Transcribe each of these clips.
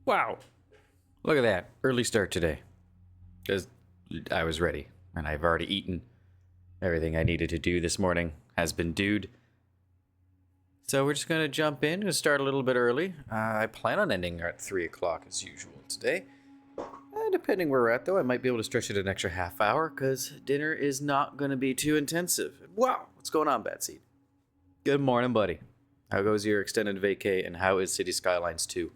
Wow. Look at that. Early start today. Because I was ready. And I've already eaten. Everything I needed to do this morning has been doed. So we're just going to jump in and start a little bit early. I plan on ending at 3 o'clock as usual today. Depending where we're at, though, I might be able to stretch it an extra half hour because dinner is not going to be too intensive. Wow. What's going on, Bad Good morning, buddy. How goes your extended vacay and how is City Skylines 2?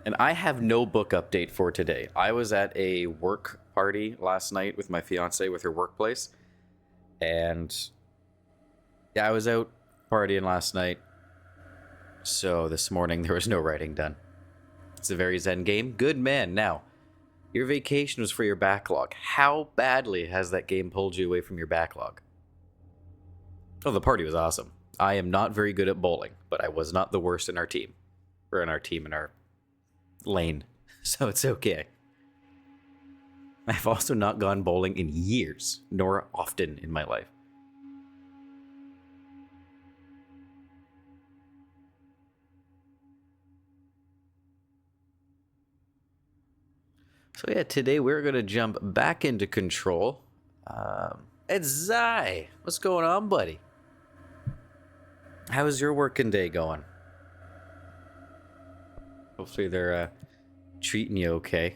And I have no book update for today. I was at a work party last night with my fiance with her workplace. And yeah, I was out partying last night. So this morning there was no writing done. It's a very zen game. Good man. Now, your vacation was for your backlog. How badly has that game pulled you away from your backlog? Oh, the party was awesome. I am not very good at bowling, but I was not the worst in our team. Or in our lane. So it's okay. I've also not gone bowling in years, nor often in my life. So yeah, today we're going to jump back into Control. It's Zai. What's going on, buddy? How's your working day going? Hopefully they're treating you okay.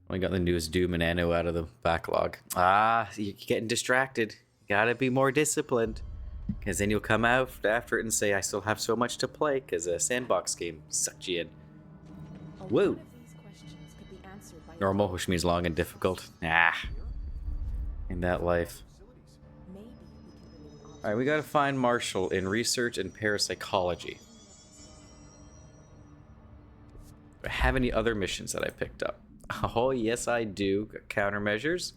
Only got the newest Doom and Anno out of the backlog. You're getting distracted. Gotta be more disciplined. Because then you'll come out after it and say, I still have so much to play, because a sandbox game sucked you in. Whoa. Normal, which means long and difficult. In that life. Alright, we gotta find Marshall in research and parapsychology. Do I have any other missions that I picked up? Oh, yes I do. Got countermeasures.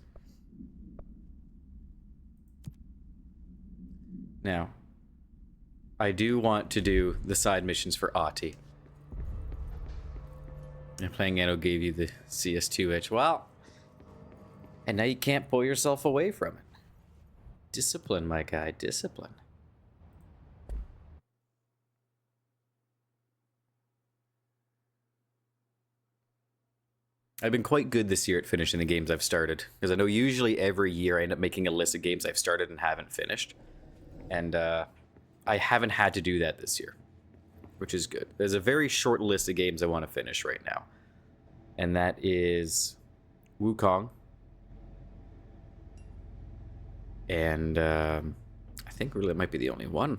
Now, I do want to do the side missions for Ahti. And playing Anno gave you the CS2 itch. Well, and now you can't pull yourself away from it. Discipline, my guy, discipline. I've been quite good this year at finishing the games I've started. Because I know usually every year I end up making a list of games I've started and haven't finished. And I haven't had to do that this year. Which is good. There's a very short list of games I want to finish right now. And that is Wukong. And I think really it might be the only one.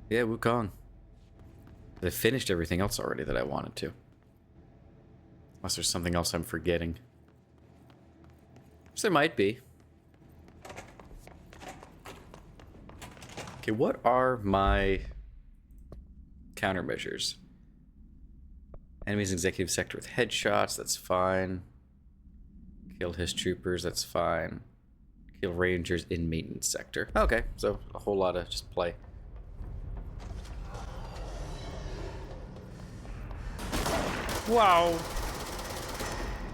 Yeah, Wukong. I finished everything else already that I wanted to. Unless there's something else I'm forgetting. Which there might be. Okay, what are my countermeasures? Enemies in executive sector with headshots, that's fine. Kill his troopers, that's fine. Kill rangers in maintenance sector. Okay, so a whole lot of just play. Wow.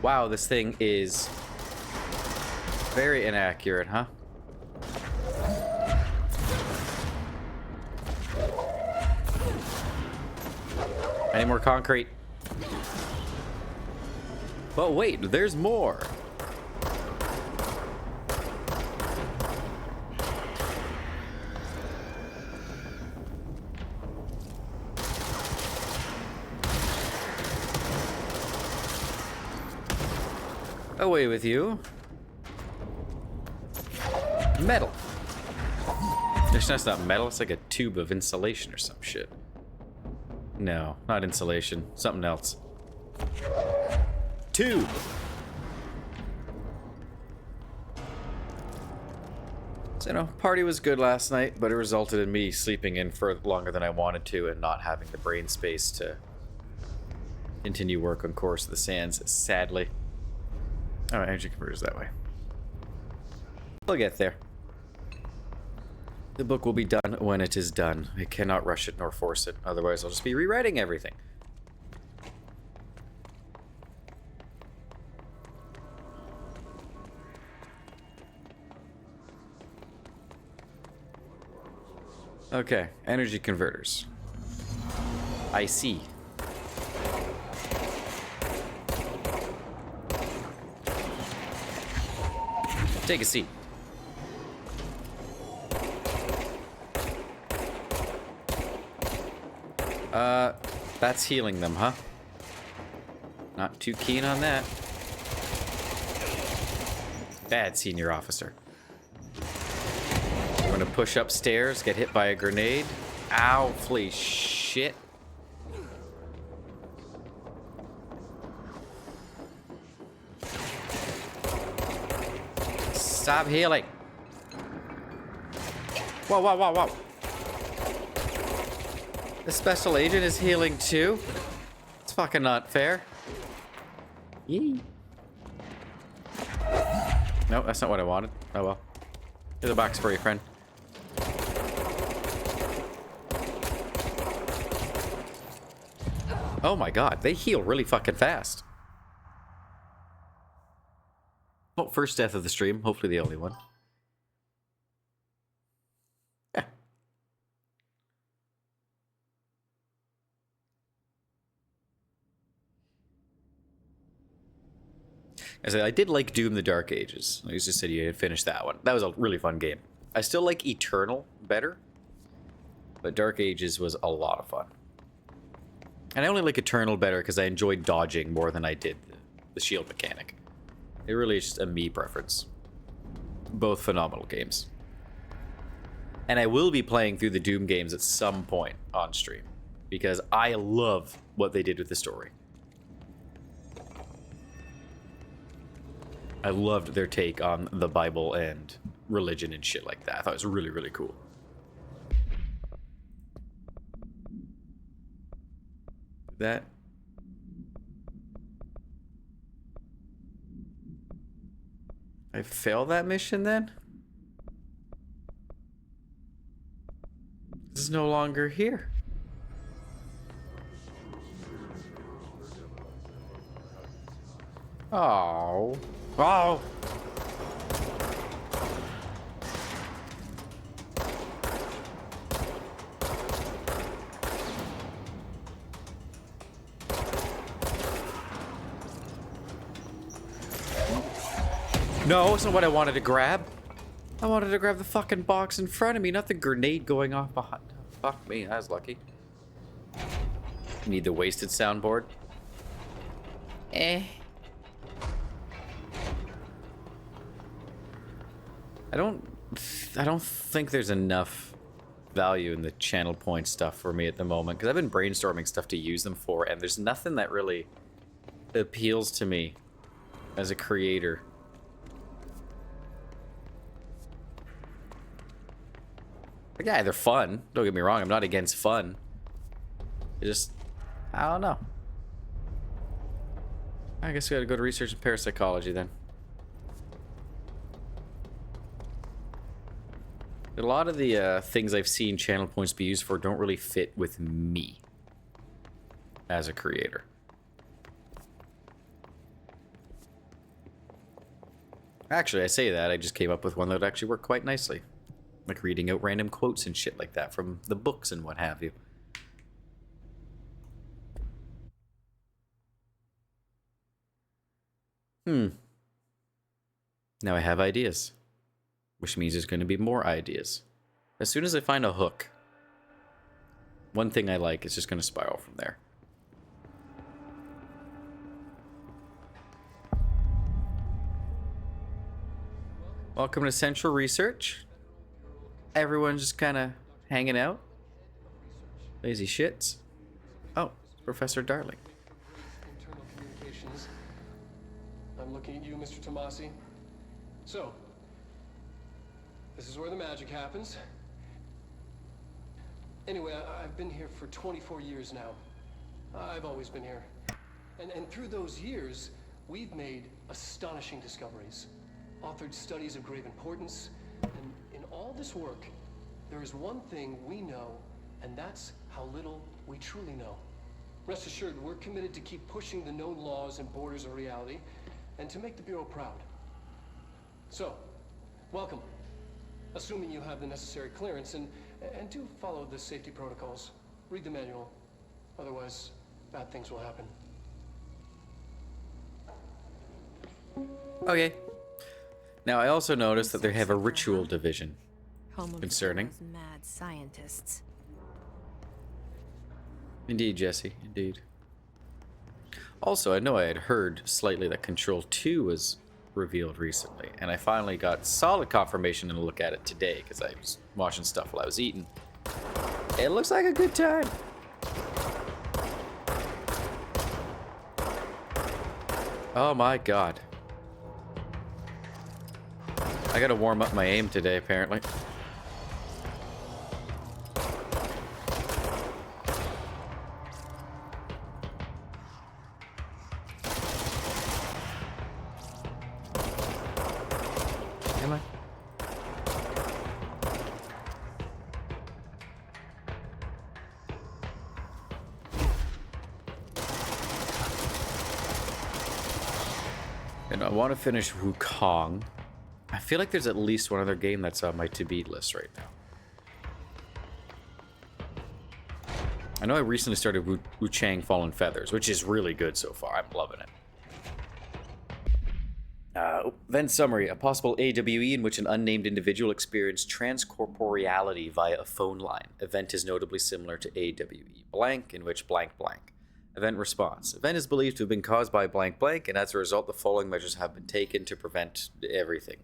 Wow, this thing is very inaccurate, huh? Any more concrete? But wait, there's more. Away with you. Metal. That's not metal, it's like a tube of insulation or some shit. No, not insulation. Something else. Tube! So, you know, party was good last night, but it resulted in me sleeping in for longer than I wanted to and not having the brain space to continue work on Chorus of the Sands, sadly. Oh, energy converters that way. We'll get there. The book will be done when it is done. I cannot rush it nor force it, otherwise I'll just be rewriting everything. Okay, energy converters. I see. Take a seat. That's healing them, huh? Not too keen on that. Bad senior officer. I'm gonna push upstairs, get hit by a grenade. Ow, flea shit. Stop healing. Whoa, whoa, whoa, whoa. The special agent is healing too? It's fucking not fair. Yee. No, that's not what I wanted. Oh well. Here's a box for you, friend. Oh my god, they heal really fucking fast. Oh, first death of the stream. Hopefully the only one. Yeah. I did like Doom the Dark Ages. I just said you had finished that one. That was a really fun game. I still like Eternal better, but Dark Ages was a lot of fun. And I only like Eternal better because I enjoyed dodging more than I did the shield mechanic. It really is just a me preference. Both phenomenal games. And I will be playing through the Doom games at some point on stream, because I love what they did with the story. I loved their take on the Bible and religion and shit like that. I thought it was really, really cool. That. I failed that mission then? This is no longer here. Oh. Oh. No, it's not what I wanted to grab. I wanted to grab the fucking box in front of me, not the grenade going off behind. Fuck me, I was lucky. Need the wasted soundboard. Eh. I don't think there's enough value in the channel point stuff for me at the moment, because I've been brainstorming stuff to use them for, and there's nothing that really appeals to me as a creator. Like, yeah, they're fun. Don't get me wrong, I'm not against fun. It just, I don't know. I guess we gotta go to research in parapsychology then. A lot of the things I've seen channel points be used for don't really fit with me as a creator. Actually, I say that, I just came up with one that would actually work quite nicely. Like reading out random quotes and shit like that from the books and what have you. Now I have ideas. Which means there's going to be more ideas. As soon as I find a hook, one thing I like is just going to spiral from there. Welcome to Central Research. Everyone's just kind of hanging out. Lazy shits. Oh, Professor Darling. Internal communications. I'm looking at you, Mr. Tomasi. So, this is where the magic happens. Anyway, I've been here for 24 years now. I've always been here. And through those years, we've made astonishing discoveries, authored studies of grave importance, and in all this work, there is one thing we know, and that's how little we truly know. Rest assured, we're committed to keep pushing the known laws and borders of reality, and to make the Bureau proud. So, welcome. Assuming you have the necessary clearance, and And do follow the safety protocols. Read the manual. Otherwise, bad things will happen. Okay. Now, I also noticed that they have a ritual division. Home of Concerning. those mad scientists. Indeed, Jesse. Indeed. Also, I know I had heard slightly that Control 2 was revealed recently, and I finally got solid confirmation and a look at it today because I was watching stuff while I was eating. It looks like a good time. Oh my god. I gotta warm up my aim today, apparently. Am I? And I want to finish Wukong. I feel like there's at least one other game that's on my to-beat list right now. I know I recently started Wu Chang Fallen Feathers, which is really good so far. I'm loving it. Then summary. A possible AWE in which an unnamed individual experienced transcorporeality via a phone line. Event is notably similar to AWE blank, in which blank blank. Event response. Event is believed to have been caused by blank blank, and as a result, the following measures have been taken to prevent everything.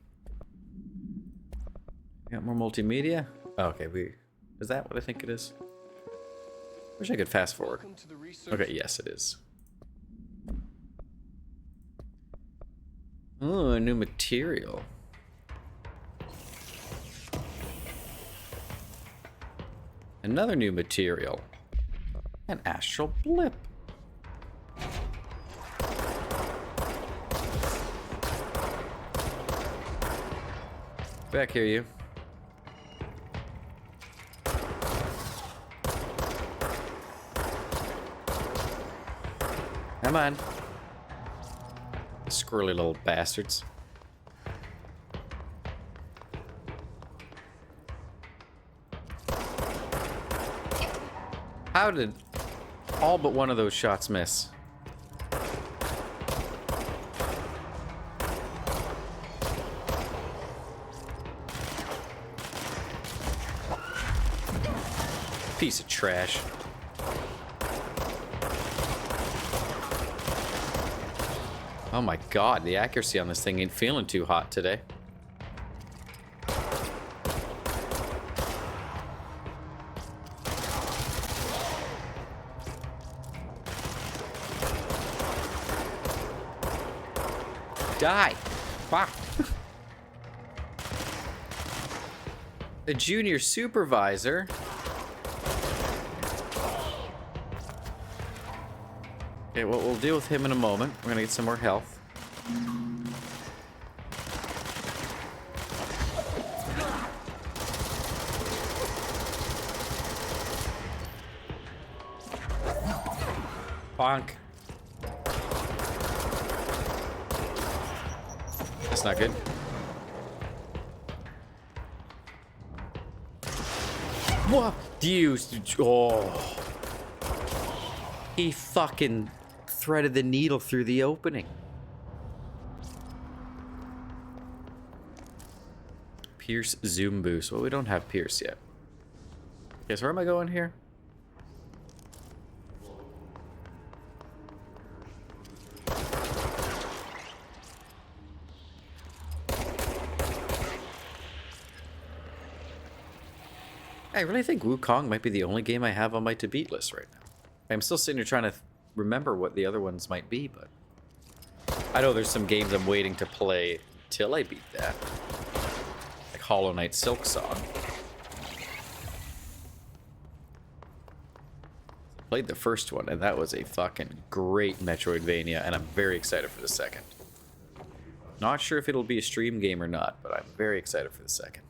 Got more multimedia? Oh, okay, is that what I think it is? Wish I could fast forward. Welcome to the research. Okay, yes, it is. Oh, a new material. Another new material. An astral blip. Back here, you. Come on. The squirrely little bastards. How did all but one of those shots miss? Piece of trash. Oh my god, the accuracy on this thing ain't feeling too hot today. Die! Fuck! The junior supervisor. Okay, well, we'll deal with him in a moment. We're gonna get some more health. Bonk. That's not good. What? Oh. He fucking threaded the needle through the opening. Pierce zoom boost. Well, we don't have Pierce yet. Guess where am I going here? I really think Wukong might be the only game I have on my to-beat list right now. I'm still sitting here trying to remember what the other ones might be, but I know there's some games I'm waiting to play till I beat that. Like Hollow Knight Silksong. Played the first one, and that was a fucking great Metroidvania, and I'm very excited for the second. Not sure if it'll be a stream game or not, but I'm very excited for the second.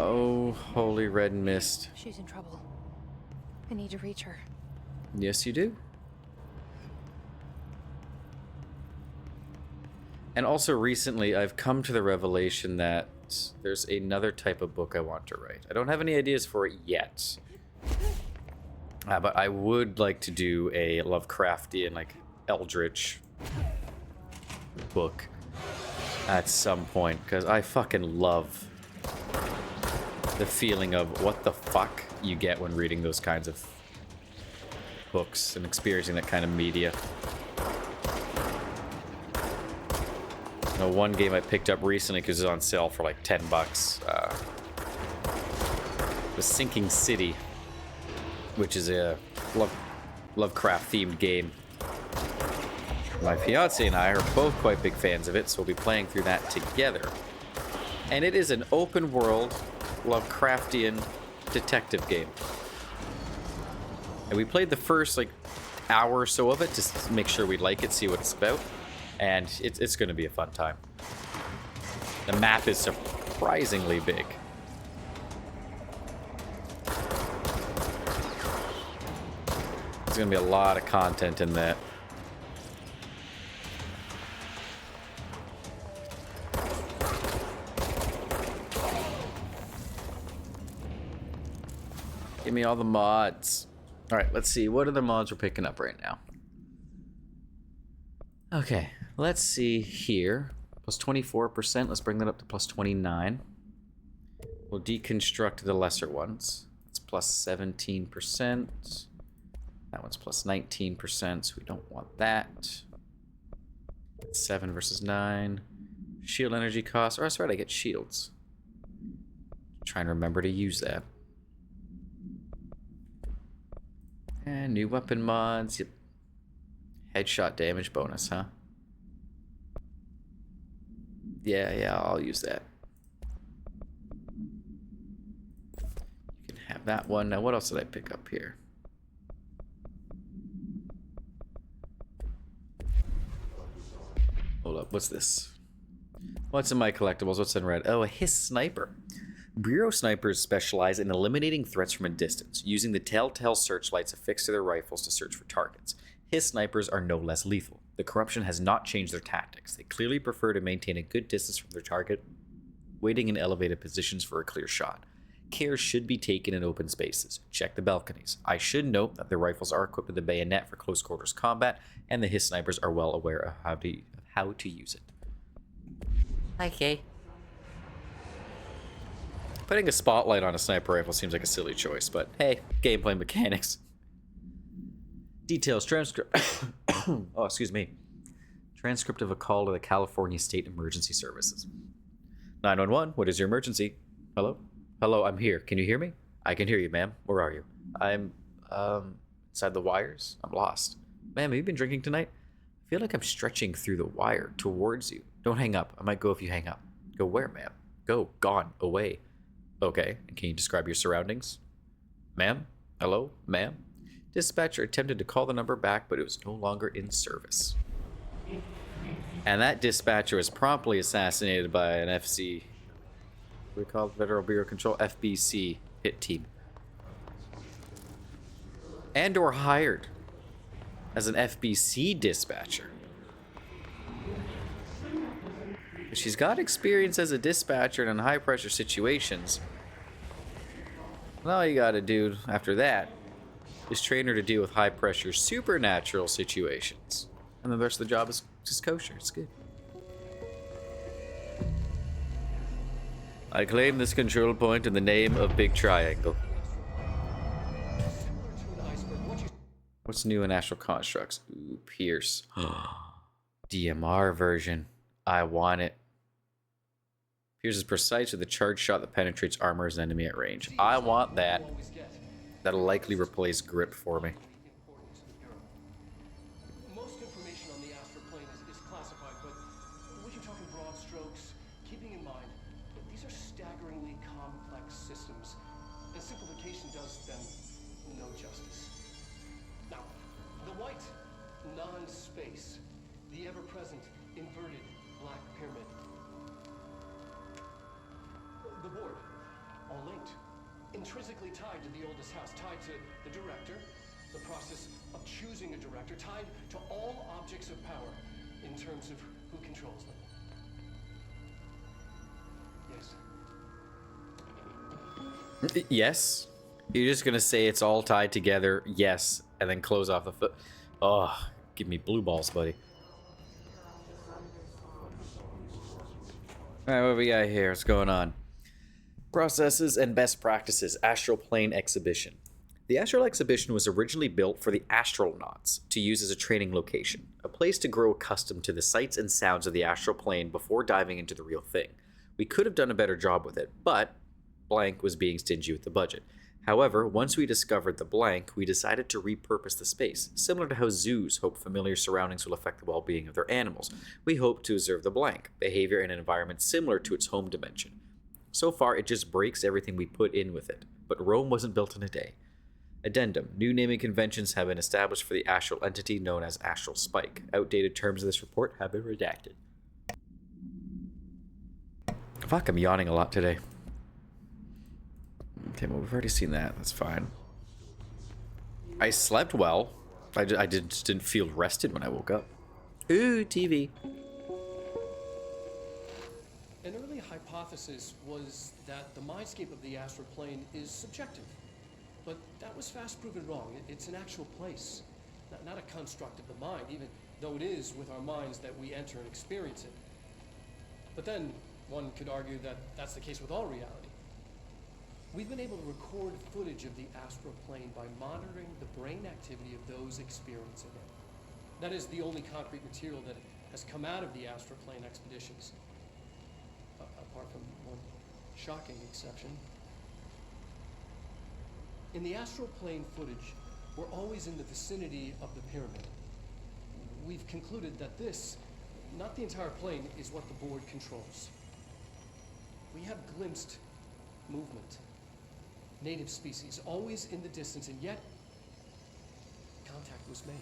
Oh, holy red mist. She's in trouble. I need to reach her. Yes, you do. And also recently, I've come to the revelation that there's another type of book I want to write. I don't have any ideas for it yet. But I would like to do a Lovecraftian, like, Eldritch book at some point, because I fucking love the feeling of what the fuck you get when reading those kinds of books and experiencing that kind of media. One game I picked up recently because it was on sale for like $10 was Sinking City, which is a Lovecraft themed game. My fiance and I are both quite big fans of it, so we'll be playing through that together. And it is an open world Lovecraftian detective game. And we played the first like hour or so of it just to make sure we like it, see what it's about. And it's going to be a fun time. The map is surprisingly big. There's going to be a lot of content in that. Give me all the mods. All right, let's see. What other mods we're picking up right now? Okay, let's see here. Plus 24%. Let's bring that up to plus 29. We'll deconstruct the lesser ones. It's plus 17%. That one's plus 19%, so we don't want that. 7 versus 9. Shield energy cost. Oh, that's right, I get shields. Trying to remember to use that. And new weapon mods. Yep. Headshot damage bonus, huh? Yeah, I'll use that. You can have that one. Now, what else did I pick up here? Hold up, what's this? What's in my collectibles? What's in red? Oh, a Hiss Sniper. Bureau snipers specialize in eliminating threats from a distance, using the telltale searchlights affixed to their rifles to search for targets. His snipers are no less lethal. The corruption has not changed their tactics. They clearly prefer to maintain a good distance from their target, waiting in elevated positions for a clear shot. Care should be taken in open spaces. Check the balconies. I should note that the rifles are equipped with a bayonet for close quarters combat, and the Hiss snipers are well aware of how to use it. Okay. Putting a spotlight on a sniper rifle seems like a silly choice, but hey, gameplay mechanics. Details transcript. Oh, excuse me. Transcript of a call to the California State Emergency Services. 911, what is your emergency? Hello? Hello, I'm here. Can you hear me? I can hear you, ma'am. Where are you? I'm, inside the wires. I'm lost. Ma'am, have you been drinking tonight? I feel like I'm stretching through the wire towards you. Don't hang up. I might go if you hang up. Go where, ma'am? Go. Gone. Away. Okay. And can you describe your surroundings? Ma'am? Hello? Ma'am? Dispatcher attempted to call the number back, but it was no longer in service. And that dispatcher was promptly assassinated by an FC... What do we call it? Federal Bureau of Control? FBC hit team. And or hired as an FBC dispatcher. She's got experience as a dispatcher in high-pressure situations. And all you gotta do after that is train her to deal with high-pressure supernatural situations. And the rest of the job is just kosher. It's good. I claim this control point in the name of Big Triangle. What's new in Astral Constructs? Ooh, Pierce. DMR version. I want it. Pierce is precise with a charged shot that penetrates armor as an enemy at range. I want that. That'll likely replace grip for me. Most information on the astral plane is classified, but we can talk in broad strokes, keeping in mind that these are staggeringly complex systems, and simplification does them no justice. Now, the white, non-space, the ever-present inverted black pyramid. The board, all linked, intrinsically tied to the oldest house, tied to the director, the process of choosing a director, tied to all objects of power in terms of who controls them. Yes. You're just gonna say it's all tied together, yes, and then close off the foot. Oh, give me blue balls, buddy. Alright, what we got here? What's going on? Processes and best practices, Astral Plane Exhibition. The Astral Exhibition was originally built for the astronauts to use as a training location, a place to grow accustomed to the sights and sounds of the astral plane before diving into the real thing. We could have done a better job with it, but blank was being stingy with the budget. However, once we discovered the blank, we decided to repurpose the space, similar to how zoos hope familiar surroundings will affect the well-being of their animals. We hope to observe the blank, behavior in an environment similar to its home dimension. So far, it just breaks everything we put in with it, but Rome wasn't built in a day. Addendum. New naming conventions have been established for the astral entity known as Astral Spike. Outdated terms of this report have been redacted. Fuck, I'm yawning a lot today. Okay, well, we've already seen that. That's fine. I slept well. I just didn't feel rested when I woke up. Ooh, TV. An early hypothesis was that the mindscape of the astral plane is subjective. But that was fast proven wrong. It's an actual place, not a construct of the mind, even though it is with our minds that we enter and experience it. But then, one could argue that that's the case with all reality. We've been able to record footage of the astral plane by monitoring the brain activity of those experiencing it. That is the only concrete material that has come out of the astral plane expeditions. Apart from one shocking exception. In the astral plane footage, we're always in the vicinity of the pyramid. We've concluded that this, not the entire plane, is what the board controls. We have glimpsed movement, native species, always in the distance, and yet contact was made.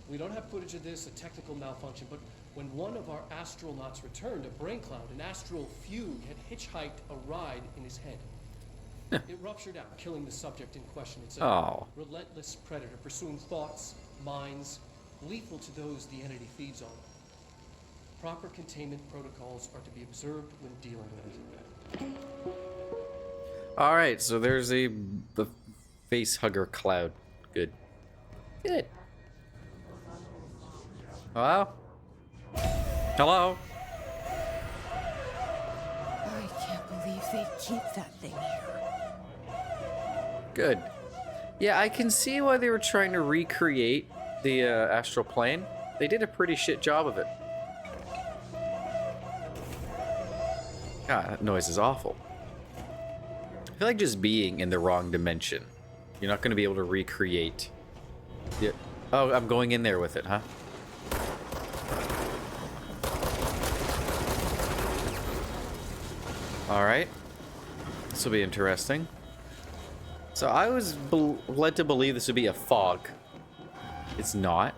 We don't have footage of this, a technical malfunction, but when one of our astronauts returned, a brain cloud, an astral fugue, had hitchhiked a ride in his head. It ruptured out, killing the subject in question. It's a relentless predator, pursuing thoughts, minds, lethal to those the entity feeds on. Proper containment protocols are to be observed when dealing with it. Alright, so there's the face hugger cloud. Good. Good. Hello? Hello? I can't believe they keep that thing here. Good. Yeah, I can see why they were trying to recreate the astral plane. They did a pretty shit job of it. God, that noise is awful. I feel like just being in the wrong dimension, you're not going to be able to recreate. Yeah. Oh, I'm going in there with it, huh? Alright. This will be interesting. So I was led to believe this would be a fog. It's not.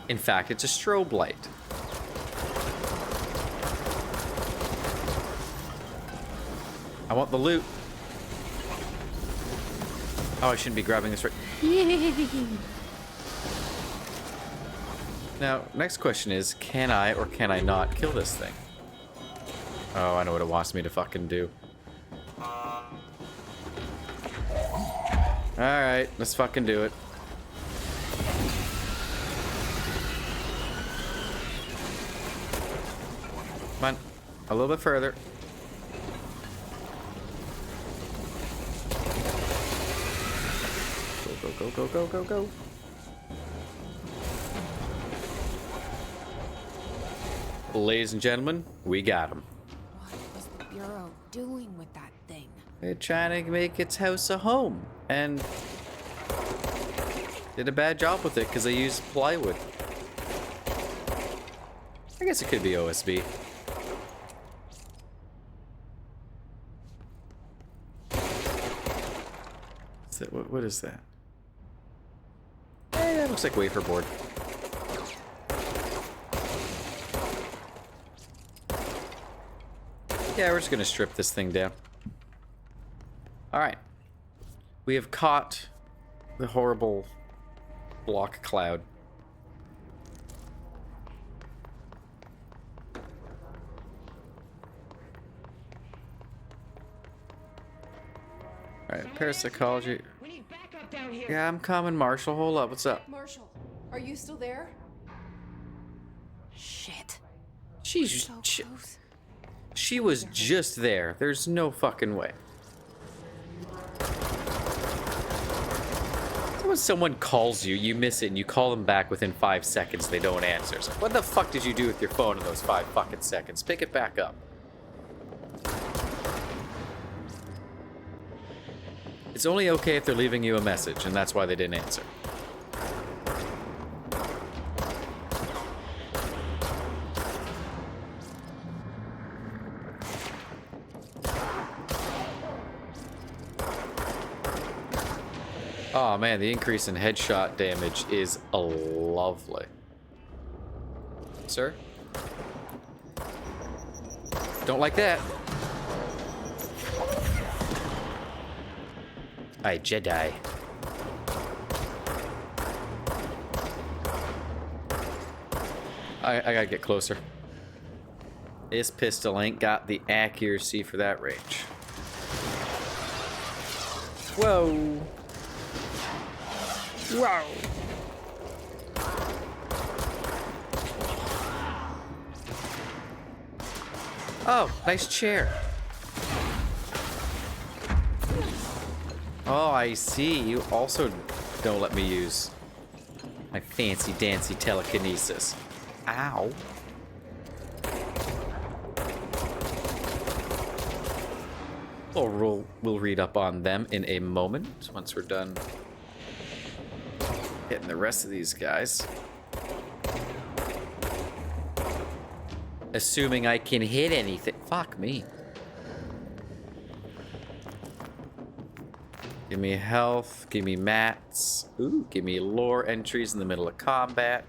In fact, it's a strobe light. I want the loot. Oh, I shouldn't be grabbing this right. Now, next question is, can I or can I not kill this thing? Oh, I know what it wants me to fucking do. Alright, let's fucking do it. Come on, a little bit further. Go, go, go, go, go, go. Ladies and gentlemen, we got him. What was the Bureau doing with that thing? They're trying to make its house a home, and did a bad job with it because they used plywood. I guess it could be OSB. Is that, what is that? That looks like wafer board. Yeah, we're just gonna strip this thing down. Alright. We have caught the horrible block cloud. Alright, parapsychology. We need backup down here. Yeah, I'm coming, Marshall. Hold up, what's up? Marshall, are you still there? Shit. She's So close. she was just there. There's no fucking way. When someone calls you, you miss it, and you call them back within 5 seconds, they don't answer. So what the fuck did you do with your phone in those 5 fucking seconds? Pick it back up. It's only okay if they're leaving you a message, and that's why they didn't answer. Oh man, the increase in headshot damage is lovely. Sir? Don't like that. Aye, Jedi. I gotta get closer. This pistol ain't got the accuracy for that range. Whoa. Wow. Oh, nice chair. Oh, I see. You also don't let me use my fancy dancy telekinesis. Ow. Well, we'll read up on them in a moment once we're done hitting the rest of these guys. Assuming I can hit anything. Fuck me. Give me health. Give me mats. Ooh, give me lore entries in the middle of combat.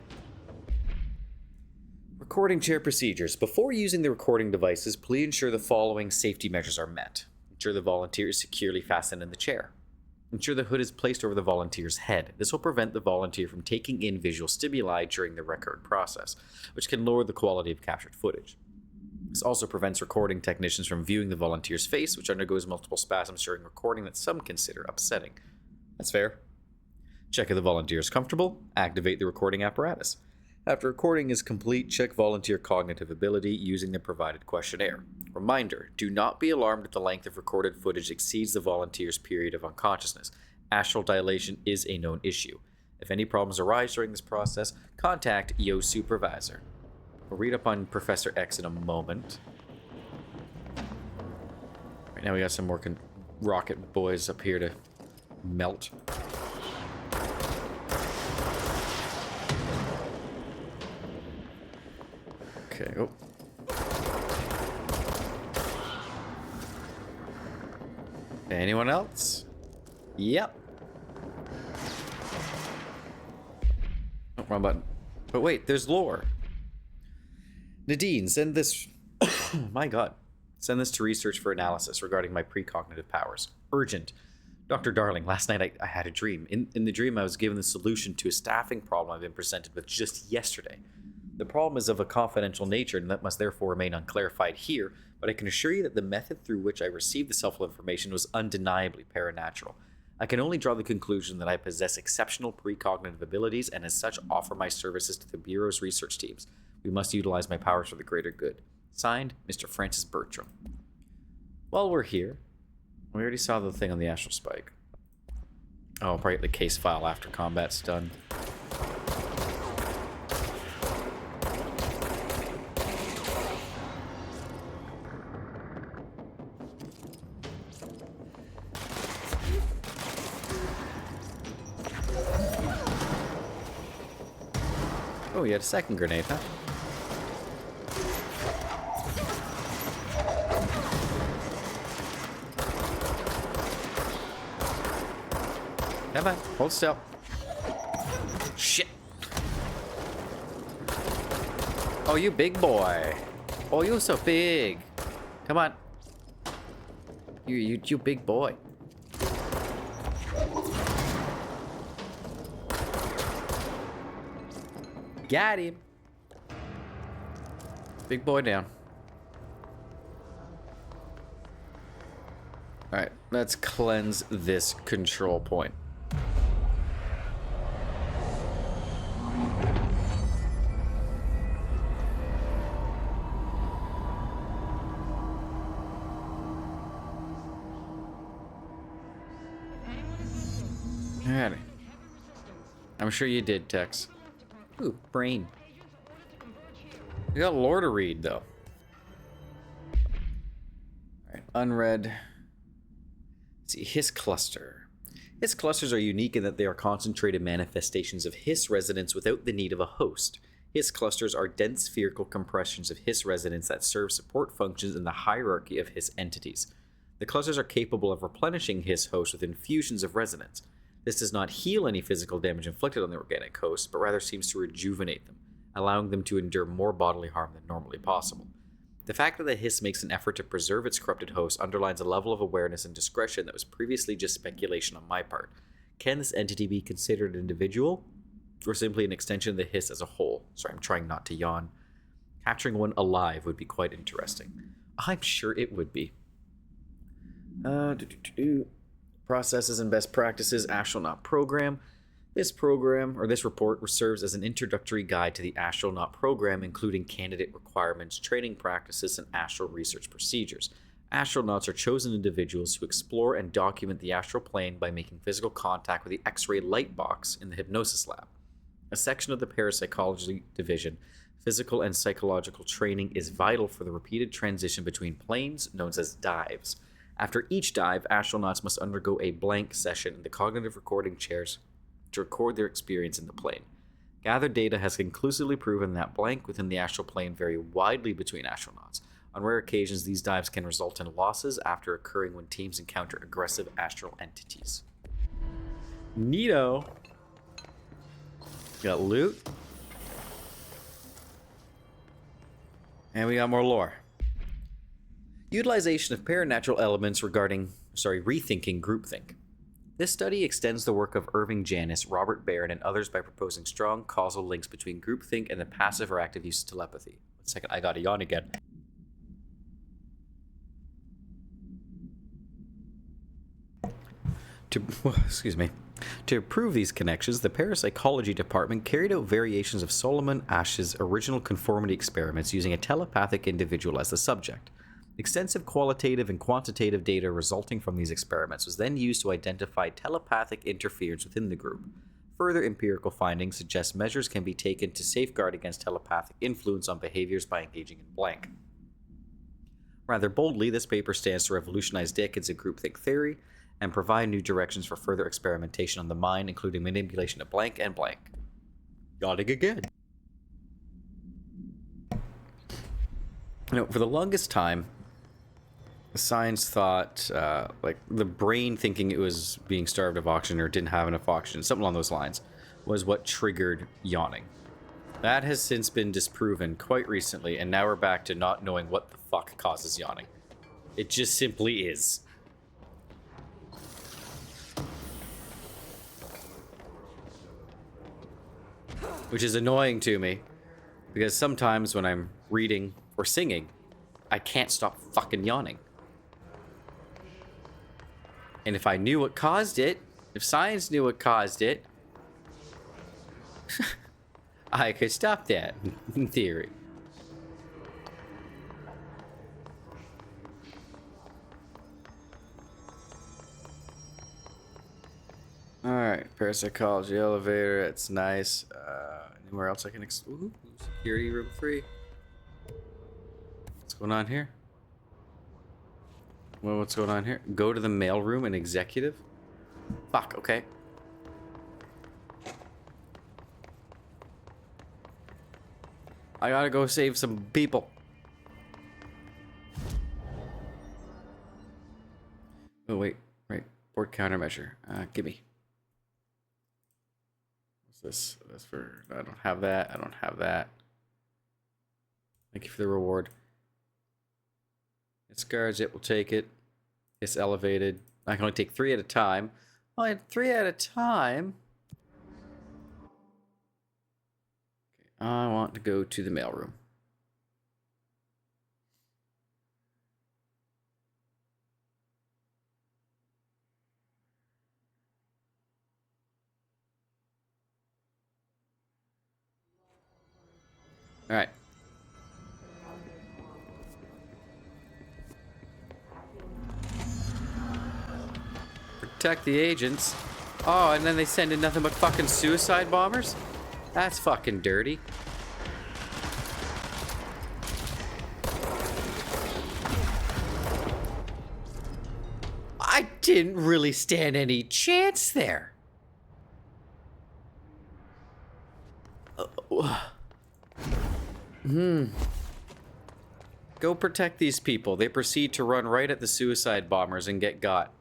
Recording chair procedures. Before using the recording devices, please ensure the following safety measures are met. Ensure the volunteer is securely fastened in the chair. Ensure the hood is placed over the volunteer's head. This will prevent the volunteer from taking in visual stimuli during the record process, which can lower the quality of captured footage. This also prevents recording technicians from viewing the volunteer's face, which undergoes multiple spasms during recording that some consider upsetting. That's fair. Check if the volunteer is comfortable. Activate the recording apparatus. After recording is complete, check volunteer cognitive ability using the provided questionnaire. Reminder, do not be alarmed if the length of recorded footage exceeds the volunteer's period of unconsciousness. Astral dilation is a known issue. If any problems arise during this process, contact your supervisor. We'll read up on Professor X in a moment. Right now we got some more rocket boys up here to melt. Okay, oh. Anyone else? Yep. Oh, wrong button. But wait, there's lore. Nadine, send this... My god. Send this to research for analysis regarding my precognitive powers. Urgent. Dr. Darling, last night I had a dream. In the dream, I was given the solution to a staffing problem I've been presented with just yesterday. The problem is of a confidential nature and that must therefore remain unclarified here, but I can assure you that the method through which I received this helpful information was undeniably paranatural. I can only draw the conclusion that I possess exceptional precognitive abilities and as such offer my services to the Bureau's research teams. We must utilize my powers for the greater good. Signed, Mr. Francis Bertram. While we're here, we already saw the thing on the astral spike. Oh, I'll probably get the case file after combat's done. Oh, you had a second grenade, huh? Come on, hold still. Shit. Oh, you big boy. Oh, you're so big. Come on. You big boy. Got him. Big boy down. Alright, let's cleanse this control point. Alrighty. I'm sure you did, Tex. Ooh, brain. We got lore to read, though. Alright, unread. Let's see, Hiss Cluster. Hiss clusters are unique in that they are concentrated manifestations of Hiss resonance without the need of a host. Hiss clusters are dense spherical compressions of Hiss resonance that serve support functions in the hierarchy of Hiss entities. The clusters are capable of replenishing Hiss hosts with infusions of resonance. This does not heal any physical damage inflicted on the organic host, but rather seems to rejuvenate them, allowing them to endure more bodily harm than normally possible. The fact that the Hiss makes an effort to preserve its corrupted host underlines a level of awareness and discretion that was previously just speculation on my part. Can this entity be considered an individual, or simply an extension of the Hiss as a whole? Sorry, I'm trying not to yawn. Capturing one alive would be quite interesting. I'm sure it would be. Processes and best practices, Astronaut program. This program, or this report, serves as an introductory guide to the Astronaut program, including candidate requirements, training practices, and astral research procedures. Astronauts are chosen individuals who explore and document the astral plane by making physical contact with the X-ray light box in the hypnosis lab. A section of the parapsychology division, physical and psychological training is vital for the repeated transition between planes, known as dives. After each dive, astronauts must undergo a blank session in the cognitive recording chairs to record their experience in the plane. Gathered data has conclusively proven that blank within the astral plane vary widely between astronauts. On rare occasions, these dives can result in losses after occurring when teams encounter aggressive astral entities. Neato. Got loot. And we got more lore. Utilization of paranatural elements rethinking groupthink. This study extends the work of Irving Janis, Robert Barron, and others by proposing strong causal links between groupthink and the passive or active use of telepathy. 1 second, I gotta yawn again. To prove these connections, the parapsychology department carried out variations of Solomon Asch's original conformity experiments using a telepathic individual as the subject. Extensive qualitative and quantitative data resulting from these experiments was then used to identify telepathic interference within the group. Further empirical findings suggest measures can be taken to safeguard against telepathic influence on behaviors by engaging in blank. Rather boldly, this paper stands to revolutionize decades of groupthink theory and provide new directions for further experimentation on the mind, including manipulation of blank and blank. Yawning again. For the longest time, science thought, the brain thinking it was being starved of oxygen or didn't have enough oxygen, something along those lines, was what triggered yawning. That has since been disproven quite recently, and now we're back to not knowing what the fuck causes yawning. It just simply is. Which is annoying to me, because sometimes when I'm reading or singing, I can't stop fucking yawning. And if I knew what caused it, if science knew what caused it, I could stop that, in theory. Alright, parapsychology elevator, that's nice. Anywhere else I can ooh, security room 3. What's going on here? Well, what's going on here? Go to the mailroom and executive? Fuck, okay. I gotta go save some people. Oh, wait. Right. Board countermeasure. Gimme. What's this? That's for... I don't have that. I don't have that. Thank you for the reward. It's guards. It will take it. It's elevated. I can only take 3 at a time. Only 3 at a time? Okay, I want to go to the mailroom. Alright. Protect the agents. Oh, and then they send in nothing but fucking suicide bombers? That's fucking dirty. I didn't really stand any chance there. Go protect these people. They proceed to run right at the suicide bombers and get got.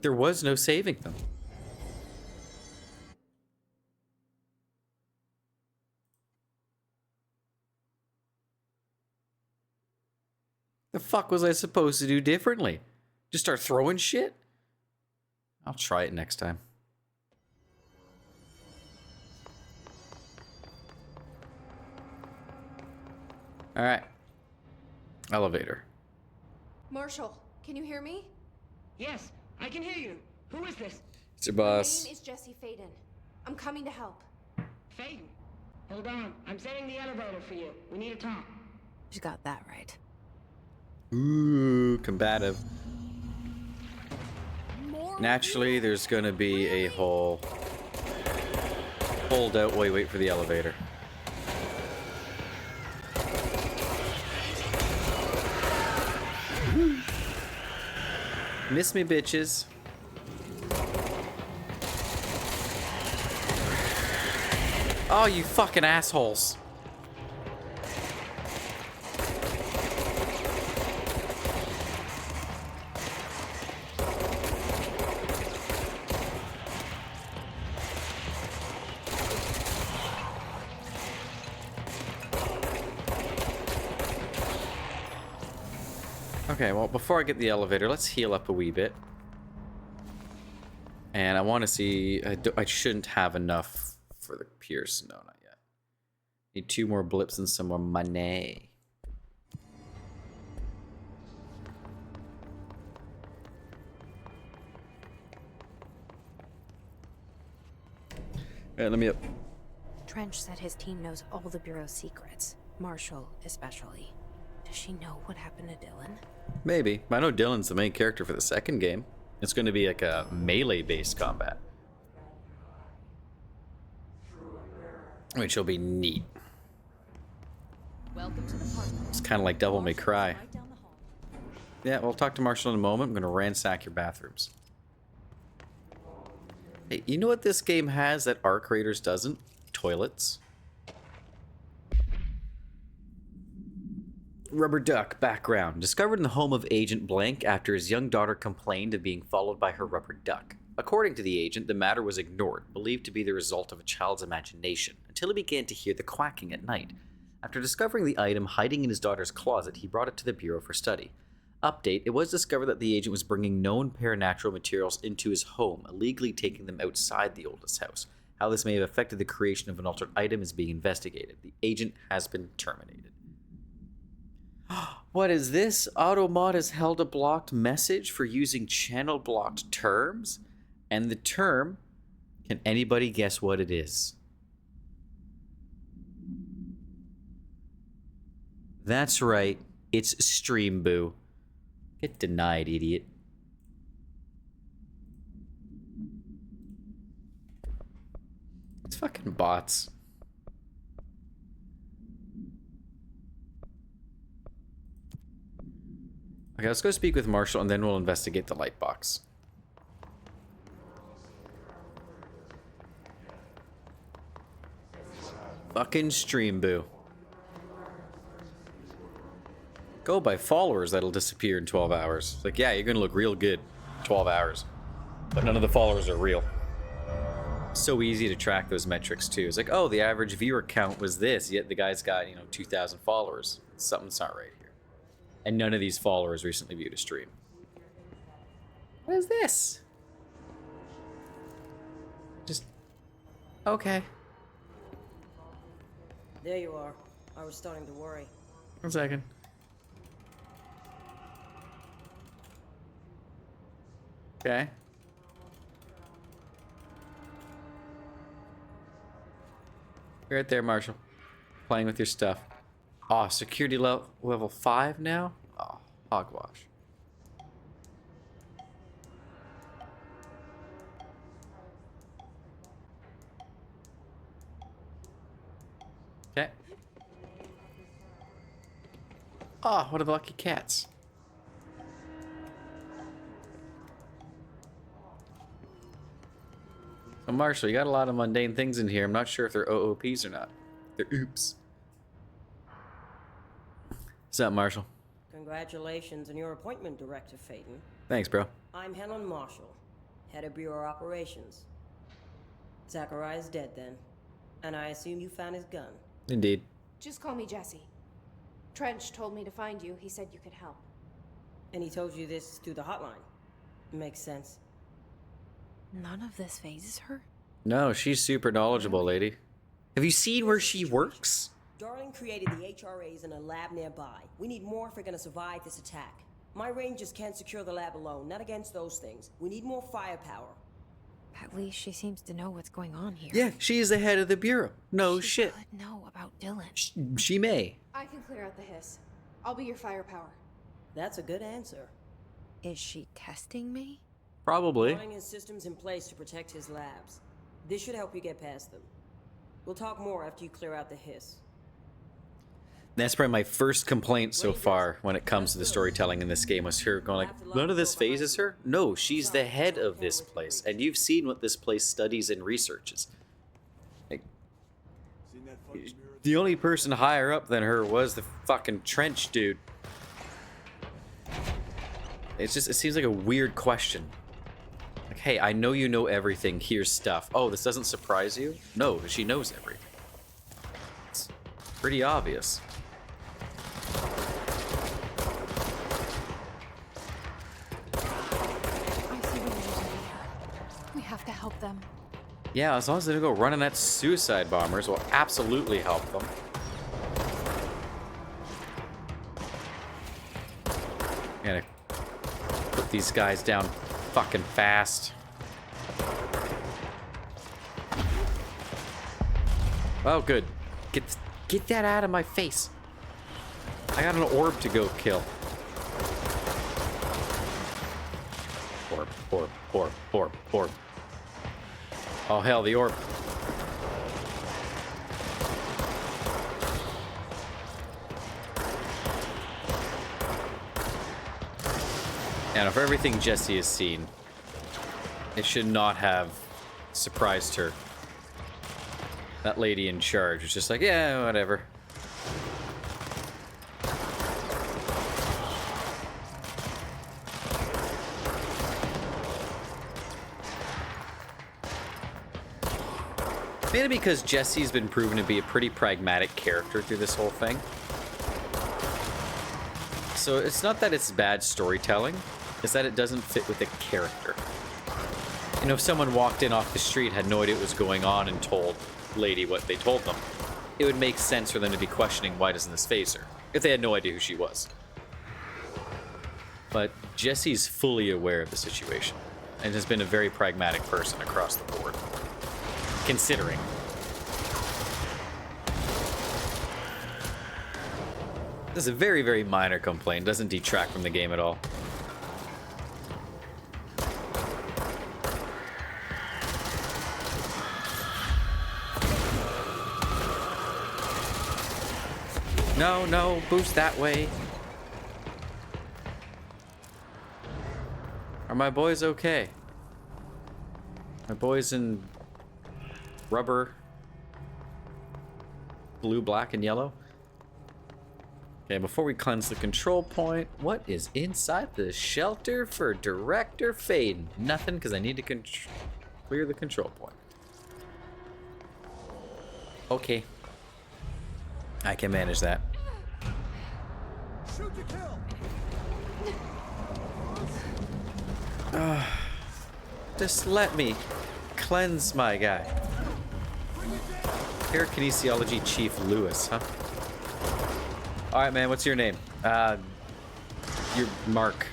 There was no saving them. The fuck was I supposed to do differently? Just start throwing shit? I'll try it next time. Alright. Elevator. Marshall, can you hear me? Yes, I can hear you. Who is this? It's your My boss. name is Jesse Faden. I'm coming to help. Faden. Hold on. I'm setting the elevator for you. We need to talk. You got that right. Ooh, combative. Naturally, there's gonna be a whole hold out while you wait for the elevator. Miss me, bitches. Oh, you fucking assholes. Okay, well, before I get the elevator, let's heal up a wee bit. And I want to see... I shouldn't have enough for the Pierce. No, not yet. Need 2 more blips and some more money. Alright, let me up. Trench said his team knows all the Bureau's secrets. Marshall, especially. Does she know what happened to Dylan? Maybe. I know Dylan's the main character for the second game. It's going to be like a melee-based combat. Which will be neat. Welcome to the party. It's kind of like Devil May Cry. Right down the hall. Yeah, we'll talk to Marshall in a moment. I'm going to ransack your bathrooms. Hey, you know what this game has that Arc Raiders doesn't? Toilets. Rubber duck background. Discovered in the home of Agent Blank after his young daughter complained of being followed by her rubber duck. According to the agent, the matter was ignored, believed to be the result of a child's imagination, until he began to hear the quacking at night. After discovering the item hiding in his daughter's closet, he brought it to the Bureau for study. Update, it was discovered that the agent was bringing known paranormal materials into his home, illegally taking them outside the oldest house. How this may have affected the creation of an altered item is being investigated. The agent has been terminated. What is this? Automod has held a blocked message for using channel blocked terms? And the term, can anybody guess what it is? That's right, it's Stream Boo. Get denied, idiot. It's fucking bots. Okay, let's go speak with Marshall and then we'll investigate the light box. Fucking Stream Boo. Go by followers that'll disappear in 12 hours. It's like, yeah, you're gonna look real good in 12 hours. But none of the followers are real. So easy to track those metrics too. It's like, oh, the average viewer count was this, yet the guy's got, 2,000 followers. Something's not right here. And none of these followers recently viewed a stream. What is this? Just... okay. There you are. I was starting to worry. 1 second. Okay. You're right there, Marshall. Playing with your stuff. Oh, security level 5 now? Oh, hogwash. Okay. Oh, what are the lucky cats? So Marshall, you got a lot of mundane things in here. I'm not sure if they're OOPs or not. They're oops. What's up, Marshall? Congratulations on your appointment, Director Phaeton. Thanks, bro. I'm Helen Marshall, head of Bureau Operations. Zachariah's dead then, and I assume you found his gun. Indeed. Just call me Jesse. Trench told me to find you. He said you could help. And he told you this through the hotline. Makes sense. None of this phases her? No, she's super knowledgeable, lady. Have you seen where she works? Darling created the HRAs in a lab nearby. We need more if we're gonna survive this attack. My rangers can't secure the lab alone, not against those things. We need more firepower. At least she seems to know what's going on here. Yeah, she's the head of the bureau. No she shit. Could know about Dylan. She may. I can clear out the hiss. I'll be your firepower. That's a good answer. Is she testing me? Probably. Putting his systems in place to protect his labs. This should help you get past them. We'll talk more after you clear out the hiss. That's probably my first complaint so far when it comes to the storytelling in this game was her going like, none of this phases her? No, she's the head of this place, and you've seen what this place studies and researches. Like, the only person higher up than her was the fucking Trench dude. It's just, it seems like a weird question. Like, hey, I know you know everything, here's stuff. Oh, this doesn't surprise you? No, she knows everything. It's pretty obvious. I see the news over here. We have to help them. Yeah, as long as they don't go running at suicide bombers, will absolutely help them. Gotta put these guys down fucking fast. Oh, good. Get that out of my face. I got an orb to go kill. Orb. Oh, hell, the orb. And of everything Jessie has seen, it should not have surprised her. That lady in charge was just like, yeah, whatever. Maybe because Jessie's been proven to be a pretty pragmatic character through this whole thing. So it's not that it's bad storytelling, it's that it doesn't fit with the character. You know, if someone walked in off the street, had no idea what was going on, and told Lady what they told them, it would make sense for them to be questioning, why doesn't this phase her? If they had no idea who she was. But Jessie's fully aware of the situation, and has been a very pragmatic person across the board. Considering. This is a very, very minor complaint. Doesn't detract from the game at all. No, boost that way. Are my boys okay? My boys in rubber, blue, black, and yellow. Okay, before we cleanse the control point, what is inside the shelter for Director Phaeton? Nothing, because I need to clear the control point. Okay. I can manage that. Shoot to kill. Just let me cleanse my guy. Air Kinesiology Chief Lewis, huh? Alright, man, what's your name? You're Mark.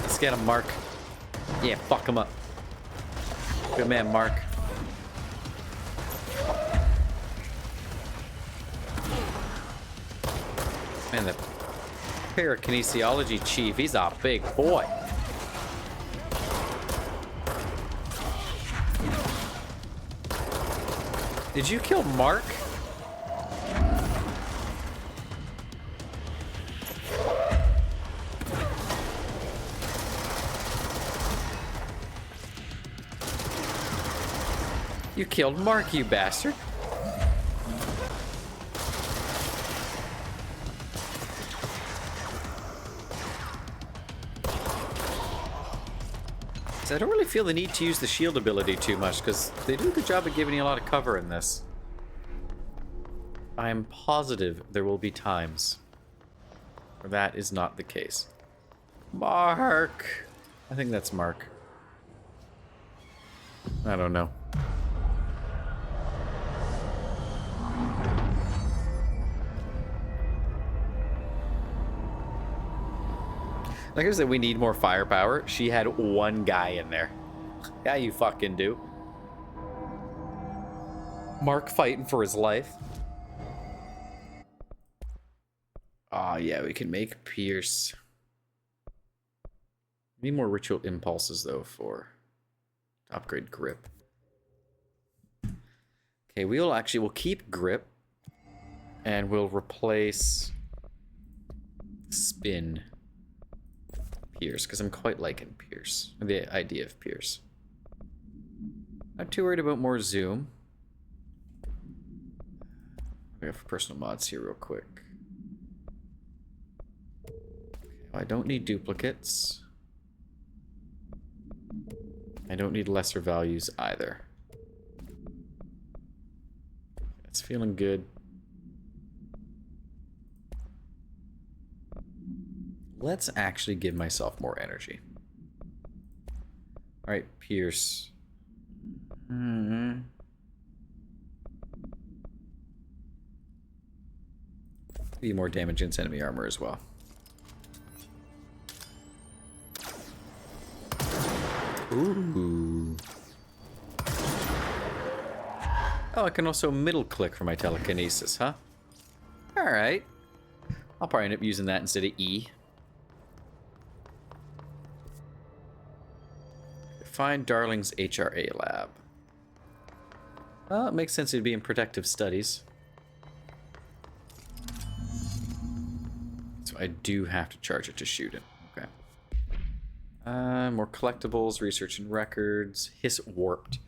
Let's get him, Mark. Yeah, fuck him up. Good man, Mark. Man, the parakinesiology chief, he's a big boy. Did you kill Mark? You killed Mark, you bastard. I don't really feel the need to use the shield ability too much, because they do a good job of giving you a lot of cover in this. I am positive there will be times where that is not the case. Mark! I think that's Mark. I don't know. Like I said, we need more firepower. She had one guy in there. Yeah, you fucking do. Mark fighting for his life. Oh, yeah, we can make Pierce. Need more ritual impulses, though, for to upgrade grip. Okay, we'll keep grip. And we'll replace spin. Pierce, because I'm quite liking Pierce. The idea of Pierce. Not too worried about more zoom. We have personal mods here real quick. I don't need duplicates. I don't need lesser values either. It's feeling good. Let's actually give myself more energy. Alright, Pierce. Be more damage against enemy armor as well. Ooh. Oh, I can also middle click for my telekinesis, huh? Alright. I'll probably end up using that instead of E. Find Darling's HRA lab. Well, it makes sense it'd be in protective studies. So I do have to charge it to shoot it. Okay. More collectibles, research and records. Hiss warped.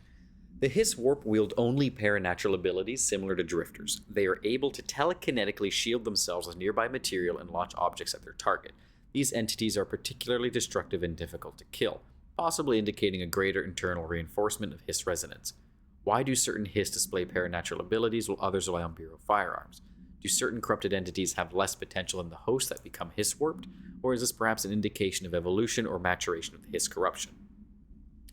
The Hiss warp wield only paranatural abilities similar to drifters. They are able to telekinetically shield themselves with nearby material and launch objects at their target. These entities are particularly destructive and difficult to kill, possibly indicating a greater internal reinforcement of Hiss resonance. Why do certain Hiss display paranatural abilities while others rely on Bureau firearms? Do certain corrupted entities have less potential than the host that become Hiss warped, or is this perhaps an indication of evolution or maturation of the Hiss corruption?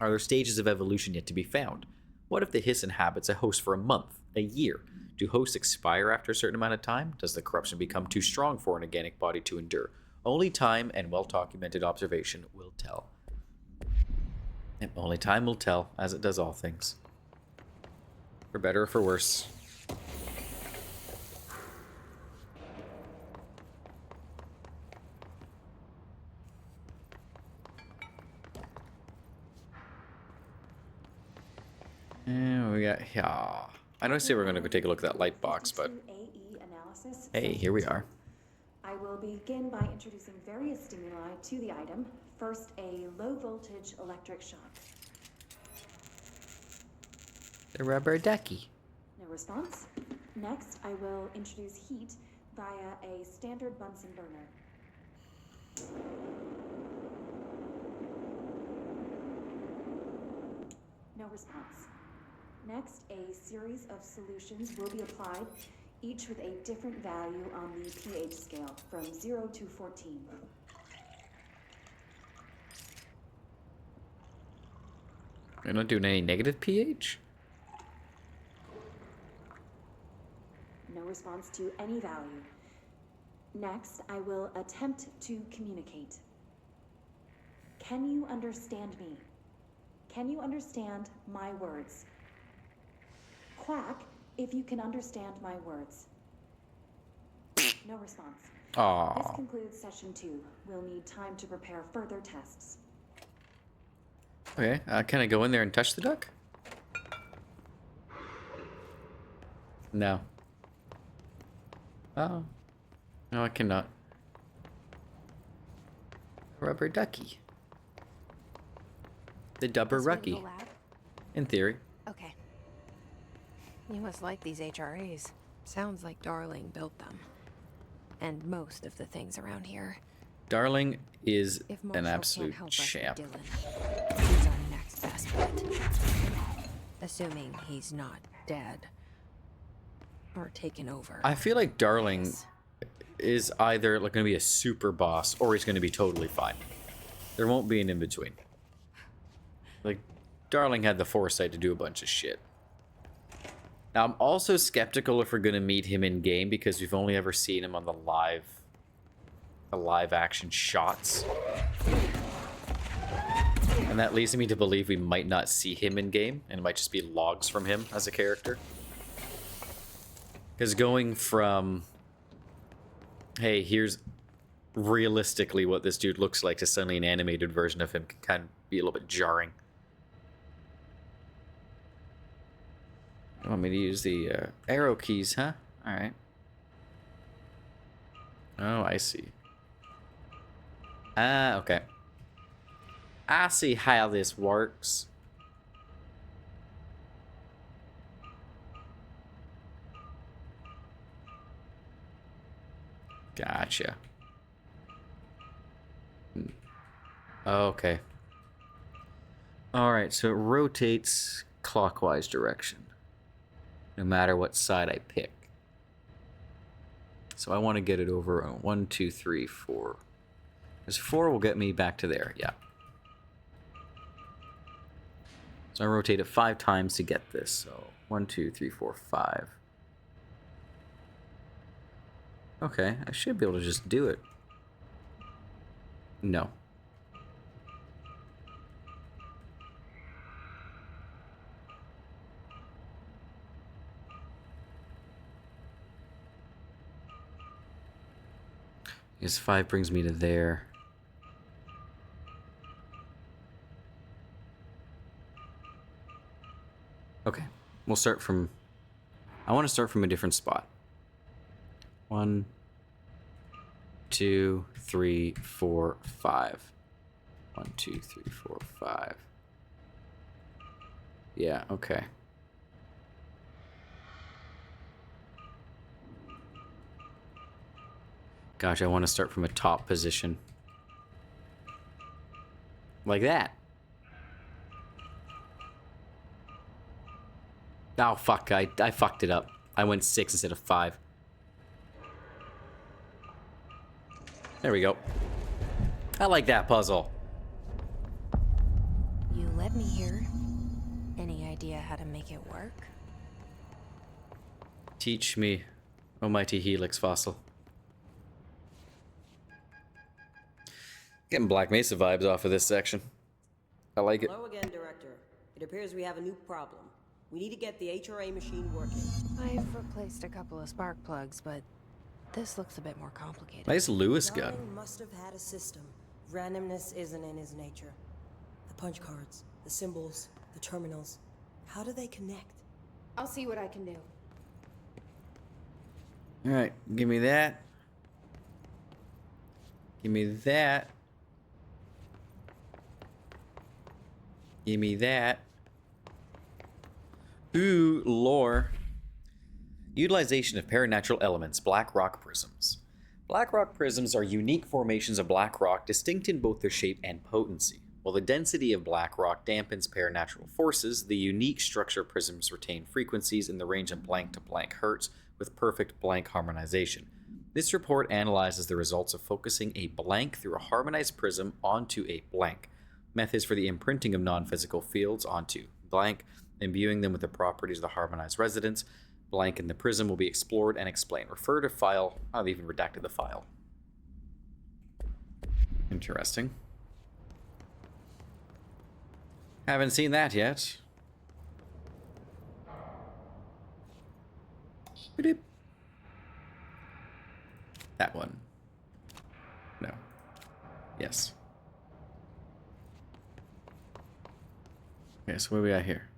Are there stages of evolution yet to be found? What if the Hiss inhabits a host for a month, a year? Do hosts expire after a certain amount of time? Does the corruption become too strong for an organic body to endure? Only time and well-documented observation will tell. And only time will tell, as it does all things. For better or for worse. And we got, yeah. I know I say we're going to go take a look at that light box, but hey, here we are. I will begin by introducing various stimuli to the item. First, a low voltage electric shock. The rubber ducky. No response. Next, I will introduce heat via a standard Bunsen burner. No response. Next, a series of solutions will be applied, each with a different value on the pH scale, from 0 to 14. You're not doing any negative pH? No response to any value. Next, I will attempt to communicate. Can you understand me? can you understand my words? Quack if you can understand my words. No response. This Aww. concludes session 2. We'll need time to prepare further tests. Okay, can I go in there and touch the duck? No. Oh. No, I cannot. Rubber ducky. The dubber This way to rucky. the lab? In theory. Okay. You must like these HRAs. Sounds like Darling built them. And most of the things around here. Darling is If an Marshall absolute can't help us with champ. Dylan, he's our next best bet. Assuming he's not dead. Or taken over. I feel like Darling Yes. is either like going to be a super boss or he's going to be totally fine. There won't be an in-between. Like, Darling had the foresight to do a bunch of shit. Now, I'm also skeptical if we're going to meet him in-game because we've only ever seen him on the live action shots. And that leads me to believe we might not see him in-game, and it might just be logs from him as a character. Because going from, hey, here's realistically what this dude looks like to suddenly an animated version of him can kind of be a little bit jarring. You want me to use the arrow keys, huh? Alright. Oh, I see. Ah, okay. I see how this works. Gotcha. Okay. Alright, so it rotates clockwise direction. No matter what side I pick. So I want to get it over 1, 2, 3, 4. Because 4 will get me back to there, yeah. So I rotate it 5 times to get this. So 1, 2, 3, 4, 5. Okay, I should be able to just do it. No. Because 5 brings me to there. Okay, we'll start from... I want to start from a different spot. 1, 2, 3, 4, 5. 1, 2, 3, 4, 5. Yeah, okay. Gosh, I want to start from a top position. Like that. Oh, fuck. I fucked it up. I went 6 instead of 5. There we go. I like that puzzle. You led me here. Any idea how to make it work? Teach me, almighty Helix fossil. Getting Black Mesa vibes off of this section. I like it. Hello again, Director. It appears we have a new problem. We need to get the HRA machine working. I've replaced a couple of spark plugs, but this looks a bit more complicated. Nice Lewis gun. Darling must have had a system. Randomness isn't in his nature. The punch cards, the symbols, the terminals. How do they connect? I'll see what I can do. Alright, give me that. Give me that. Give me that. Ooh, lore. Utilization of paranatural elements, black rock prisms. Black rock prisms are unique formations of black rock distinct in both their shape and potency. While the density of black rock dampens paranatural forces, the unique structure prisms retain frequencies in the range of blank to blank hertz with perfect blank harmonization. This report analyzes the results of focusing a blank through a harmonized prism onto a blank. Methods for the imprinting of non-physical fields onto blank, imbuing them with the properties of the harmonized resonance. Blank in the prism will be explored and explained. Refer to file. I've even redacted the file. Interesting. Haven't seen that yet. Boop. That one. No. Yes. Okay, so what do we got here?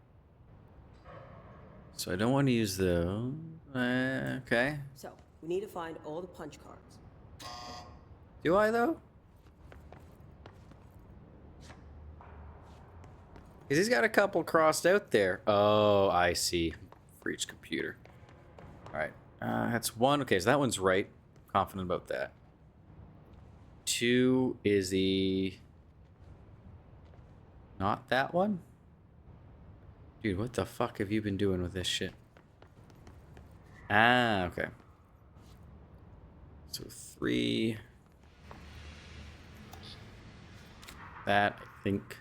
So I don't want to use the... okay. So, we need to find all the punch cards. Do I, though? Because he's got a couple crossed out there. Oh, I see. For each computer. Alright. That's one. Okay, so that one's right. Confident about that. 2 is the... not that one? Dude, what the fuck have you been doing with this shit? Ah, okay. So 3... that, I think...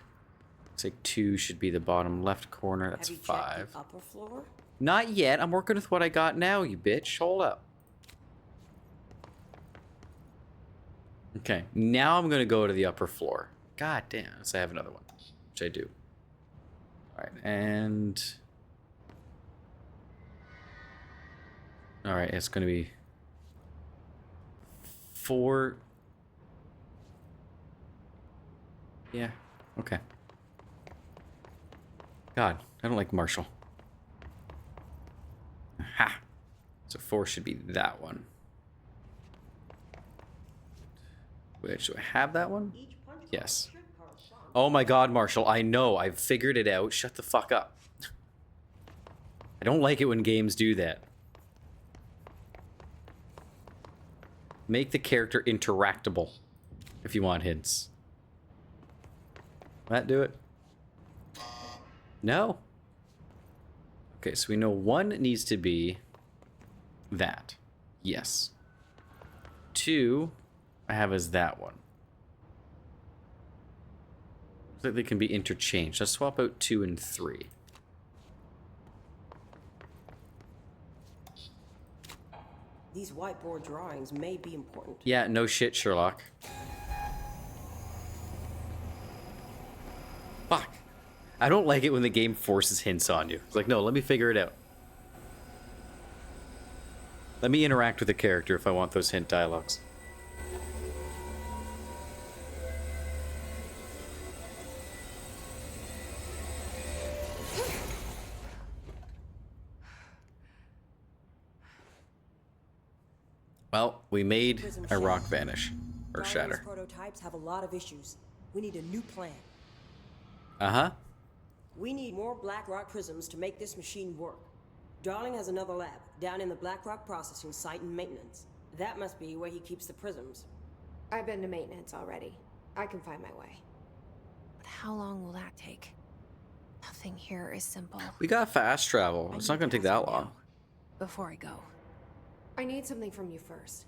looks like 2 should be the bottom left corner. That's Have you 5. checked the upper floor? Not yet. I'm working with what I got now, you bitch. Hold up. Okay, now I'm going to go to the upper floor. God damn, so I have another one, which I do. Alright, and... alright, it's going to be 4... yeah, okay. God, I don't like Marshall. Ha! So 4 should be that one. Which, do I have that one? Yes. Oh my god, Marshall, I know. I've figured it out. Shut the fuck up. I don't like it when games do that. Make the character interactable if you want hints. Will that do it? No. Okay, so we know 1 needs to be that. Yes. 2... I have as that one. Looks like they can be interchanged. Let's swap out 2 and 3. These whiteboard drawings may be important. Yeah, no shit, Sherlock. Fuck. I don't like it when the game forces hints on you. It's like, no, let me figure it out. Let me interact with the character if I want those hint dialogues. Well, we made a rock vanish. Or Darling's shatter. prototypes have a lot of issues. We need a new plan. Uh-huh. We need more black rock prisms to make this machine work. Darling has another lab, down in the black rock processing site in maintenance. That must be where he keeps the prisms. I've been to maintenance already. I can find my way. But how long will that take? Nothing here is simple. We got fast travel. It's not gonna take that long. Before I go. I need something from you first.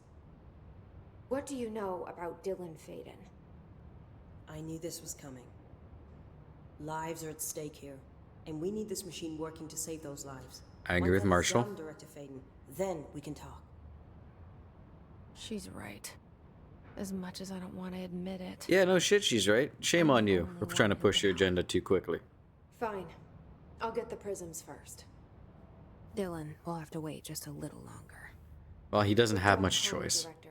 What do you know about Dylan Faden? I knew this was coming. Lives are at stake here, and we need this machine working to save those lives. I agree with Marshall. Done, Director Faden, then we can talk. She's right. As much as I don't want to admit it. Yeah, no shit, she's right. Shame on you for trying to push your agenda too quickly. Fine. I'll get the prisms first. Dylan will have to wait just a little longer. Well, he doesn't have Don't much call me choice. Director.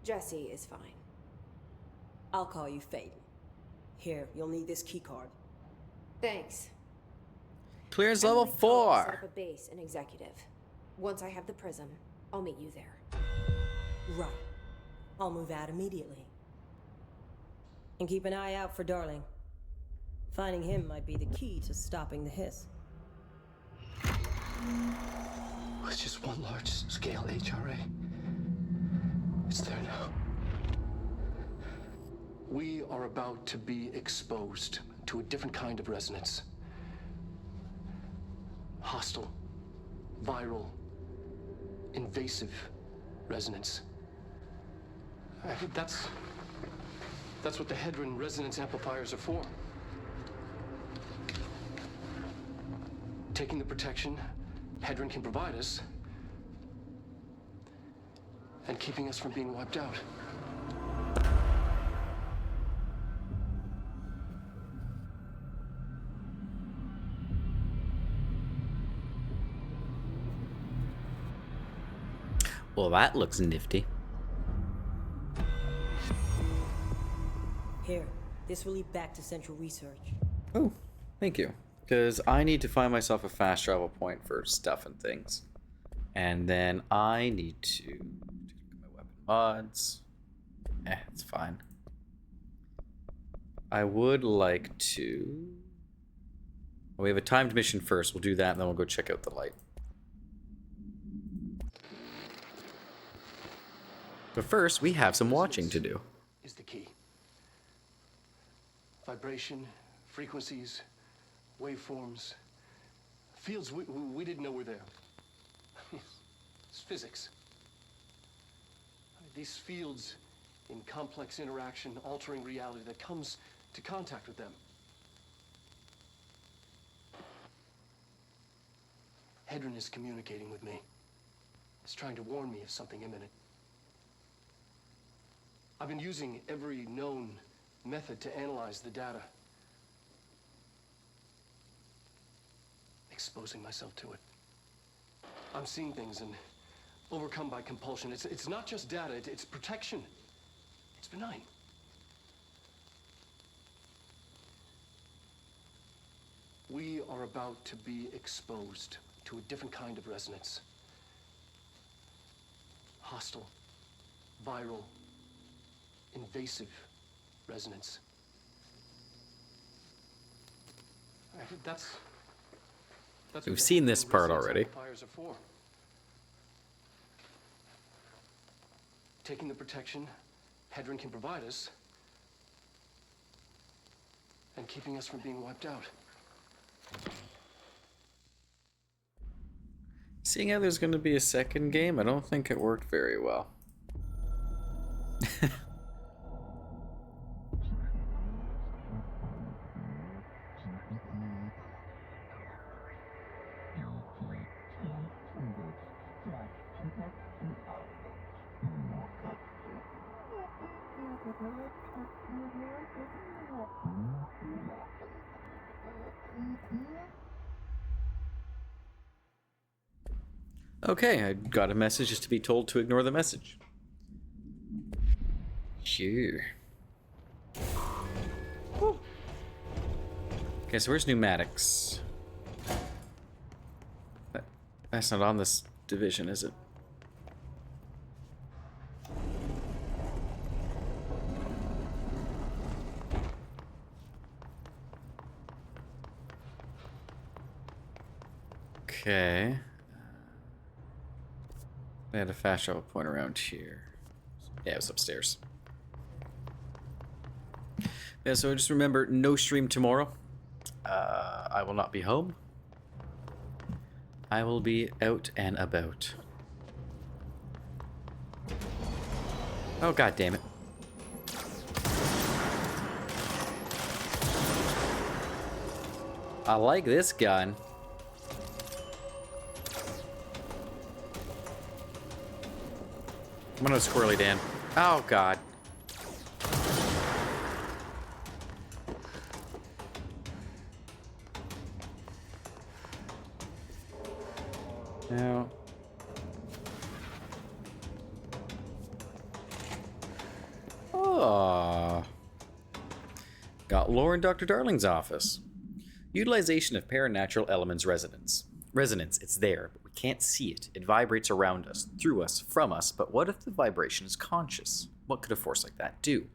Jesse is fine. I'll call you Faden. Here, you'll need this keycard. Thanks. Clearance I'm level gonna call to set 4. up a base in Executive. Once I have the prism, I'll meet you there. Right. I'll move out immediately. And keep an eye out for Darling. Finding him might be the key to stopping the hiss. It's just one large-scale HRA. It's there now. We are about to be exposed to a different kind of resonance. Hostile, viral, invasive resonance. That's what the Hedron resonance amplifiers are for. Taking the protection Hedron can provide us and keeping us from being wiped out. Well, that looks nifty. Here, this will lead back to Central Research. Oh, thank you. Because I need to find myself a fast travel point for stuff and things. And then I need to look at my weapon mods. It's fine. I would like to... We have a timed mission first. We'll do that, and then we'll go check out the light. But first, we have some watching to do. Is the key. Vibration, frequencies, waveforms, fields we didn't know were there. It's physics. These fields in complex interaction, altering reality that comes to contact with them. Hedron is communicating with me. It's trying to warn me of something imminent. I've been using every known method to analyze the data. Exposing myself to it. I'm seeing things and overcome by compulsion. It's not just data, it's protection. It's benign. We are about to be exposed to a different kind of resonance. Hostile, viral, invasive resonance. That's We've seen this part already. Amplifiers are for. Taking the protection Hedron can provide us and keeping us from being wiped out. Seeing how there's going to be a second game, I don't think it worked very well. Okay, I got a message just to be told to ignore the message. Sure. Woo. Okay, so where's pneumatics? That's not on this division, is it? Okay. I had a fast travel point around here. Yeah, it was upstairs. Yeah, so just remember, no stream tomorrow. I will not be home. I will be out and about. Oh, god damn it. I like this gun. Come on, Squirrely Dan. Oh, God. Now. Oh. Got lore in Dr. Darling's office. Utilization of paranatural elements resonance. Resonance, it's there, but we can't see it. It vibrates around us, through us, from us, but what if the vibration is conscious? What could a force like that do?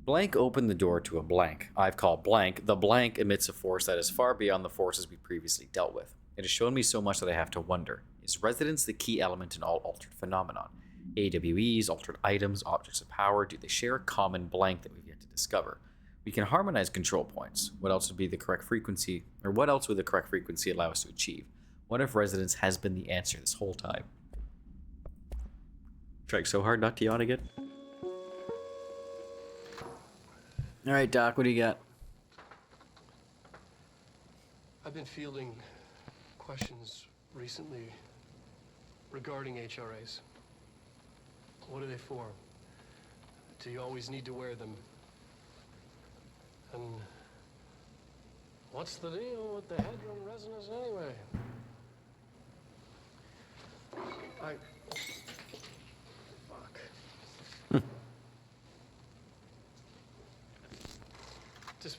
Blank opened the door to a blank. I've called blank. The blank emits a force that is far beyond the forces we previously dealt with. It has shown me so much that I have to wonder, is resonance the key element in all altered phenomenon? AWEs, altered items, objects of power, do they share a common blank that we've yet to discover? We can harmonize control points. What else would be the correct frequency, or what else would the correct frequency allow us to achieve? What if resonance has been the answer this whole time? Trying so hard not to yawn again. All right, Doc, what do you got? I've been fielding questions recently regarding HRAs. What are they for? Do you always need to wear them? And what's the deal with the Hedron resonance anyway?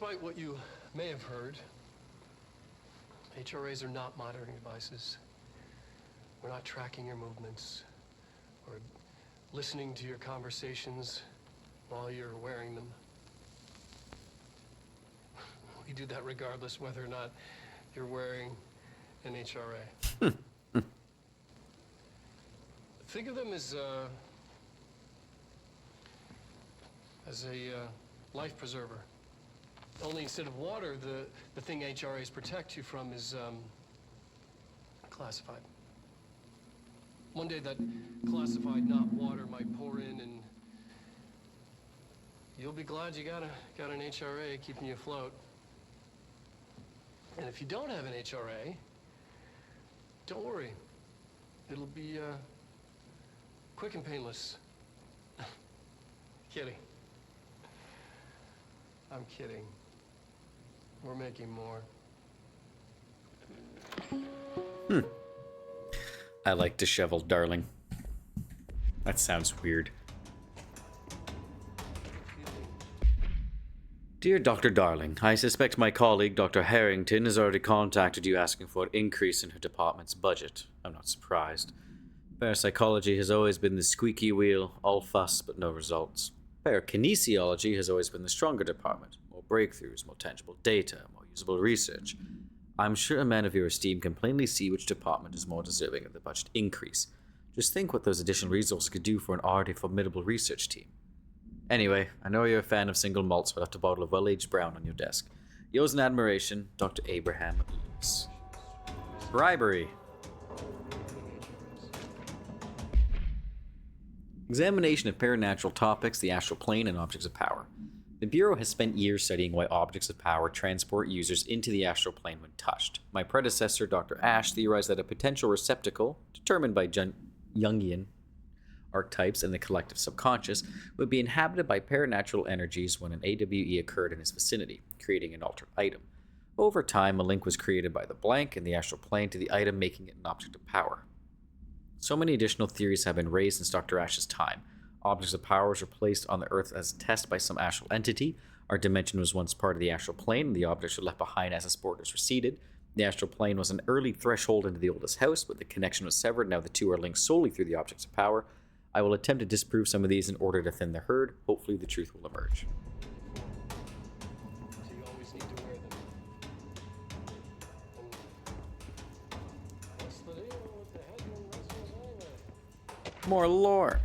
Despite what you may have heard, HRAs are not monitoring devices. We're not tracking your movements or listening to your conversations while you're wearing them. We do that regardless whether or not you're wearing an HRA. Think of them as a life preserver. Only instead of water, the thing HRAs protect you from is classified. One day that classified not water might pour in, and you'll be glad you got an HRA keeping you afloat. And if you don't have an HRA, don't worry. It'll be quick and painless. Kidding. I'm kidding. We're making more. I like disheveled darling. That sounds weird. Dear Dr. Darling, I suspect my colleague, Dr. Harrington, has already contacted you asking for an increase in her department's budget. I'm not surprised. Parapsychology has always been the squeaky wheel, all fuss but no results. Parakinesiology has always been the stronger department. More breakthroughs, more tangible data, more usable research. I'm sure a man of your esteem can plainly see which department is more deserving of the budget increase. Just think what those additional resources could do for an already formidable research team. Anyway, I know you're a fan of single malts, so I left a bottle of well-aged brown on your desk. Yours in admiration, Dr. Abraham Lewis. Bribery. Examination of paranatural topics, the astral plane, and objects of power. The Bureau has spent years studying why objects of power transport users into the astral plane when touched. My predecessor, Dr. Ash, theorized that a potential receptacle, determined by Jungian archetypes and the collective subconscious, would be inhabited by paranatural energies when an AWE occurred in his vicinity, creating an altered item. Over time, a link was created by the blank in the astral plane to the item, making it an object of power. So many additional theories have been raised since Dr. Ash's time. Objects of power were placed on the Earth as a test by some astral entity. Our dimension was once part of the astral plane, and the objects were left behind as its borders receded. The astral plane was an early threshold into the oldest house, but the connection was severed. Now the two are linked solely through the objects of power. I will attempt to disprove some of these in order to thin the herd. Hopefully the truth will emerge. So you always need to wear them. And what's the deal with the headroom vessels anyway? More lore.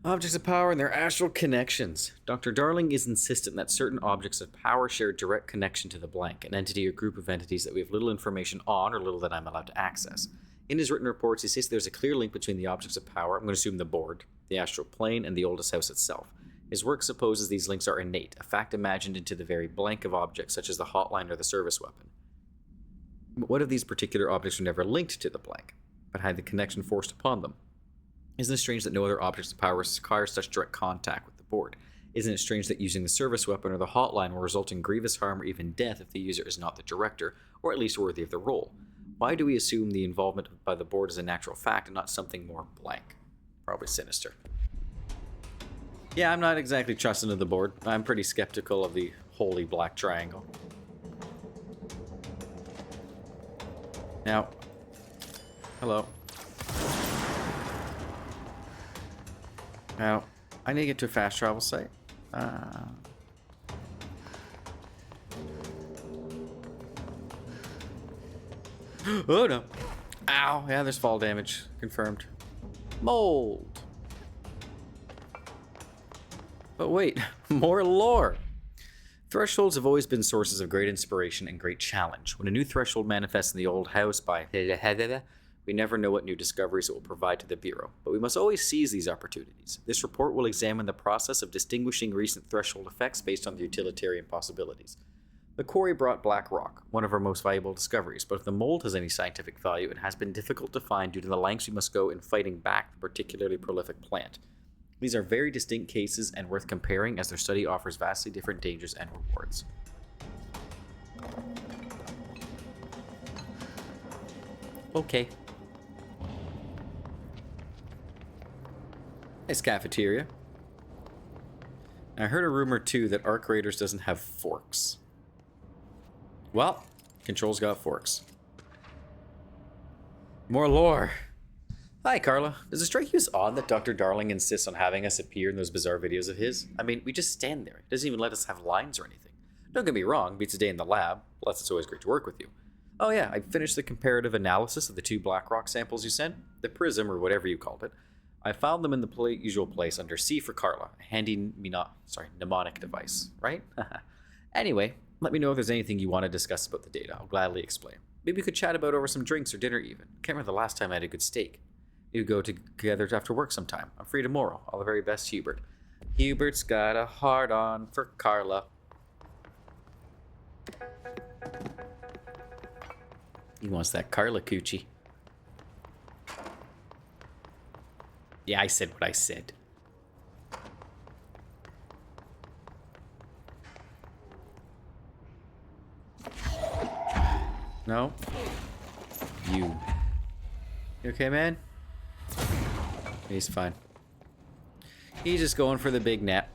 Objects of power and their astral connections. Dr. Darling is insistent that certain objects of power share direct connection to the blank, an entity or group of entities that we have little information on or little that I'm allowed to access. In his written reports, he states there's a clear link between the objects of power, I'm going to assume the board, the astral plane, and the oldest house itself. His work supposes these links are innate, a fact imagined into the very blank of objects, such as the hotline or the service weapon. But what if these particular objects were never linked to the blank, but had the connection forced upon them? Isn't it strange that no other objects of power require such direct contact with the board? Isn't it strange that using the service weapon or the hotline will result in grievous harm or even death if the user is not the director, or at least worthy of the role? Why do we assume the involvement by the board is a natural fact and not something more blank? Probably sinister. Yeah, I'm not exactly trusting of the board. I'm pretty skeptical of the holy black triangle. Now, hello. Now, I need to get to a fast travel site. Oh no. Ow. Yeah, there's fall damage. Confirmed. Mold. But wait, more lore. Thresholds have always been sources of great inspiration and great challenge. When a new threshold manifests in the old house by we never know what new discoveries it will provide to the Bureau, but we must always seize these opportunities. This report will examine the process of distinguishing recent threshold effects based on the utilitarian possibilities. The quarry brought black rock, one of our most valuable discoveries, but if the mold has any scientific value, it has been difficult to find due to the lengths we must go in fighting back the particularly prolific plant. These are very distinct cases and worth comparing as their study offers vastly different dangers and rewards. Okay. Nice cafeteria. I heard a rumor too that Arc Raiders doesn't have forks. Well, Control's got forks. More lore. Hi, Carla. Does it strike you as odd that Dr. Darling insists on having us appear in those bizarre videos of his? I mean, we just stand there. He doesn't even let us have lines or anything. Don't get me wrong, beats a day in the lab. Plus, it's always great to work with you. Oh yeah, I finished the comparative analysis of the 2 black rock samples you sent. The prism, or whatever you called it. I filed them in the usual place under C for Carla, a handy mnemonic device, right? Anyway, let me know if there's anything you want to discuss about the data. I'll gladly explain. Maybe we could chat about over some drinks or dinner even. Can't remember the last time I had a good steak. Maybe go together after work sometime. I'm free tomorrow. All the very best, Hubert. Hubert's got a heart on for Carla. He wants that Carla coochie. Yeah, I said what I said. No? You okay, man? He's fine. He's just going for the big nap.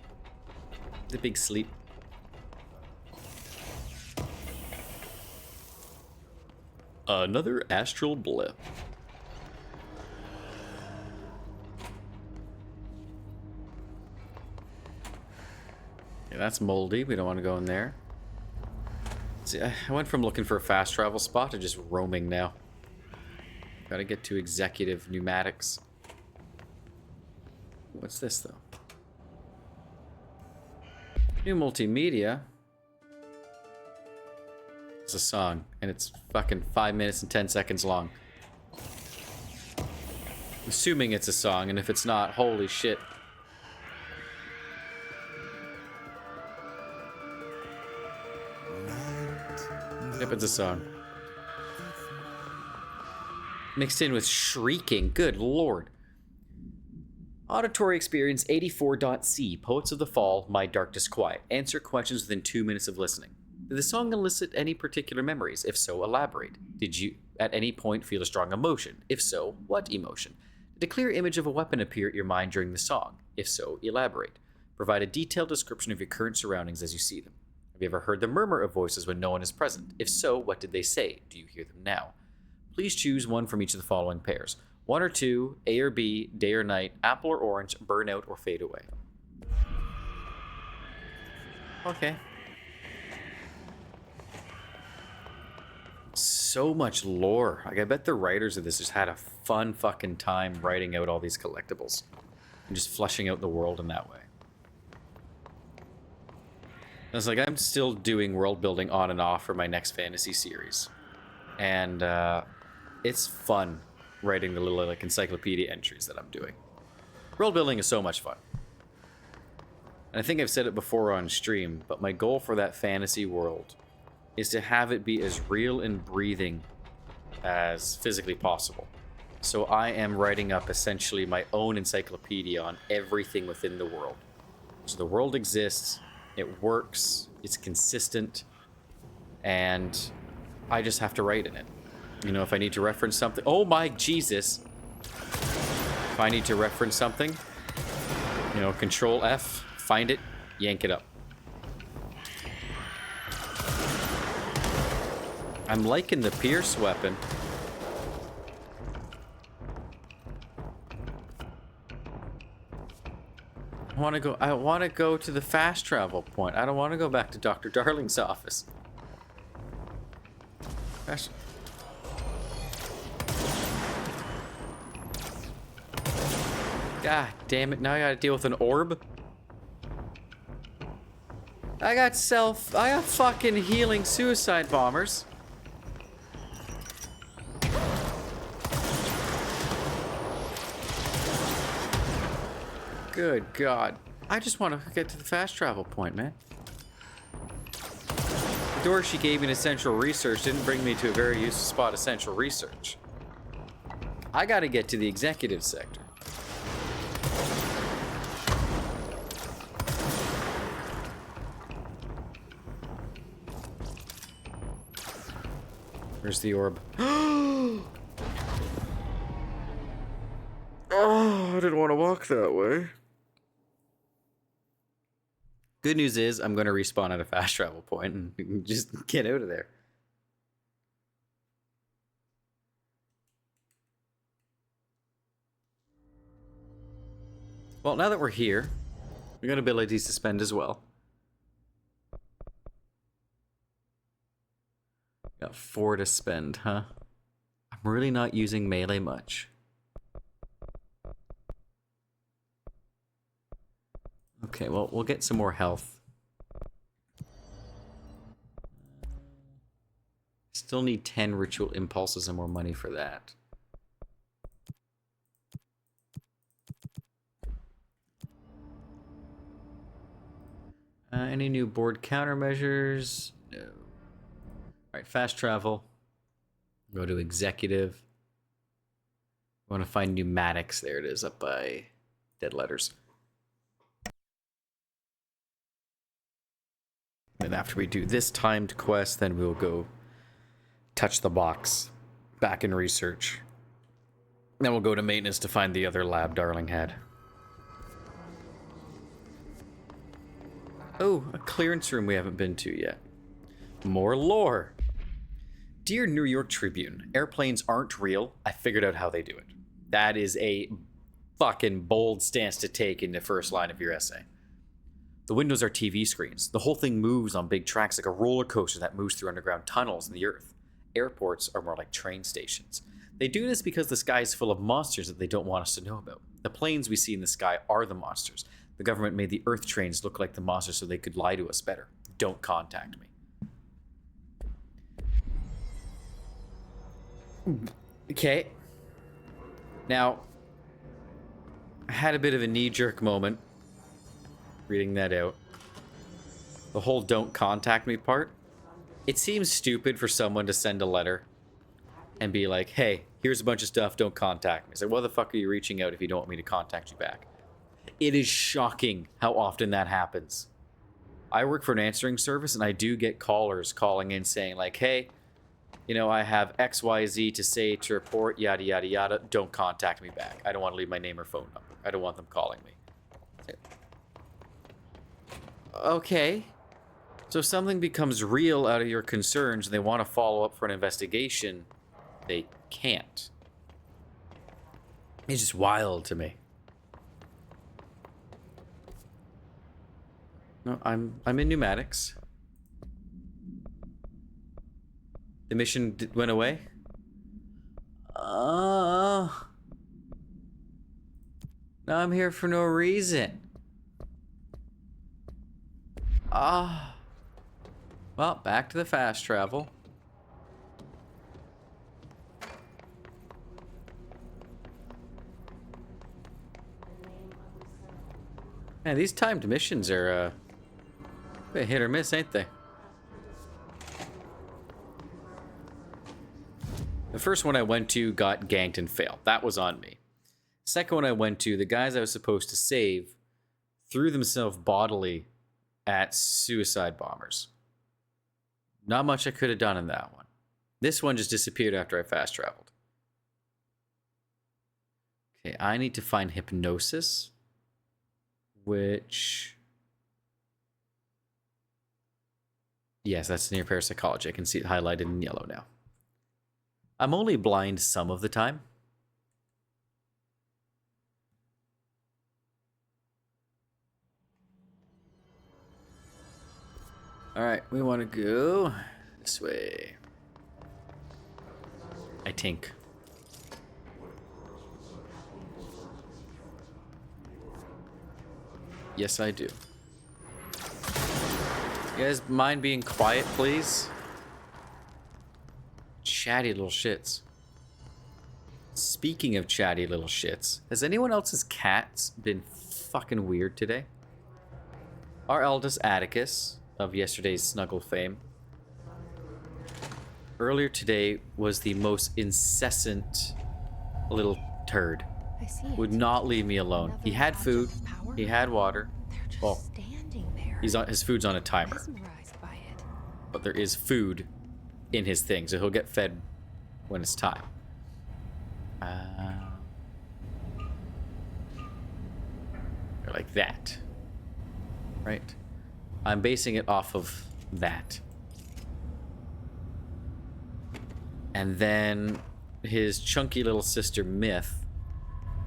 The big sleep. Another astral blip. Yeah, that's moldy. We don't want to go in there. See, I went from looking for a fast travel spot to just roaming now. Gotta get to executive pneumatics. What's this, though? New multimedia. It's a song, and it's fucking 5 minutes and 10 seconds long. Assuming it's a song, and if it's not, holy shit. Yep, it's a song. Mixed in with shrieking. Good lord. Auditory experience 84.c. Poets of the Fall, My Darkest Quiet. Answer questions within 2 minutes of listening. Did the song elicit any particular memories? If so, elaborate. Did you at any point feel a strong emotion? If so, what emotion? Did a clear image of a weapon appear at your mind during the song? If so, elaborate. Provide a detailed description of your current surroundings as you see them. Have you ever heard the murmur of voices when no one is present? If so, what did they say? Do you hear them now? Please choose one from each of the following pairs. 1 or 2, A or B, day or night, apple or orange, burn out or fade away. Okay. So much lore. Like, I bet the writers of this just had a fun fucking time writing out all these collectibles. And just fleshing out the world in that way. It's like, I'm still doing world building on and off for my next fantasy series. And, it's fun writing the little, like, encyclopedia entries that I'm doing. World building is so much fun. And I think I've said it before on stream, but my goal for that fantasy world is to have it be as real and breathing as physically possible. So I am writing up essentially my own encyclopedia on everything within the world. So the world exists, it works, it's consistent, and I just have to write in it. You know, if I need to reference something... Oh my Jesus! If I need to reference something, you know, Control F, find it, yank it up. I'm liking the Pierce weapon. I want to go to the fast travel point. I don't want to go back to Dr. Darling's office. Fast. God damn it, now I gotta deal with an orb. I got fucking healing suicide bombers. Good God. I just want to get to the fast travel point, man. The door she gave me to Central Research didn't bring me to a very useful spot of Central Research. I gotta get to the executive sector. Where's the orb? Oh, I didn't want to walk that way. Good news is I'm going to respawn at a fast travel point and just get out of there. Well, now that we're here, we got abilities to spend as well. Got 4 to spend, huh? I'm really not using melee much. Okay, well, we'll get some more health. Still need 10 ritual impulses and more money for that. Any new board countermeasures? No. Alright, fast travel. Go to executive. I want to find pneumatics. There it is, up by dead letters. And after we do this timed quest, then we'll go touch the box. Back in research. Then we'll go to maintenance to find the other lab Darling had. Oh, a clearance room we haven't been to yet. More lore. Dear New York Tribune, airplanes aren't real. I figured out how they do it. That is a fucking bold stance to take in the first line of your essay. The windows are TV screens. The whole thing moves on big tracks like a roller coaster that moves through underground tunnels in the earth. Airports are more like train stations. They do this because the sky is full of monsters that they don't want us to know about. The planes we see in the sky are the monsters. The government made the Earth trains look like the monsters so they could lie to us better. Don't contact me. Okay. Now, I had a bit of a knee-jerk moment reading that out. The whole don't contact me part. It seems stupid for someone to send a letter and be like, hey, here's a bunch of stuff, don't contact me. It's like, why the fuck are you reaching out if you don't want me to contact you back? It is shocking how often that happens. I work for an answering service, and I do get callers calling in saying, like, hey, you know, I have XYZ to say to report, yada, yada, yada. Don't contact me back. I don't want to leave my name or phone number. I don't want them calling me. Okay. So if something becomes real out of your concerns and they want to follow up for an investigation, they can't. It's just wild to me. No, I'm in pneumatics. The mission went away? Now I'm here for no reason. Well, back to the fast travel. Man, these timed missions are a bit hit or miss, ain't they? The first one I went to got ganked and failed. That was on me. Second one I went to, the guys I was supposed to save threw themselves bodily at suicide bombers. Not much I could have done in that one. This one just disappeared after I fast traveled. Okay, I need to find hypnosis, which... Yes, that's near parapsychology. I can see it highlighted in yellow now. I'm only blind some of the time. Alright, we want to go this way. I think. Yes, I do. You guys mind being quiet, please? Chatty little shits. Speaking of chatty little shits, has anyone else's cats been fucking weird today? Our eldest Atticus, of yesterday's Snuggle fame, earlier today was the most incessant little turd. I see. Would not leave me alone. Another He had food. object of power? He had water. They're just Well, standing there. his food's on a timer, Mesmerized by it. but there is food in his thing, so he'll get fed when it's time. Like that, right? I'm basing it off of that. And then his chunky little sister, Myth,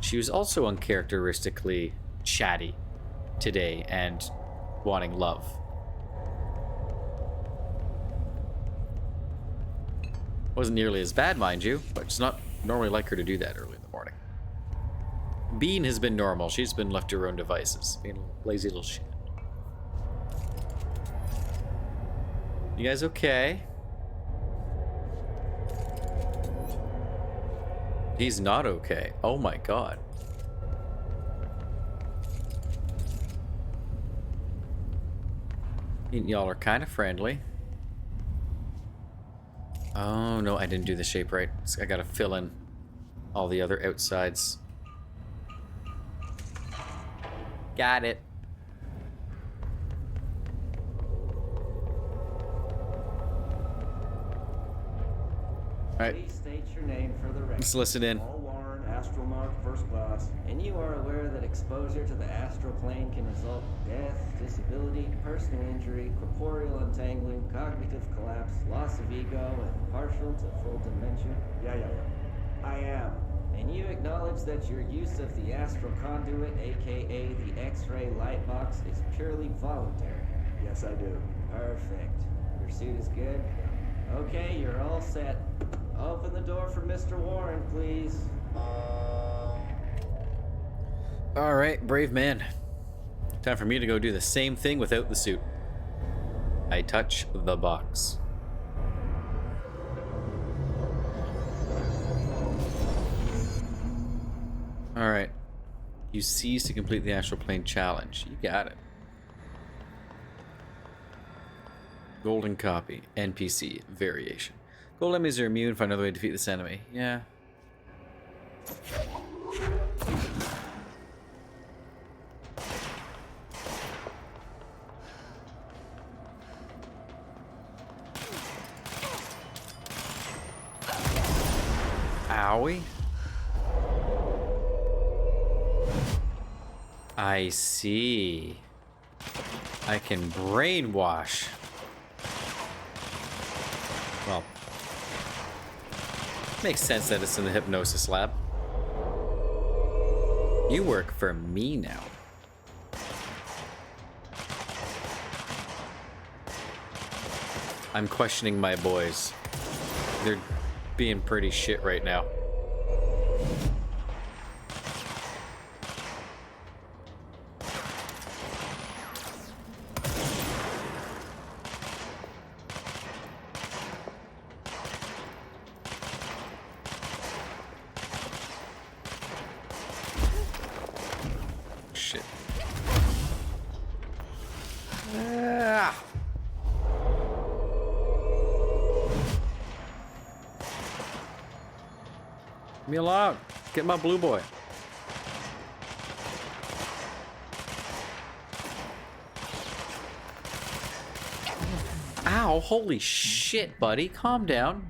she was also uncharacteristically chatty today and wanting love. Wasn't nearly as bad, mind you, but it's not normally like her to do that early in the morning. Bean has been normal. She's been left to her own devices, being a lazy little shit. You guys okay? He's not okay. Oh my god. Y'all are kind of friendly. Oh no, I didn't do the shape right. I gotta fill in all the other outsides. Got it. Alright. Please state your name for the record. Let's listen in. Paul Warren, astronaut first class. And you are aware that exposure to the astral plane can result in death, disability, personal injury, corporeal untangling, cognitive collapse, loss of ego, and partial to full dementia? Yeah. I am. And you acknowledge that your use of the astral conduit, aka the X-ray light box, is purely voluntary? Yes, I do. Perfect. Your suit is good? Okay, you're all set. Open the door for Mr. Warren, please. Alright, brave man. Time for me to go do the same thing without the suit. I touch the box. Alright. You seize to complete the astral plane challenge. You got it. Golden copy. NPC. Variation. Gold enemies are immune. Find another way to defeat this enemy. Yeah. Owie. I see. I can brainwash. Well, makes sense that it's in the hypnosis lab. You work for me now. I'm questioning my boys. They're being pretty shit right now. Shit. Ah. Leave me alone. Get my blue boy. Ow, holy shit, buddy. Calm down.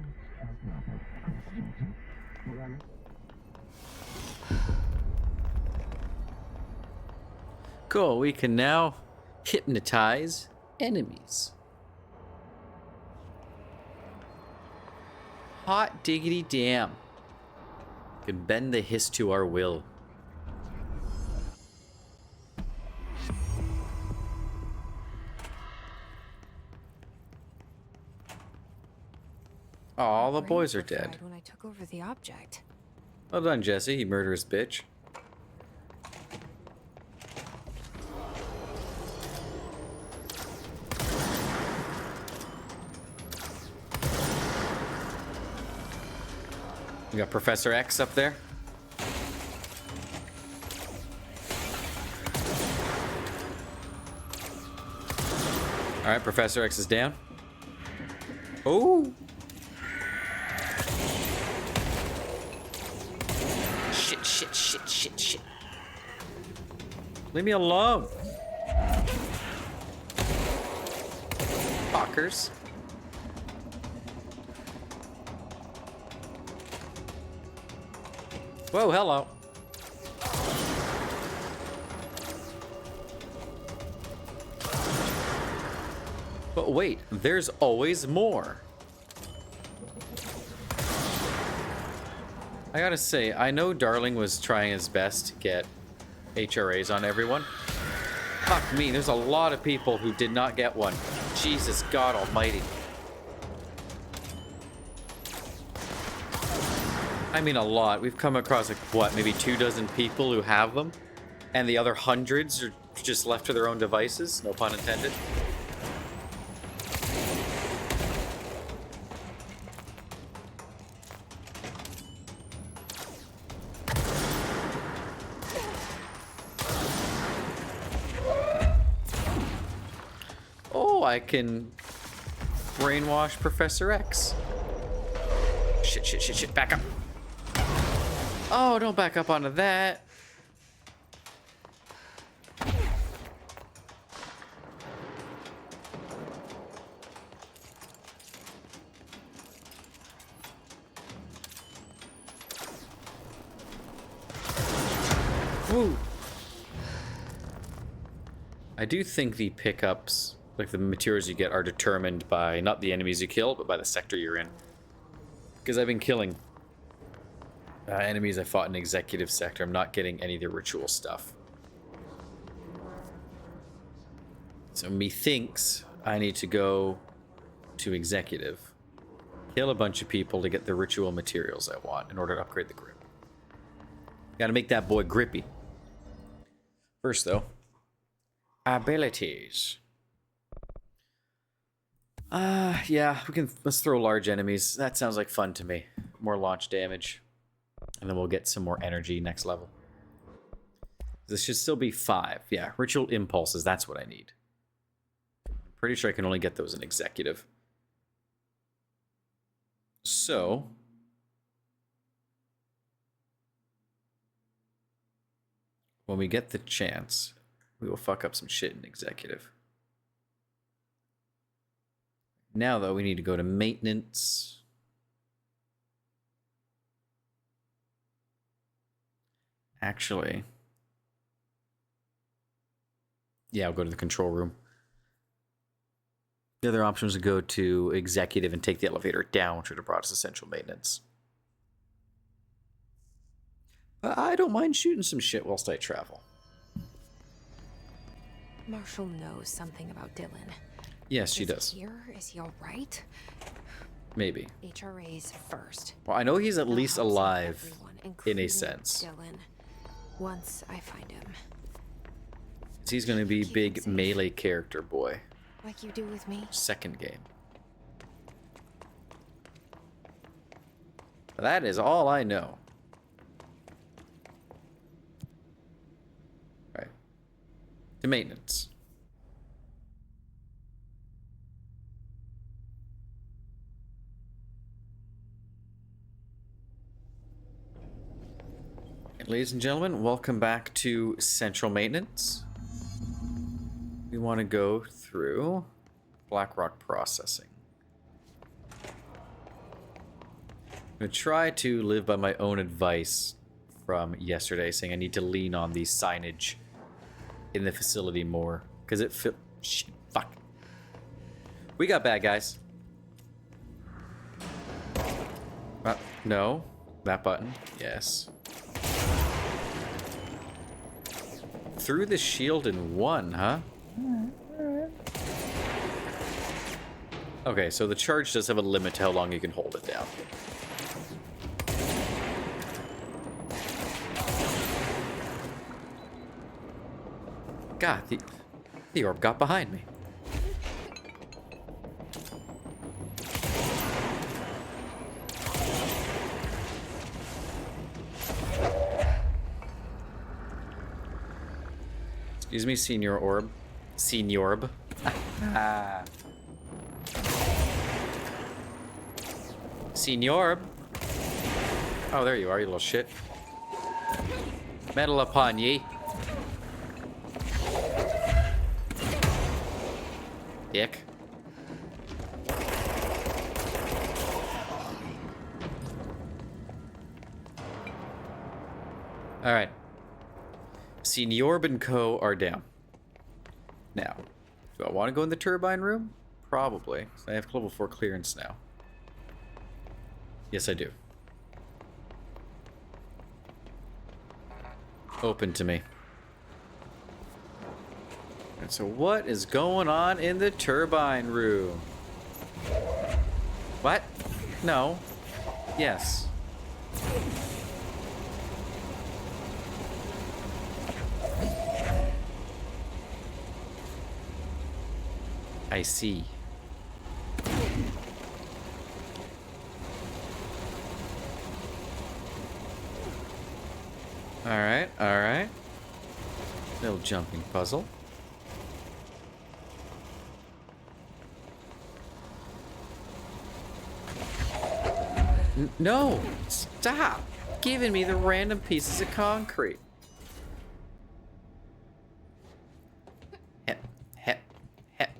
Cool, we can now hypnotize enemies. Hot diggity damn. Can bend the hiss to our will. All the boys are dead. When I took over the object. Well done, Jesse, you murderous bitch. We got Professor X up there. All right, Professor X is down. Oh. Shit. Leave me alone. Fuckers. Whoa, hello. But wait, there's always more. I gotta say, I know Darling was trying his best to get HRAs on everyone. Fuck me, there's a lot of people who did not get one. Jesus God almighty. I mean a lot. We've come across like, what, maybe 24 people who have them? And the other hundreds are just left to their own devices, no pun intended. Oh, I can brainwash Professor X. Shit, back up. Oh, don't back up onto that. Woo. I do think the pickups, like the materials you get, are determined by not the enemies you kill, but by the sector you're in. Because I've been killing enemies I fought in Executive Sector. I'm not getting any of the ritual stuff. So methinks I need to go to Executive, kill a bunch of people to get the ritual materials I want in order to upgrade the grip. Gotta make that boy grippy. First though, abilities. Yeah, let's throw large enemies. That sounds like fun to me. More launch damage. And then we'll get some more energy next level. This should still be 5. Yeah, ritual impulses, that's what I need. I'm pretty sure I can only get those in Executive. So, when we get the chance, we will fuck up some shit in Executive. Now, though, we need to go to maintenance. Actually, yeah, I'll go to the control room. The other option was to go to Executive and take the elevator down, which would have brought us to central maintenance. I don't mind shooting some shit whilst I travel. Marshall knows something about Dylan. Yes, she does. Is he all right? Maybe. HRAs first. Well, I know he's at The least hopes of alive everyone, in a including sense. Dylan. Once I find him. He's going to be Keep him big safe. melee character boy. Like you do with me. Second game. That is all I know. Right. To maintenance. Ladies and gentlemen, welcome back to Central Maintenance. We want to go through Blackrock Processing. I'm going to try to live by my own advice from yesterday, saying I need to lean on the signage in the facility more. Because it shit, fuck. We got bad guys. No. That button. Yes. Through the shield in one, huh? Okay, so the charge does have a limit to how long you can hold it down. God, the orb got behind me. Excuse me, Senior Orb. Seniorb. Seniorb. Oh, there you are, you little shit. Metal upon ye. Dick. Alright. Seniorb and Co. are down. Now, do I want to go in the turbine room? probably. I have level 4 clearance now. Yes, I do. Open to me. And so what is going on in the turbine room? What? No. Yes. I see. Alright, alright. Little jumping puzzle. No! Stop giving me the random pieces of concrete. Hep, hep, hep.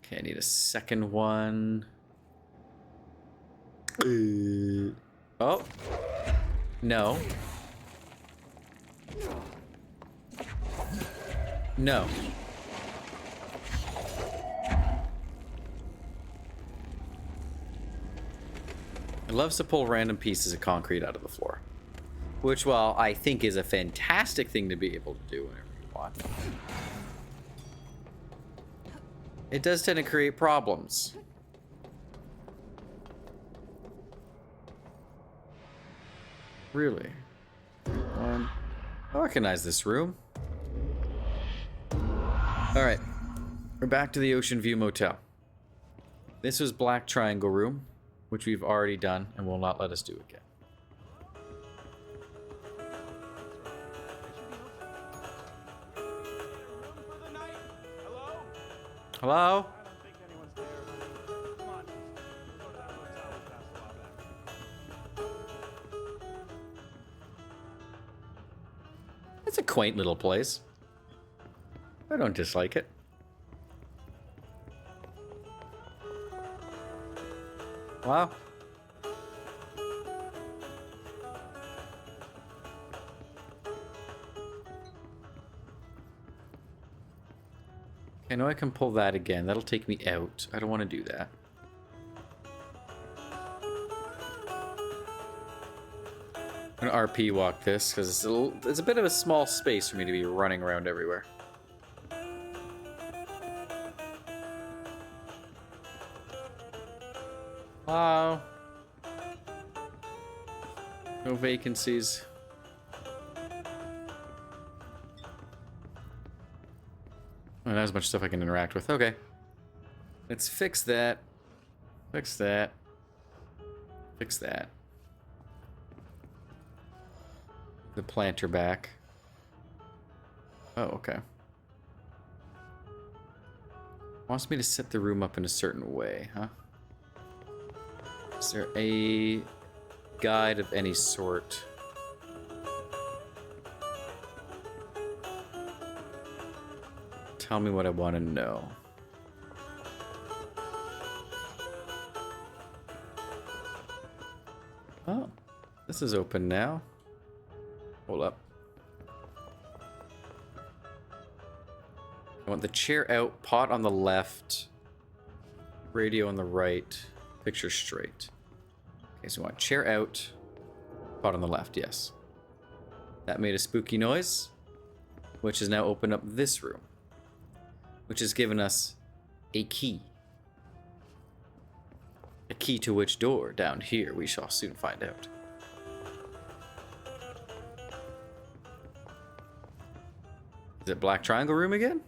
Okay, I need a second one. Oh. No. No. It loves to pull random pieces of concrete out of the floor. Which, while I think is a fantastic thing to be able to do whenever you want, it does tend to create problems. Really? I recognize this room. Alright. We're back to the Ocean View Motel. This was Black Triangle Room, which we've already done and will not let us do again. Hello? It's a quaint little place. I don't dislike it. Wow. I know I can pull that again. That'll take me out. I don't want to do that. I'm gonna RP walk this because it's a bit of a small space for me to be running around everywhere. Wow. No vacancies. Oh, not as much stuff I can interact with. Okay. Let's fix that. Fix that. Fix that. The planter back. Oh, okay. Wants me to set the room up in a certain way, huh? Is there a guide of any sort? Tell me what I want to know. Oh, this is open now. Hold up. I want the chair out, pot on the left, radio on the right, picture straight. Okay, so I want chair out, pot on the left, yes. That made a spooky noise, which has now opened up this room, which has given us a key. A key to which door down here we shall soon find out. Is it Black Triangle Room again?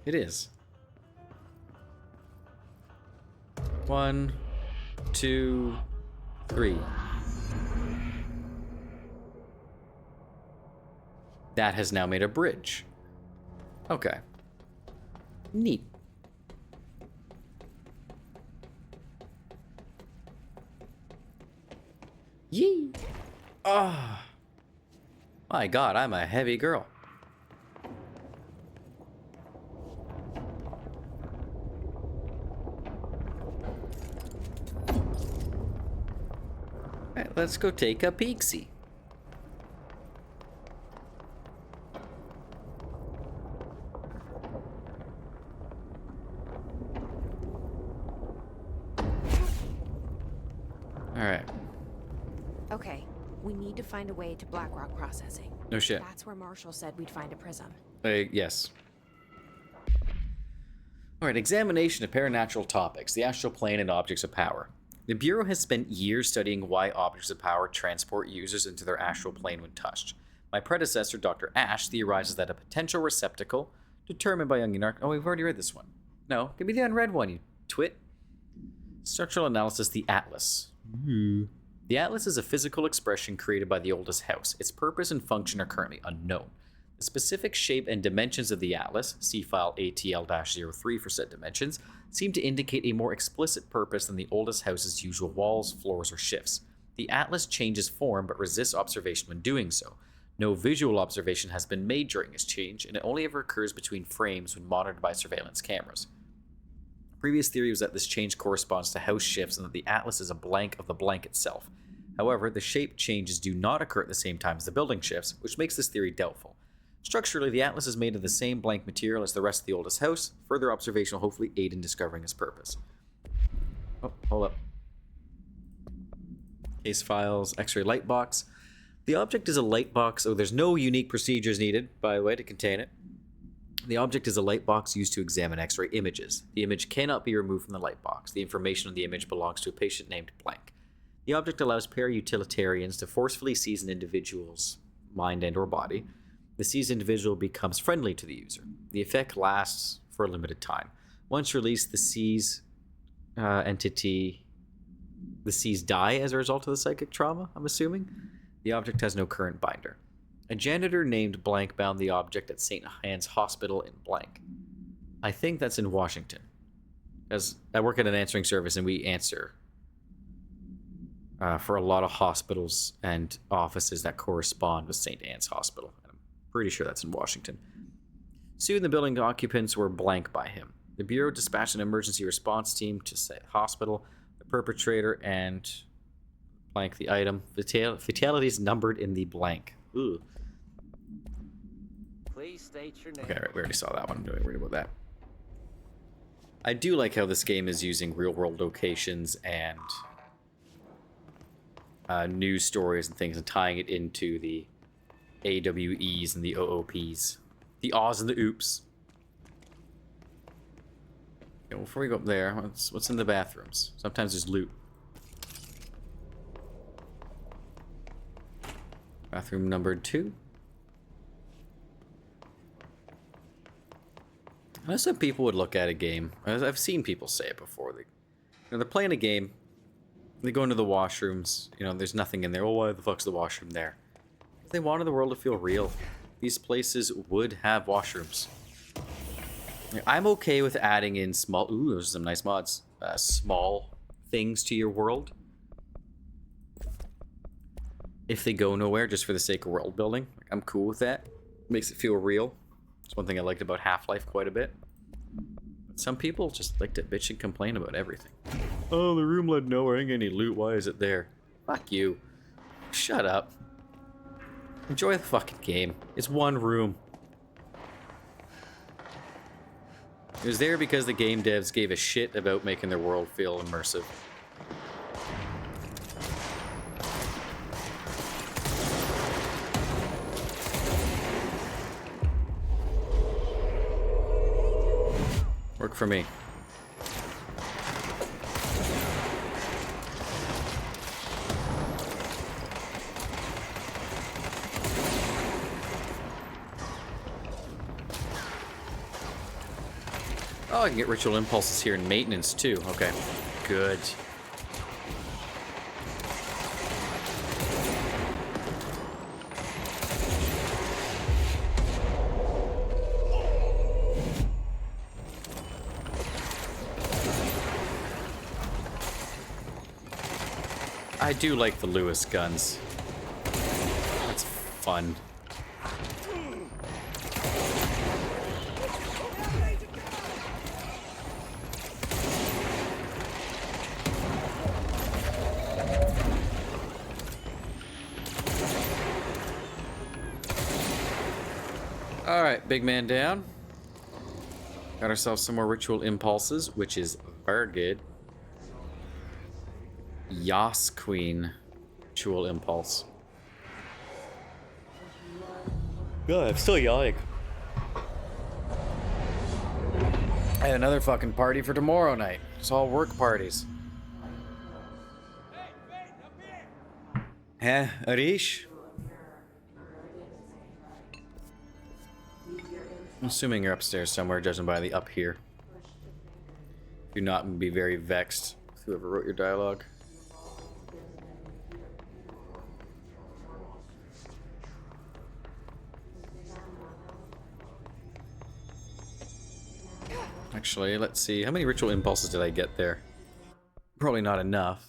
It is. 1, 2, 3. That has now made a bridge. Okay. Neat. Yee! Ah! Oh. My God, I'm a heavy girl. Alright, let's go take a peek-see. to find a way to Blackrock processing. No shit. That's where Marshall said we'd find a prism. Yes. Alright, examination of paranatural topics, the astral plane and objects of power. The Bureau has spent years studying why objects of power transport users into their astral plane when touched. My predecessor, Dr. Ash, theorizes that a potential receptacle, determined by Young Arc... Oh, we've already read this one. No, give me the unread one, you twit. Structural analysis, the Atlas. The Atlas is a physical expression created by the oldest house. Its purpose and function are currently unknown. The specific shape and dimensions of the Atlas, see file ATL-03 for said dimensions, seem to indicate a more explicit purpose than the oldest house's usual walls, floors, or shifts. The Atlas changes form but resists observation when doing so. No visual observation has been made during its change, and it only ever occurs between frames when monitored by surveillance cameras. Previous theory was that this change corresponds to house shifts and that the Atlas is a blank of the blank itself. However, the shape changes do not occur at the same time as the building shifts, which makes this theory doubtful. Structurally, the Atlas is made of the same blank material as the rest of the oldest house. Further observation will hopefully aid in discovering its purpose. Oh, hold up. Case files, X-ray light box. The object is a light box. Oh, there's no unique procedures needed, by the way, to contain it. The object is a light box used to examine X-ray images. The image cannot be removed from the light box. The information on the image belongs to a patient named blank. The object allows para-utilitarians to forcefully seize an individual's mind and or body. The seized individual becomes friendly to the user. The effect lasts for a limited time. Once released, the seized die as a result of the psychic trauma, I'm assuming. The object has no current binder. A janitor named blank bound the object at St. Anne's Hospital in blank. I think that's in Washington. As I work at an answering service and we answer for a lot of hospitals and offices that correspond with St. Anne's Hospital. Pretty sure that's in Washington. Soon the building occupants were blank by him. The Bureau dispatched an emergency response team to the hospital, the perpetrator, and blank the item. Fatalities numbered in the blank. Ooh. Please state your name. Okay, right, we already saw that one. I'm not worried about that. I do like how this game is using real-world locations and news stories and things and tying it into the AWEs and the OOPs. The ahs and the oops. Okay, before we go up there, what's in the bathrooms? Sometimes there's loot. Bathroom number 2. I know some people would look at a game. I've seen people say it before. They're playing a game. They go into the washrooms. There's nothing in there. Oh, why the fuck's the washroom there? They wanted the world to feel real. These places would have washrooms. I'm okay with adding in small... Ooh, those are some nice mods. Small things to your world. If they go nowhere just for the sake of world building. I'm cool with that. Makes it feel real. It's one thing I liked about Half-Life quite a bit. But some people just like to bitch and complain about everything. Oh, the room led nowhere. Ain't any loot. Why is it there? Fuck you. Shut up. Enjoy the fucking game. It's one room. It was there because the game devs gave a shit about making their world feel immersive. Work for me. Oh, I can get ritual impulses here in maintenance too. Okay, good. I do like the Lewis guns. That's fun. Alright, big man down. Got ourselves some more ritual impulses, which is very good. Yas Queen ritual impulse. God, I'm still yawning. I had another fucking party for tomorrow night. It's all work parties. Hey, Arish? I'm assuming you're upstairs somewhere, judging by the up here. Do not be very vexed with whoever wrote your dialogue. Actually, let's see. How many ritual impulses did I get there? Probably not enough.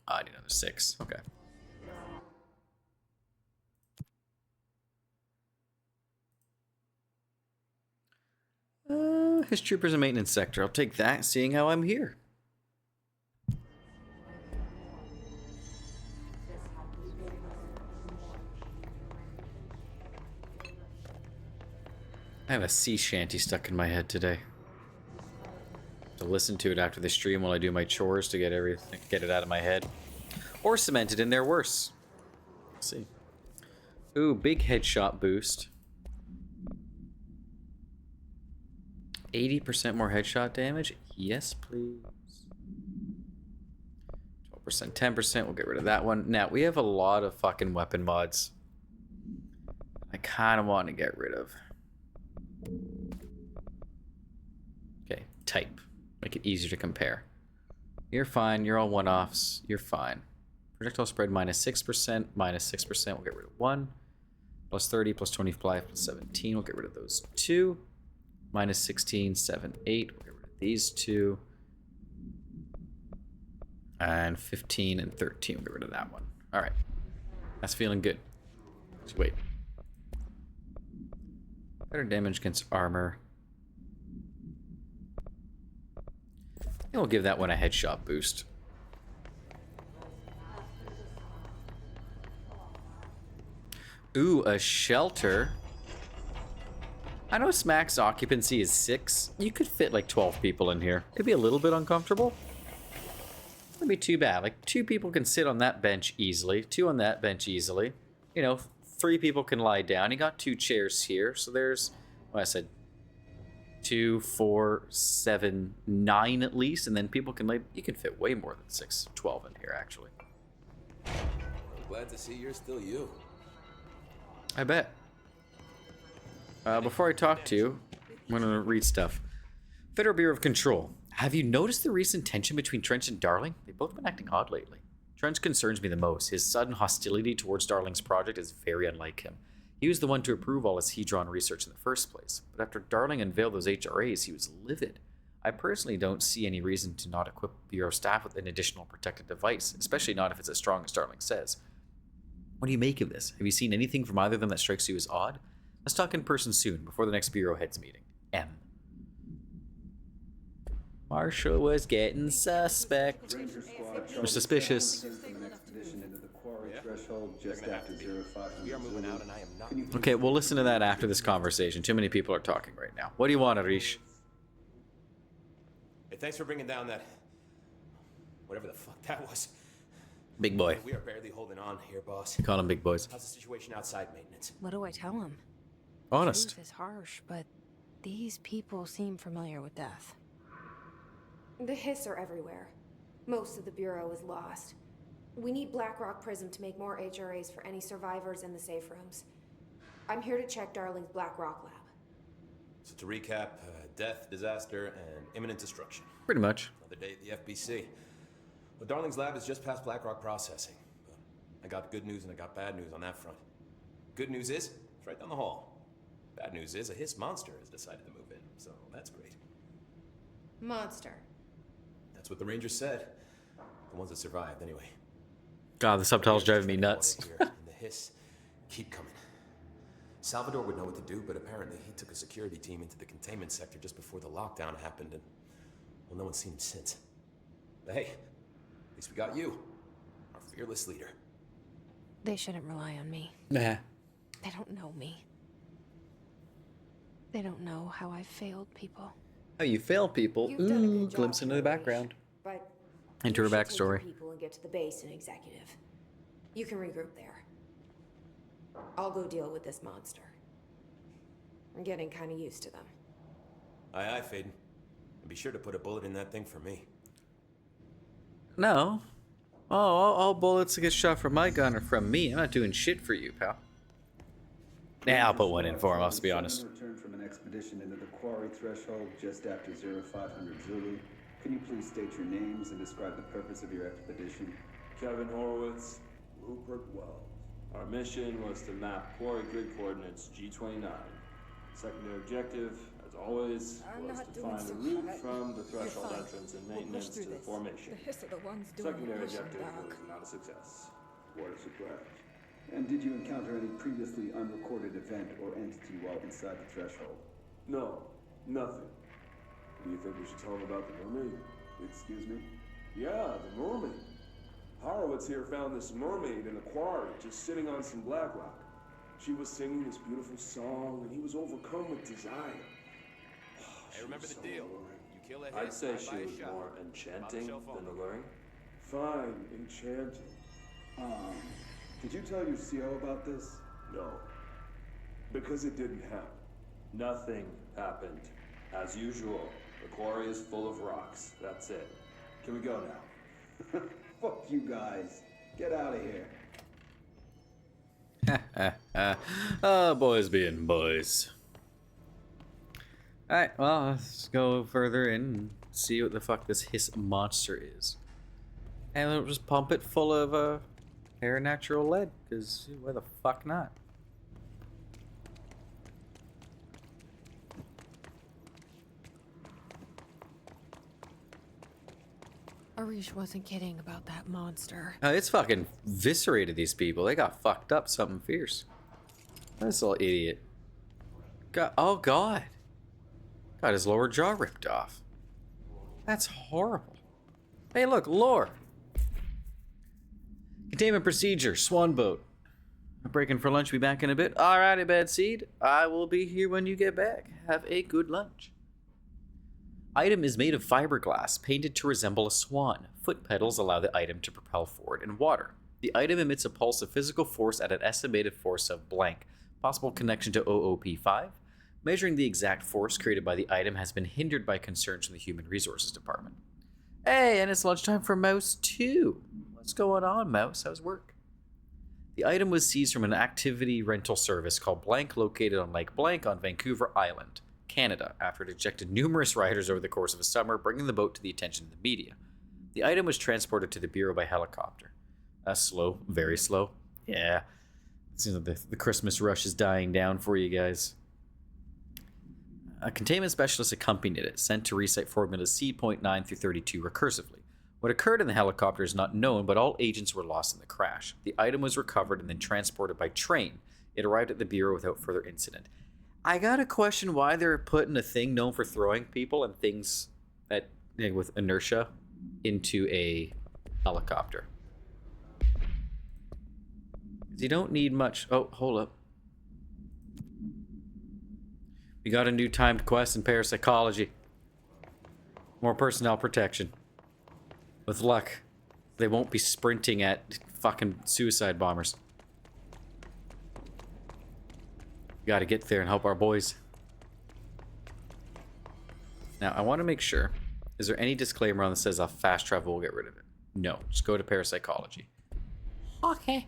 I need another 6. Okay. His troopers and maintenance sector. I'll take that, seeing how I'm here. I have a sea shanty stuck in my head today. To listen to it after the stream while I do my chores to get it out of my head, or cement it in there worse. Let's see. Ooh, big headshot boost. 80% more headshot damage. Yes, please. 12%, 10%. We'll get rid of that one. Now we have a lot of fucking weapon mods. I kind of want to get rid of. Okay, type. Make it easier to compare. You're fine. You're all one-offs. You're fine. Projectile spread -6%. -6%. We'll get rid of 1. Plus 30, plus 25, plus 17. We'll get rid of those 2. -16, 7, 8. We'll get rid of these 2. And 15 and 13. We'll get rid of that one. Alright. That's feeling good. So wait. Better damage against armor. And we'll give that one a headshot boost. Ooh, a shelter. I know its max occupancy is 6. You could fit like 12 people in here. Could be a little bit uncomfortable. Wouldn't be too bad. Like 2 people can sit on that bench easily. 2 on that bench easily. You know, 3 people can lie down. You got 2 chairs here. So there's, well, I said 2, 4, 7, 9 at least. And then people can lay, you can fit way more than 6, 12 in here actually. Glad to see you're still you. I bet. Before I talk to you, I'm gonna read stuff. Federal Bureau of Control. Have you noticed the recent tension between Trench and Darling? They've both been acting odd lately. Trench concerns me the most. His sudden hostility towards Darling's project is very unlike him. He was the one to approve all his Hedron research in the first place. But after Darling unveiled those HRAs, he was livid. I personally don't see any reason to not equip Bureau staff with an additional protective device, especially not if it's as strong as Darling says. What do you make of this? Have you seen anything from either of them that strikes you as odd? Let's talk in person soon, before the next Bureau heads meeting. M. Marshall was getting suspect. Or suspicious. Okay, we'll listen to that after this conversation. Too many people are talking right now. What do you want, Arish? Hey, thanks for bringing down that... whatever the fuck that was. Big boy. We are barely holding on here, boss. You call them big boys. How's the situation outside maintenance? What do I tell him? Honest. Truth is harsh, but these people seem familiar with death. The hiss are everywhere. Most of the Bureau is lost. We need Blackrock Prism to make more HRAs for any survivors in the safe rooms. I'm here to check Darling's Blackrock lab. So to recap, death, disaster, and imminent destruction. Pretty much. Another day at the FBC. Well, Darling's lab is just past Blackrock processing. But I got good news and I got bad news on that front. Good news is, it's right down the hall. Bad news is, a hiss monster has decided to move in, so that's great. Monster. That's what the Rangers said. The ones that survived, anyway. God, the subtitles driving me nuts. And the hiss keep coming. Salvador would know what to do, but apparently he took a security team into the containment sector just before the lockdown happened, and well, no one's seen him since. But hey, at least we got you, our fearless leader. They shouldn't rely on me. Nah. They don't know me. They don't know how I've failed people. How you fail people. You've done a Ooh, good job, glimpse into the background. But Into her you should take backstory. the people and get to the base and executive. You can regroup there. I'll go deal with this monster. I'm getting kind of used to them. Aye, aye, Faden. And be sure to put a bullet in that thing for me. No. Oh, all bullets that get shot from my gun are from me. I'm not doing shit for you, pal. Nah, I'll put one in for him, let's be honest. Returned from an expedition into the quarry threshold just after 0500 Zulu. Can you please state your names and describe the purpose of your expedition? Kevin Horowitz, Rupert Wells. Our mission was to map quarry grid coordinates G29. Secondary objective, as always, was to find a route from the threshold entrance and maintenance to the formation. Secondary objective was not a success. What a surprise. And did you encounter any previously unrecorded event or entity while inside the threshold? No, nothing. Do you think we should tell him about the mermaid? Excuse me? Yeah, the mermaid. Horowitz here found this mermaid in a quarry, just sitting on some black rock. She was singing this beautiful song, and he was overcome with desire. Hey, remember the deal. You kill a I'd hit, say I she buy a was shot. more enchanting than alluring. Fine, enchanting. Did you tell your CO about this? No. Because it didn't happen. Nothing happened. As usual, the quarry is full of rocks. That's it. Can we go now? Fuck you guys. Get out of here. Oh, boys being boys. Alright, well, let's go further in and see what the fuck this hiss monster is. And we'll just pump it full of air natural lead, because why the fuck not? Arish wasn't kidding about that monster. It's fucking eviscerated these people. They got fucked up something fierce. This little idiot. God, oh god. Got his lower jaw ripped off. That's horrible. Hey look, lore. Containment procedure, swan boat. Breaking for lunch, be back in a bit. Alrighty, bad seed. I will be here when you get back. Have a good lunch. Item is made of fiberglass, painted to resemble a swan. Foot pedals allow the item to propel forward in water. The item emits a pulse of physical force at an estimated force of blank. Possible connection to OOP5. Measuring the exact force created by the item has been hindered by concerns from the Human Resources Department. Hey, and it's lunchtime for Mouse too. What's going on, Mouse? How's work? The item was seized from an activity rental service called Blank, located on Lake Blank on Vancouver Island, Canada, after it ejected numerous riders over the course of a summer, bringing the boat to the attention of the media. The item was transported to the Bureau by helicopter. Slow, very slow. Yeah, it seems like the Christmas rush is dying down for you guys. A containment specialist accompanied it, sent to recite formulas C.9 through 32 recursively. What occurred in the helicopter is not known, but all agents were lost in the crash. The item was recovered and then transported by train. It arrived at the Bureau without further incident. I gotta question why they're putting a thing known for throwing people and things that with inertia into a helicopter. You don't need much. Oh, hold up. We got a new timed quest in parapsychology. More personnel protection. With luck, they won't be sprinting at fucking suicide bombers. We gotta get there and help our boys. Now, I want to make sure. Is there any disclaimer on that says I'll fast travel, we'll get rid of it? No. Just go to parapsychology. Okay.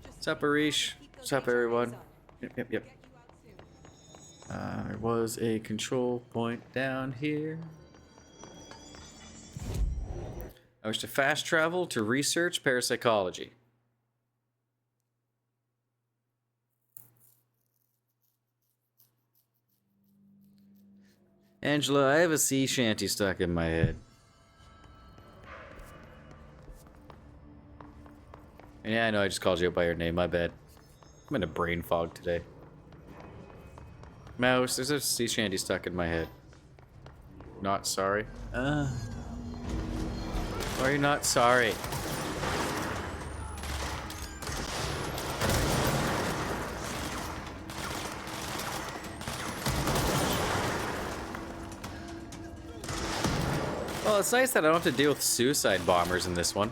What's up, Arish? What's up, everyone? Yep. There was a control point down here. I wish to fast travel to research parapsychology. Angela, I have a sea shanty stuck in my head. Yeah, I know I just called you out by your name, my bad. I'm in a brain fog today. Mouse, there's a sea shanty stuck in my head. Not sorry. Why are you not sorry? Well, it's nice that I don't have to deal with suicide bombers in this one.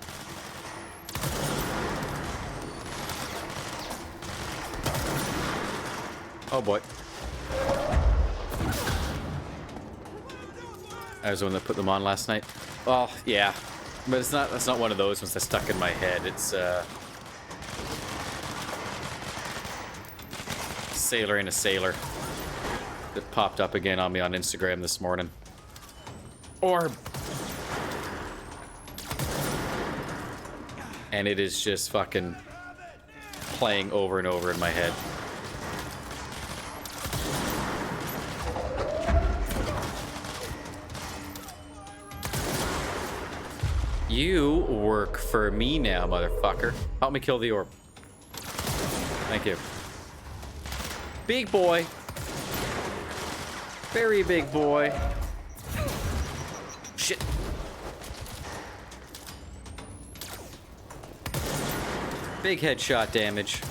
Oh boy. I was the one that put them on last night. Well, yeah. But it's not, that's not one of those ones that's stuck in my head. It's, Sailor in a Sailor. That popped up again on me on Instagram this morning. Orb! And it is just fucking playing over and over in my head. You work for me now, motherfucker. Help me kill the orb. Thank you. Big boy. Very big boy. Shit. Big headshot damage.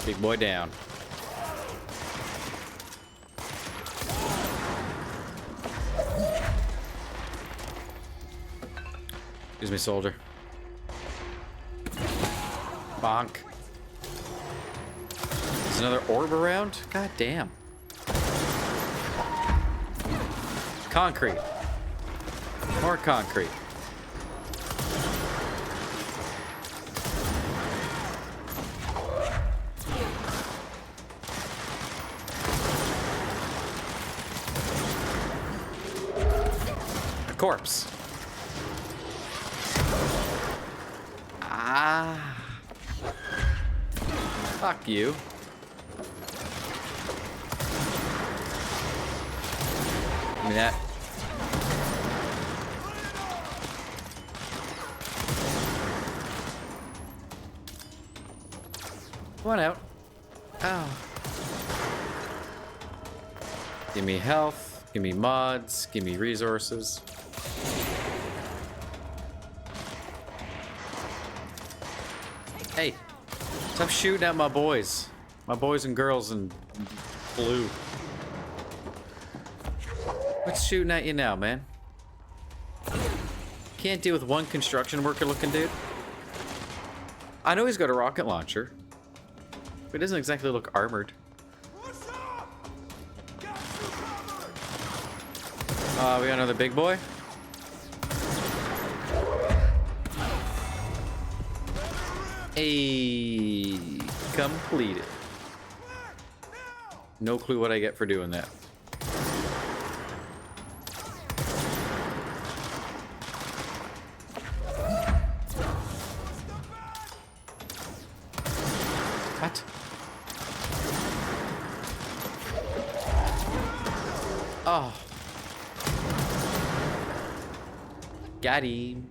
Big boy down. Excuse me, soldier. Bonk. There's another orb around? God damn. Concrete. More concrete. A corpse. Ah. Fuck you. Give me that. One out. Oh. Give me health. Give me mods. Give me resources. Hey, stop shooting at my boys. My boys and girls in blue. What's shooting at you now, man? Can't deal with one construction worker looking dude. I know he's got a rocket launcher, but he doesn't exactly look armored. We got another big boy. Hey, completed. No clue what I get for doing that. What? Oh. Got him.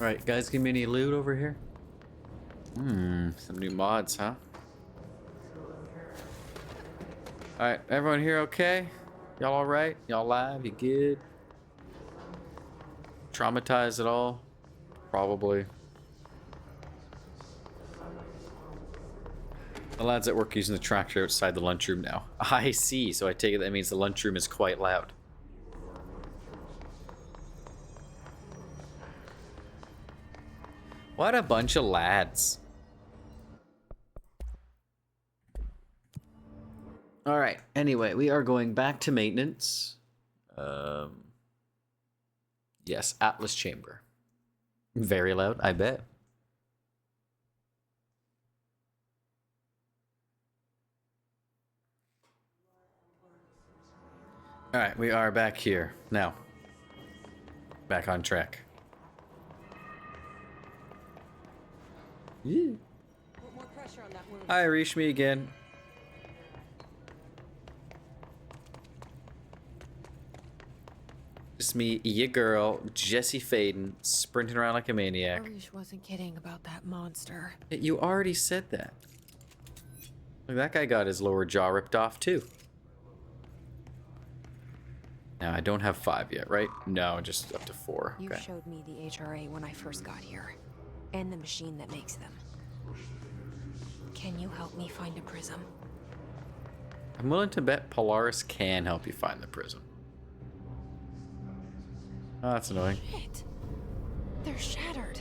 Alright, guys, give me any loot over here. Some new mods, huh? Alright, everyone here okay? Y'all alright? Y'all alive? You good? Traumatized at all? Probably. The lads at work using the tractor outside the lunchroom now. I see, so I take it that means the lunchroom is quite loud. What a bunch of lads. All right. Anyway, we are going back to maintenance. Yes, Atlas Chamber. Very loud, I bet. All right, we are back here now. Back on track. Yeah. Put more pressure on that wound. Hi, reach me again. It's me, your girl, Jesse Faden, sprinting around like a maniac. Arish wasn't kidding about that monster. You already said that. Look, that guy got his lower jaw ripped off too. Now, I don't have 5 yet, right? No, just up to 4. You Okay. showed me the HRA when I first got here, and the machine that makes them. Can you help me find a prism? I'm willing to bet Polaris can help you find the prism. Oh, that's annoying. Shit. They're shattered.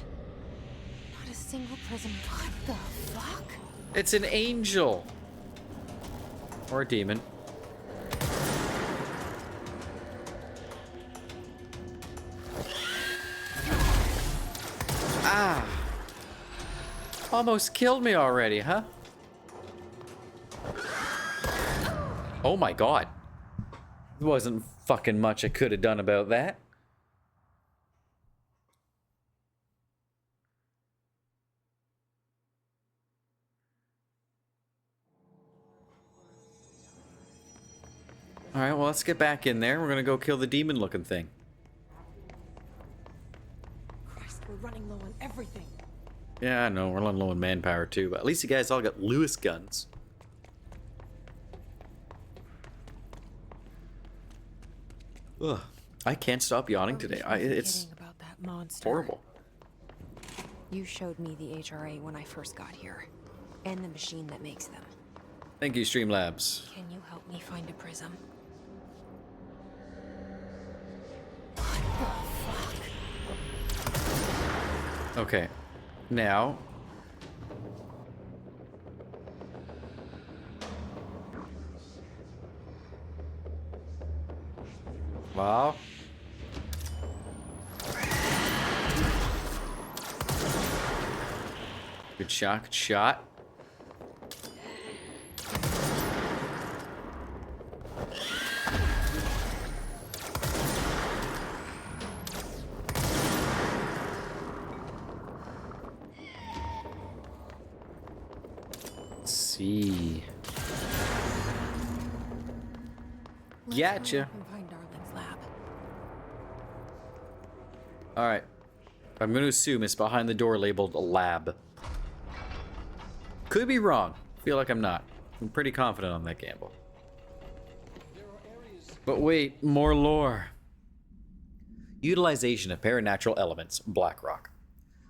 Not a single prism. What the fuck? It's an angel. Or a demon. Ah! Almost killed me already, huh? Oh my god. There wasn't fucking much I could have done about that. Alright, well, let's get back in there. We're gonna go kill the demon-looking thing. Christ, we're running low on everything. Yeah, I know. We're running low on manpower, too. But at least you guys all got Lewis guns. Ugh. I can't stop yawning today. It's about that monster. horrible. You showed me the HRA when I first got here. And the machine that makes them. Thank you, Streamlabs. Can you help me find a prism? Okay. Now. Wow. Good shot, good shot. Let's see. Gotcha. Find Darling's lab. All right. I'm going to assume it's behind the door labeled lab. Could be wrong. Feel like I'm not. I'm pretty confident on that gamble. But wait, more lore. Utilization of paranatural elements, Blackrock.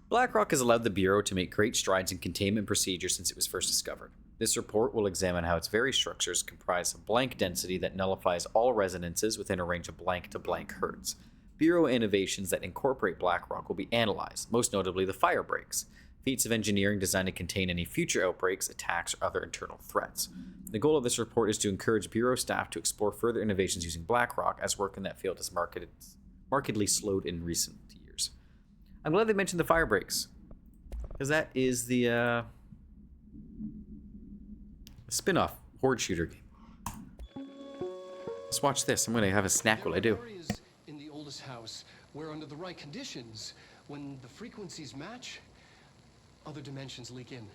Blackrock has allowed the Bureau to make great strides in containment procedures since it was first discovered. This report will examine how its various structures comprise a blank density that nullifies all resonances within a range of blank to blank hertz. Bureau innovations that incorporate Blackrock will be analyzed, most notably the fire breaks, feats of engineering designed to contain any future outbreaks, attacks, or other internal threats. The goal of this report is to encourage Bureau staff to explore further innovations using Blackrock, as work in that field has markedly slowed in recent years. I'm glad they mentioned the fire breaks, because that is the spin-off horde shooter game. Let's watch this. I'm going to have a snack while I do. Areas in the oldest house where, under the right conditions, when the frequencies match, other dimensions leak in.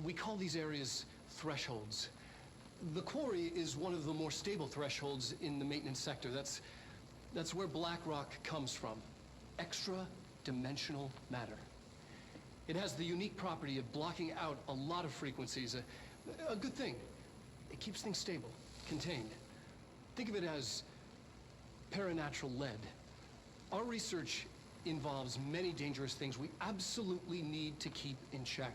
We call these areas thresholds. The quarry is one of the more stable thresholds in the maintenance sector. That's where Blackrock comes from. Extra-dimensional matter. It has the unique property of blocking out a lot of frequencies. A good thing. It keeps things stable, contained. Think of it as paranatural lead. Our research involves many dangerous things we absolutely need to keep in check.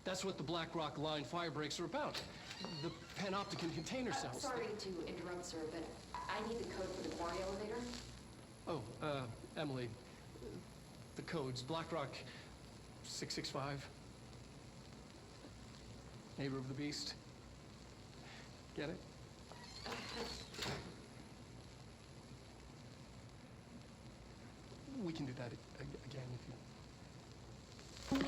That's what the Blackrock line fire breaks are about. The panopticon container cells. Sorry to interrupt, sir, but I need the code for the quarry elevator. Oh, Emily. The codes. Blackrock 665. Neighbor of the Beast. Get it? We can do that again if you...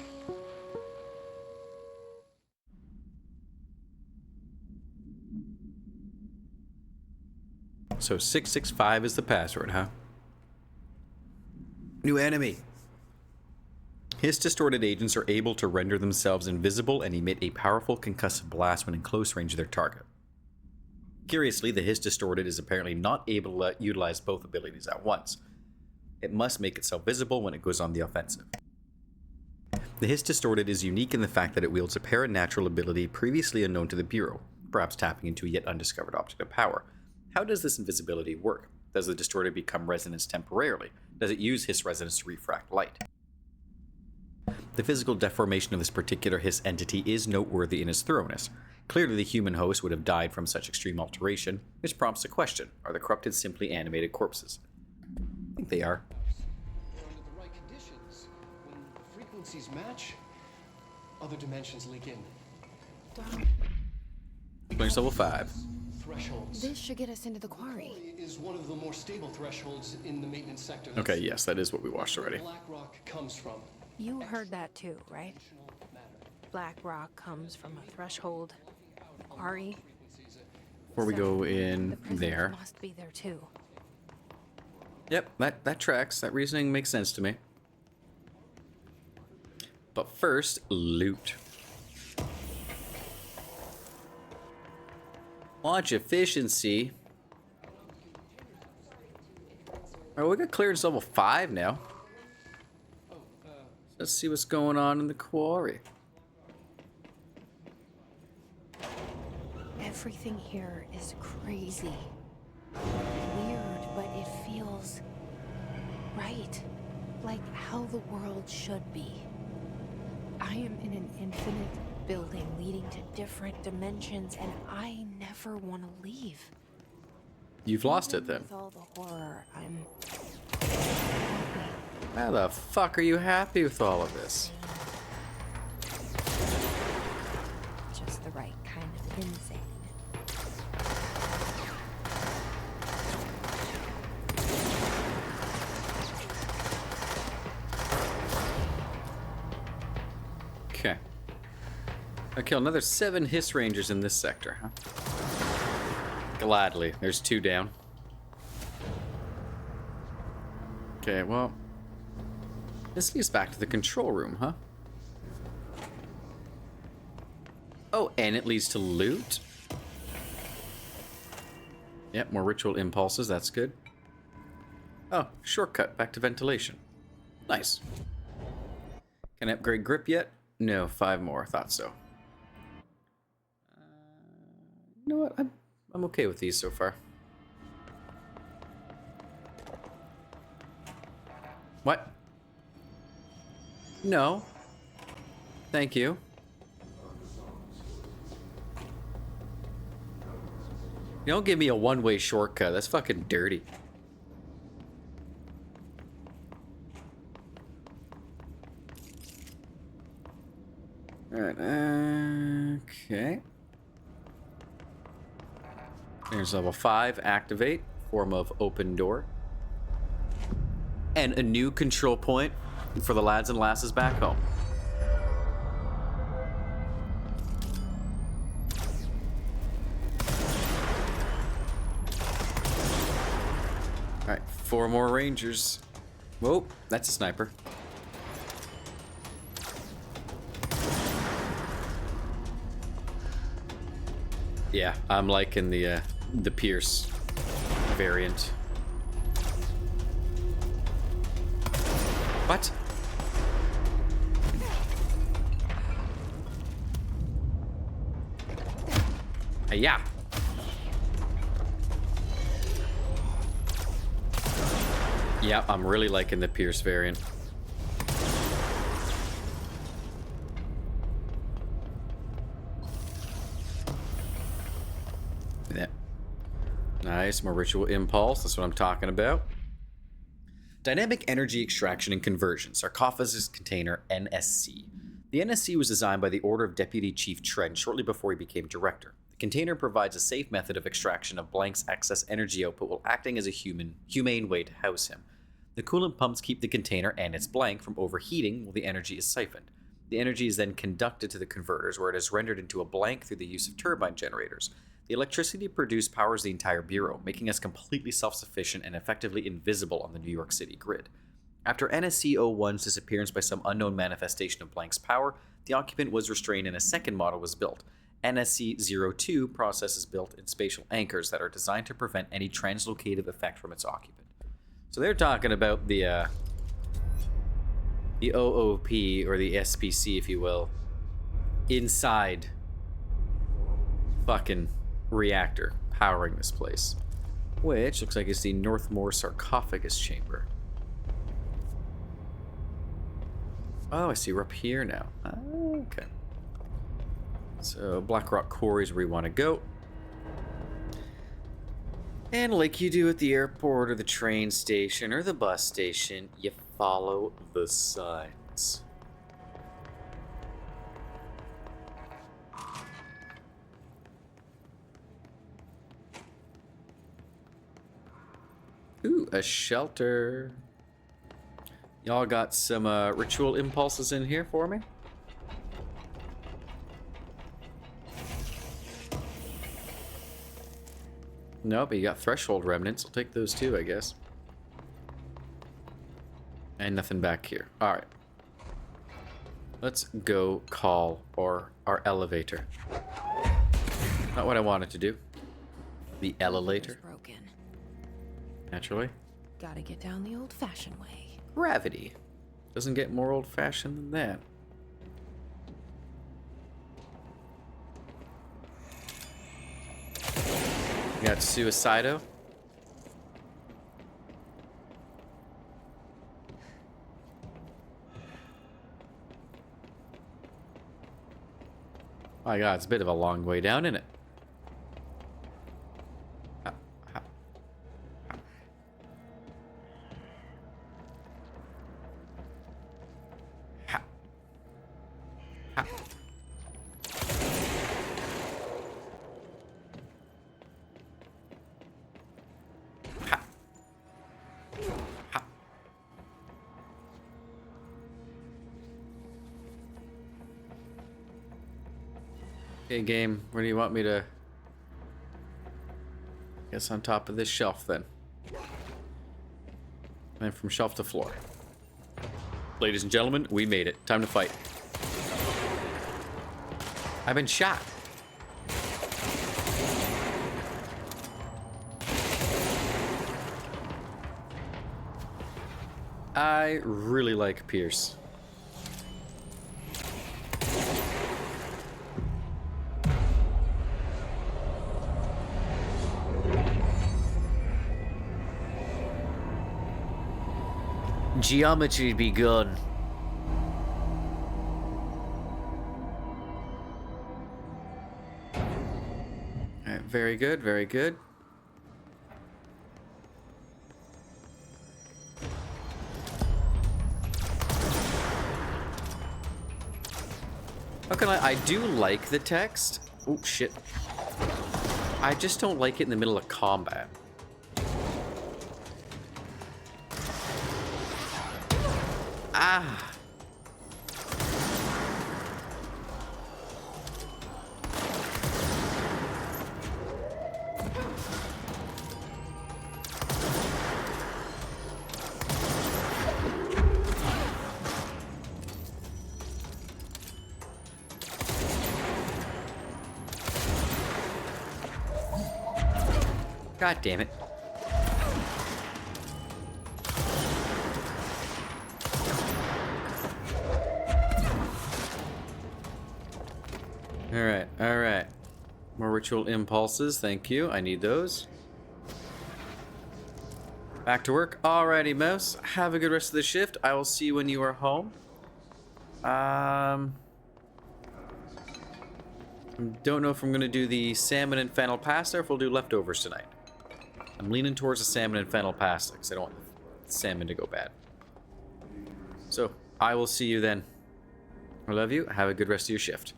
So 665 is the password, huh? New enemy. His distorted agents are able to render themselves invisible and emit a powerful concussive blast when in close range of their target. Curiously, the His Distorted is apparently not able to utilize both abilities at once. It must make itself visible when it goes on the offensive. The His Distorted is unique in the fact that it wields a paranatural ability previously unknown to the Bureau, perhaps tapping into a yet undiscovered object of power. How does this invisibility work? Does the Distorted become resonance temporarily? Does it use Hiss resonance to refract light? The physical deformation of this particular Hiss entity is noteworthy in its thoroughness. Clearly the human host would have died from such extreme alteration, which prompts a question. Are the corrupted simply animated corpses? I think they are. Under the right conditions, when the frequencies match, other dimensions leak in. Experience level 5. Thresholds. This should get us into the quarry. Is one of the more stable thresholds in the maintenance sector. Okay, yes, that is what we watched already. Black rock comes from. You heard that too, right? Black rock comes from a threshold. Quarry. Before we go The in prisoners there. must be there too. Yep, that tracks. That reasoning makes sense to me. But first, loot. Launch efficiency. Oh, we got clearance level 5 now. Let's see what's going on in the quarry. Everything here is crazy. Weird, but it feels right. Like how the world should be. I am in an infinite building leading to different dimensions, and I never want to leave. You've lost it then. With all the horror, I'm... How the fuck are you happy with all of this? Just the right kind of insane. Okay. I kill another 7 Hiss Rangers in this sector, huh? Gladly. There's 2 down. Okay, well... This leads back to the control room, huh? Oh, and it leads to loot? Yep, more ritual impulses, that's good. Oh, shortcut back to ventilation. Nice. Can I upgrade grip yet? No, 5 more, thought so. You know what, I'm okay with these so far. What? No. Thank you. You don't give me a one-way shortcut. That's fucking dirty. Alright, okay. There's level 5, activate, form of open door. And a new control point for the lads and lasses back home. Alright, 4 more rangers. Whoa, that's a sniper. Yeah, I'm liking the Pierce variant. What? Yeah. Yeah, I'm really liking the Pierce variant. Yeah. Nice, more ritual impulse. That's what I'm talking about. Dynamic Energy Extraction and Conversion, Sarcophagus Container, NSC. The NSC was designed by the order of Deputy Chief Trent shortly before he became director. The container provides a safe method of extraction of Blank's excess energy output while acting as a humane way to house him. The coolant pumps keep the container and its Blank from overheating while the energy is siphoned. The energy is then conducted to the converters where it is rendered into a Blank through the use of turbine generators. The electricity produced powers the entire bureau, making us completely self-sufficient and effectively invisible on the New York City grid. After NSC-01's disappearance by some unknown manifestation of Blank's power, the occupant was restrained and a second model was built. NSC-02 process is built in spatial anchors that are designed to prevent any translocative effect from its occupant. So they're talking about the OOP, or the SPC, if you will, inside fucking reactor powering this place, which looks like it's the Northmore sarcophagus chamber. Oh, I see, we're up here now. Okay. So Blackrock Quarry is where we want to go. And like you do at the airport or the train station or the bus station, you follow the signs. Ooh, a shelter. Y'all got some ritual impulses in here for me? No, but you got threshold remnants. I'll take those too, I guess. And nothing back here. Alright. Let's go call our elevator. Not what I wanted to do. The elevator. Broken. Naturally. Gotta get down the old-fashioned way. Gravity. Doesn't get more old-fashioned than that. You got Suicido. My God, it's a bit of a long way down, isn't it? Okay, game, where do you want me to... Guess on top of this shelf, then. And from shelf to floor. Ladies and gentlemen, we made it. Time to fight. I've been shot. I really like Pierce. Geometry begun. Alright, very good, very good. How can I do like the text. Oh shit. I just don't like it in the middle of combat. Ah. God damn it. Alright, alright. More ritual impulses, thank you. I need those. Back to work. Alrighty, Mouse. Have a good rest of the shift. I will see you when you are home. Don't know if I'm going to do the salmon and fennel pasta or if we'll do leftovers tonight. I'm leaning towards the salmon and fennel pasta because I don't want the salmon to go bad. So, I will see you then. I love you. Have a good rest of your shift.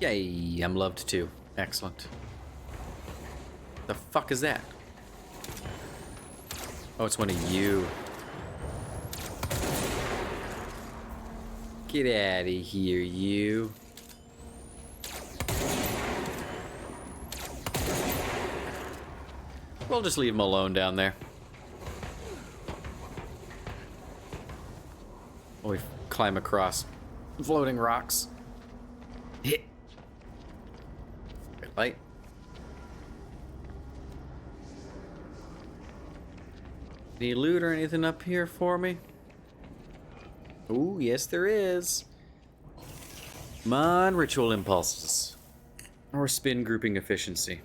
Yay, I'm loved too. Excellent. The fuck is that? Oh, it's one of you. Get out of here, you. We'll just leave him alone down there. We climb across floating rocks. Hit. Red light. Any loot or anything up here for me? Ooh, yes there is. Come on, ritual impulses. Or spin grouping efficiency.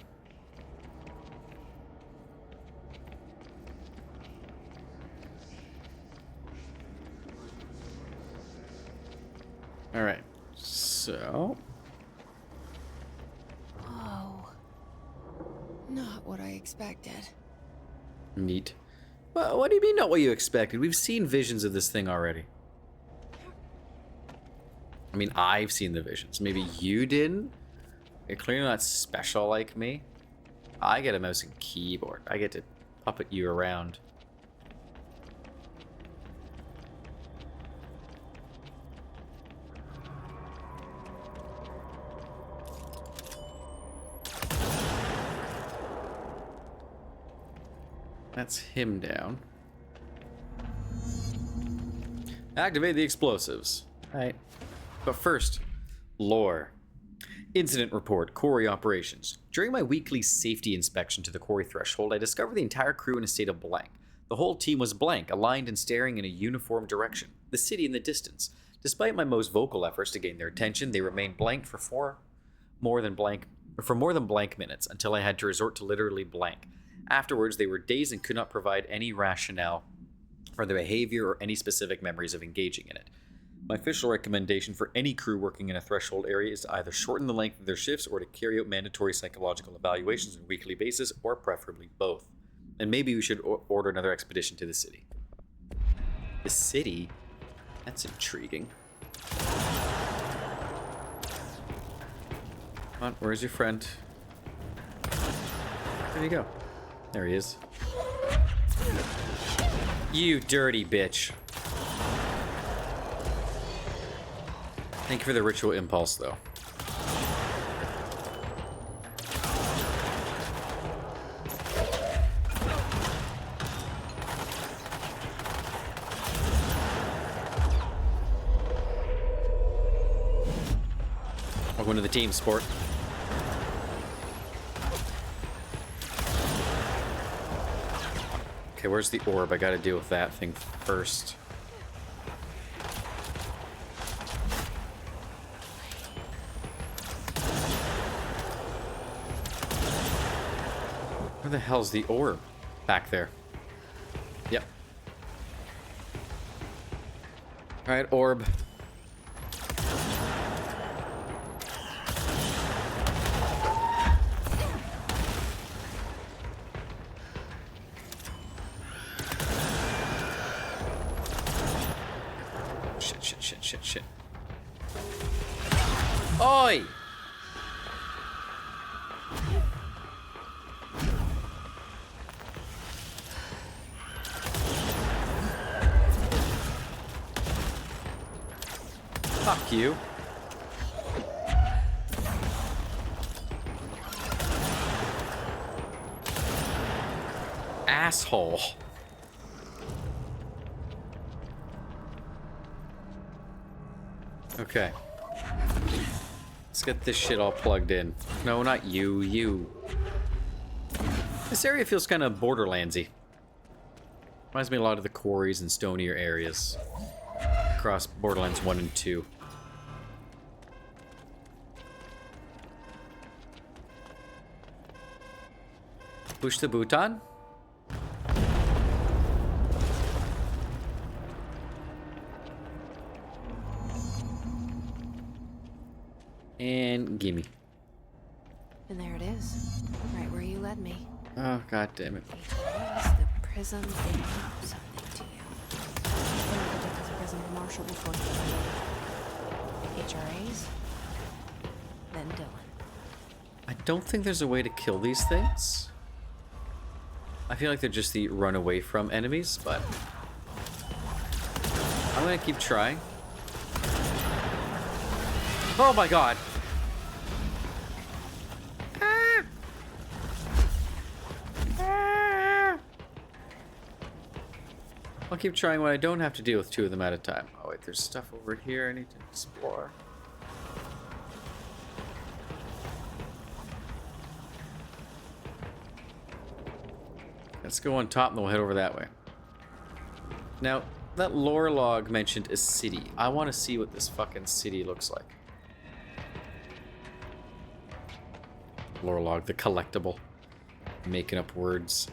Alright, so... Oh. Not what I expected. Neat. Well, what do you mean not what you expected? We've seen visions of this thing already. I mean, I've seen the visions. Maybe you didn't? You're clearly not special like me. I get a mouse and keyboard. I get to puppet you around. That's him down. Activate the explosives. Alright. But first, lore. Incident report, quarry operations. During my weekly safety inspection to the quarry threshold, I discovered the entire crew in a state of blank. The whole team was blank, aligned and staring in a uniform direction. The city in the distance. Despite my most vocal efforts to gain their attention, they remained blank for more than blank minutes, until I had to resort to literally blank. Afterwards, they were dazed and could not provide any rationale for their behavior or any specific memories of engaging in it. My official recommendation for any crew working in a threshold area is to either shorten the length of their shifts or to carry out mandatory psychological evaluations on a weekly basis, or preferably both. And maybe we should order another expedition to the city. The city? That's intriguing. Come on, where's your friend? Where'd he go? There he is. You dirty bitch. Thank you for the ritual impulse, though. Welcome to the team, sport. Okay, where's the orb? I gotta deal with that thing first. Where the hell's the orb? Back there. Yep. Alright, orb. Shit. Oi! Fuck you. Asshole. Okay. Let's get this shit all plugged in. No, not you, you. This area feels kind of Borderlandsy. Reminds me a lot of the quarries and stonier areas across Borderlands 1 and 2. Push the button. And gimme. And there it is. Right where you led me. Oh, god damn it. HRAs, the prism, they mean something to you. When you protect the prison marshal before you HRAs, then Dylan. I don't think there's a way to kill these things. I feel like they're just the run away from enemies, but I'm gonna keep trying. Oh my god! Ah! Ah! I'll keep trying when I don't have to deal with two of them at a time. Oh wait, there's stuff over here I need to explore. Let's go on top and then we'll head over that way. Now, that lore log mentioned a city. I want to see what this fucking city looks like. Lore log, the collectible. Making up words.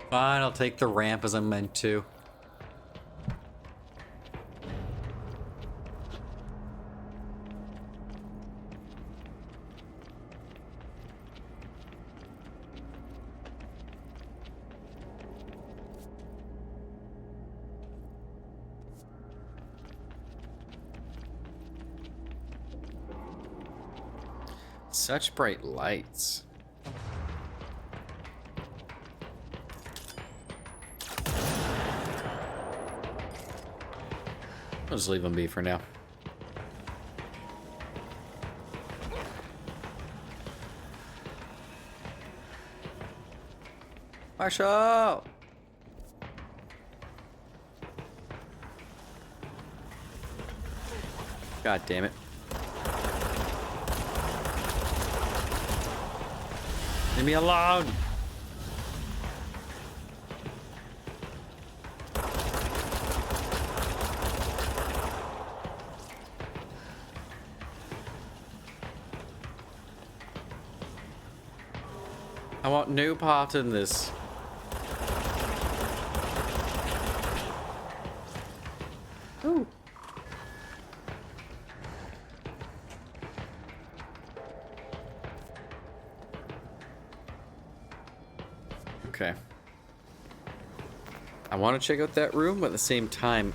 Fine, I'll take the ramp as I'm meant to. Such bright lights. I'll just leave them be for now. Marshall! God damn it. Leave me alone! I want no part in this. Ooh. Okay. I want to check out that room, but at the same time,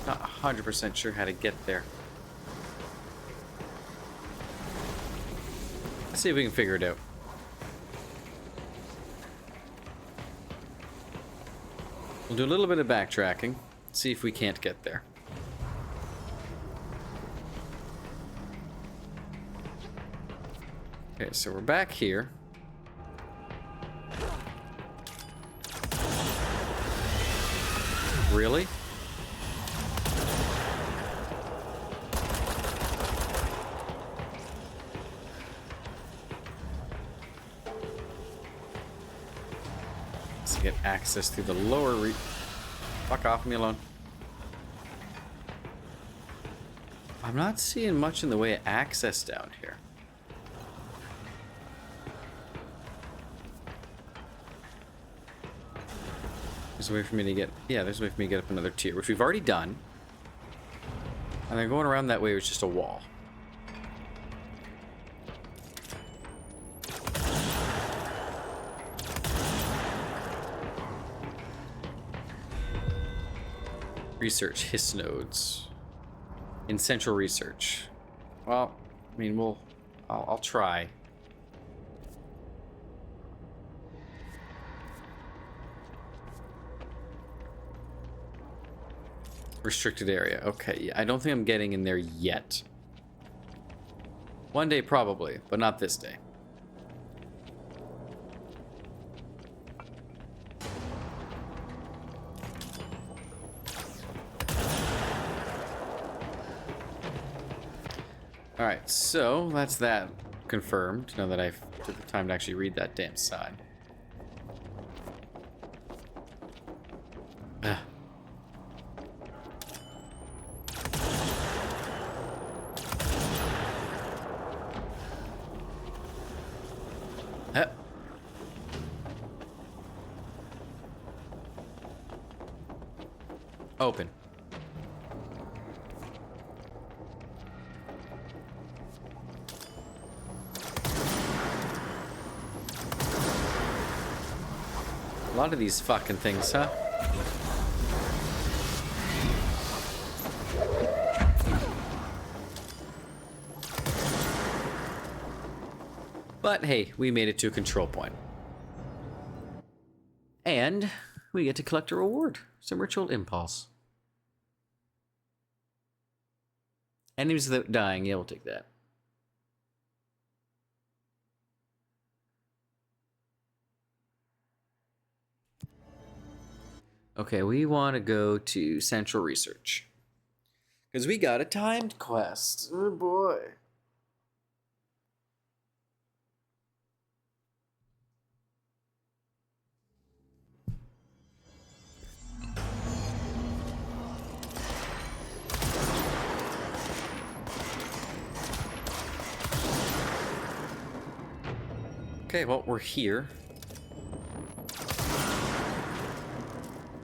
I'm not 100% sure how to get there. Let's see if we can figure it out. We'll do a little bit of backtracking, see if we can't get there. Okay, so we're back here. Really? To get access through the lower Fuck off, me alone. I'm not seeing much in the way of access down here. There's a way for me to get... Yeah, there's a way for me to get up another tier, which we've already done. And then going around that way was just a wall. Research his nodes in central research. Well, I mean, I'll try. Restricted area. Okay, yeah, I don't think I'm getting in there yet. One day probably, but not this day. Alright, so that's that confirmed, now that I've took the time to actually read that damn sign. Open. A lot of these fucking things, huh? But hey, we made it to a control point. And we get to collect a reward. Some ritual impulse. Enemies without dying, yeah, we'll take that. Okay, we want to go to Central Research. Because we got a timed quest. Oh boy. Okay, well, we're here.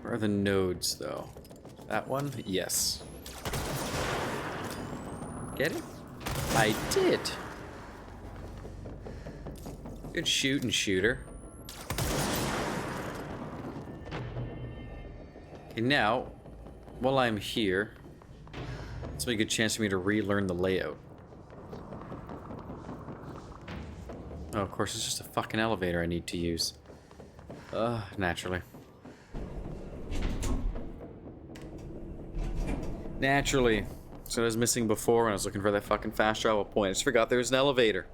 Where are the nodes, though? That one? Yes. Get it? I did. Good shooting, shooter. Okay, now, while I'm here, it's a good chance for me to relearn the layout. Oh, of course, it's just a fucking elevator I need to use. Naturally. Naturally. So I was missing before when I was looking for that fucking fast travel point. I just forgot there was an elevator.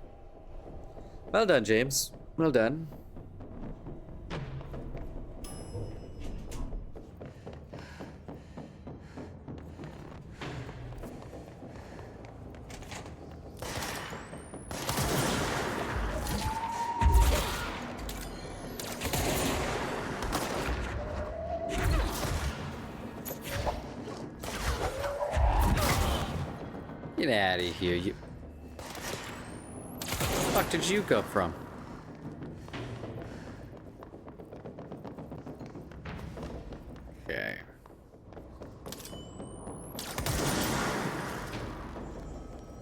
Well done, James. Well done. Get out of here, you... Where the fuck did you come from? Okay.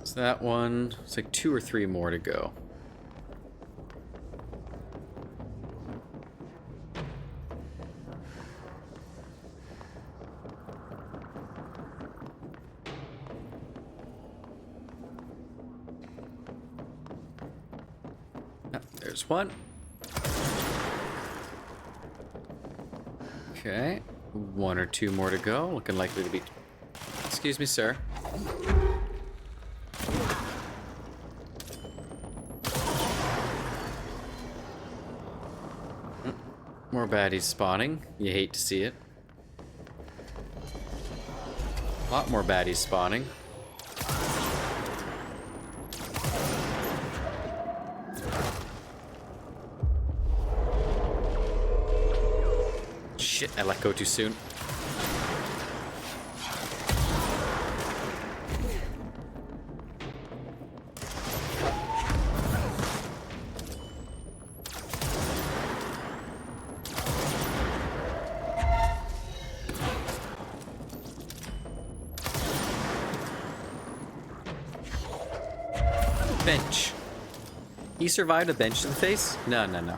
So that one, it's like 2 or 3 more to go. There's one. Okay. 1 or 2 more to go. Looking likely to be... Excuse me, sir. More baddies spawning. You hate to see it. A lot more baddies spawning. Shit, I let go too soon. Bench. He survived a bench to the face? No, no, no.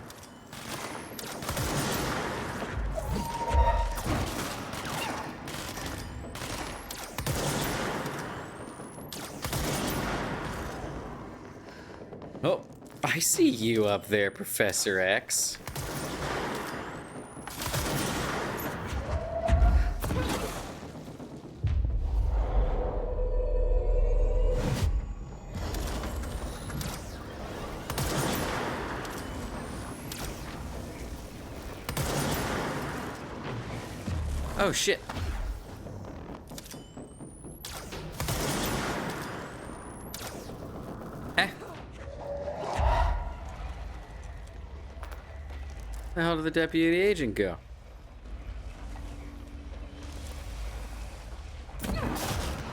Oh, I see you up there, Professor X. Oh shit. Where the hell did the deputy agent go?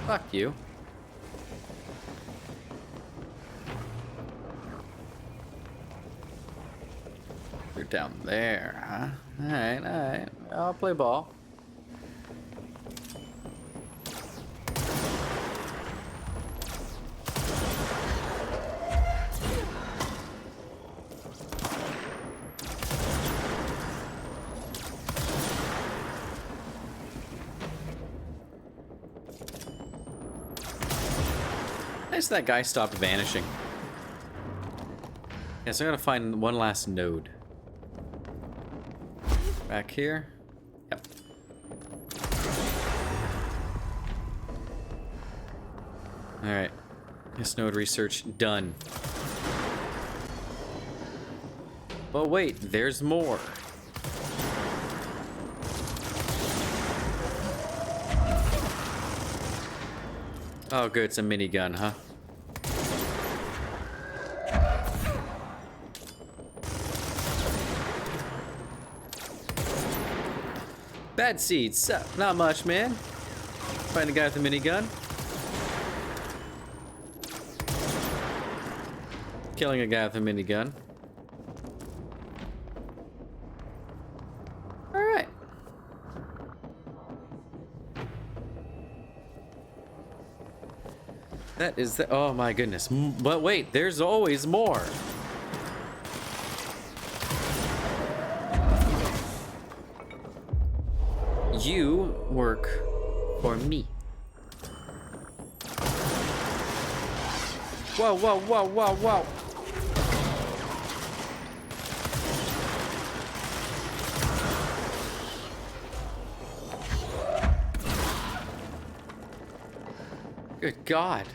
Fuck you. You're down there, huh? Alright, alright. I'll play ball. Nice that guy stopped vanishing. Yeah, so I gotta find one last node. Back here. Yep. Alright. This node research done. But wait, there's more. Oh good, it's a minigun, huh? Bad seeds. Not much, man. Find a guy with a minigun. Killing a guy with a minigun. Alright. That is the... Oh my goodness. But wait, there's always more. You work for me. Whoa, whoa, whoa, whoa, whoa. Good God.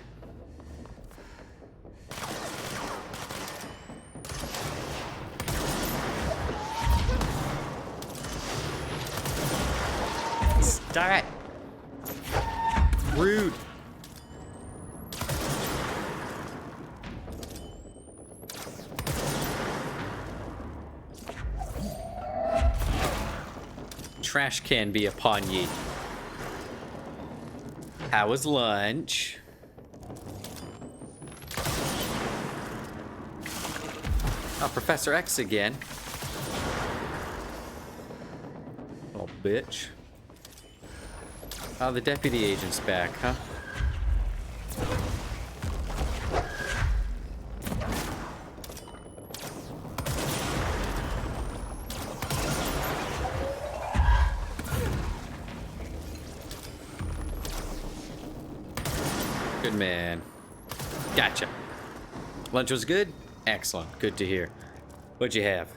Stop it. Rude. Trash can be upon ye. How was lunch? Oh, Professor X again. Oh, bitch. Oh, the deputy agent's back, huh? Good man. Gotcha. Lunch was good? Excellent. Good to hear. What'd you have?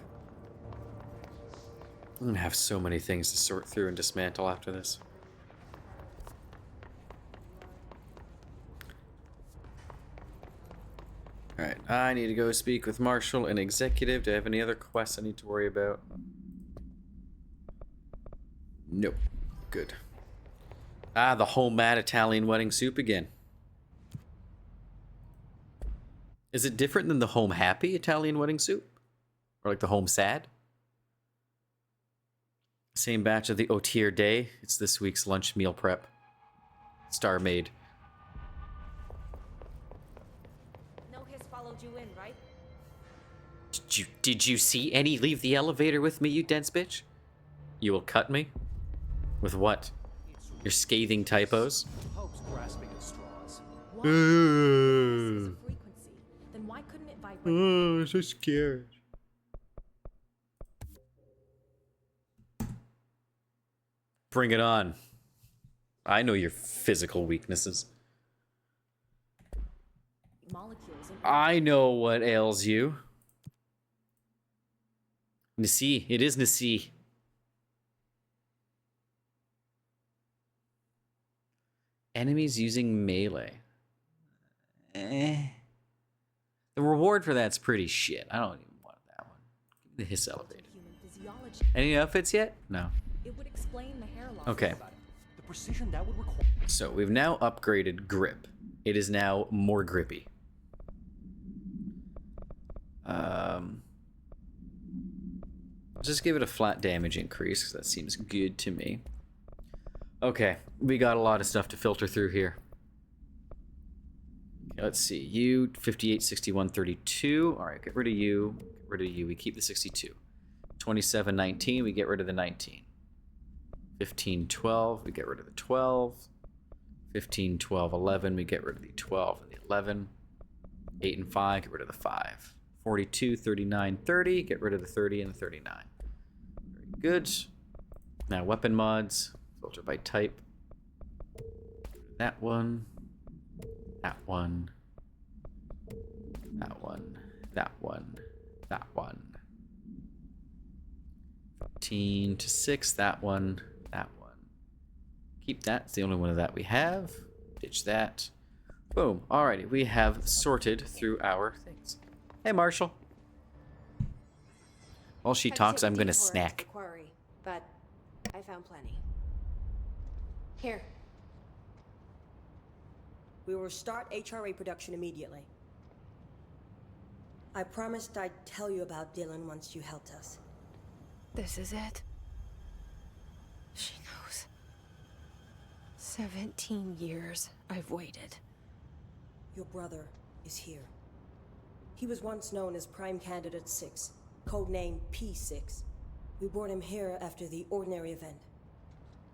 I'm gonna have so many things to sort through and dismantle after this. Alright, I need to go speak with Marshall and Executive. Do I have any other quests I need to worry about? Nope. Good. Ah, the home mad Italian wedding soup again. Is it different than the home happy Italian wedding soup? Or like the home sad? Same batch of the Otier Day. It's this week's lunch meal prep. Star made. No hiss followed you in, right? Did you see any leave the elevator with me, you dense bitch? You will cut me? With what? Your scathing typos? Hope's grasping at straws. Then why couldn't it vibrate? Oh, I'm so scared. Bring it on. I know your physical weaknesses. Molecules. I know what ails you. Nasi. It is Nasi. Enemies using melee. The reward for that's pretty shit. I don't even want that one. Give me the hiss elevator. Any outfits yet? No. It would explain the hair loss. Okay. The precision that would require. So we've now upgraded grip. It is now more grippy. I'll just give it a flat damage increase because that seems good to me. Okay, we got a lot of stuff to filter through here. Okay, let's see. You 58, 61, 32. All right, get rid of you. Get rid of you. We keep the 62. 27, 19. We get rid of the 19. 15, 12. We get rid of the 12. 15, 12, 11. We get rid of the 12 and the 11. 8 and 5. Get rid of the 5. 42, 39, 30. Get rid of the 30 and the 39. Very good. Now weapon mods. Filter by type. That one. That one. That one. That one. That one. 15 to 6. That one. That one. Keep that. It's the only one of that we have. Ditch that. Boom. Alrighty. We have sorted through our things. Hey, Marshall. While she talks, I'm gonna snack. The quarry, but I found plenty. Here. We will start HRA production immediately. I promised I'd tell you about Dylan once you helped us. This is it. She knows. 17 years I've waited. Your brother is here. He was once known as Prime Candidate 6, codename P6. We brought him here after the ordinary event.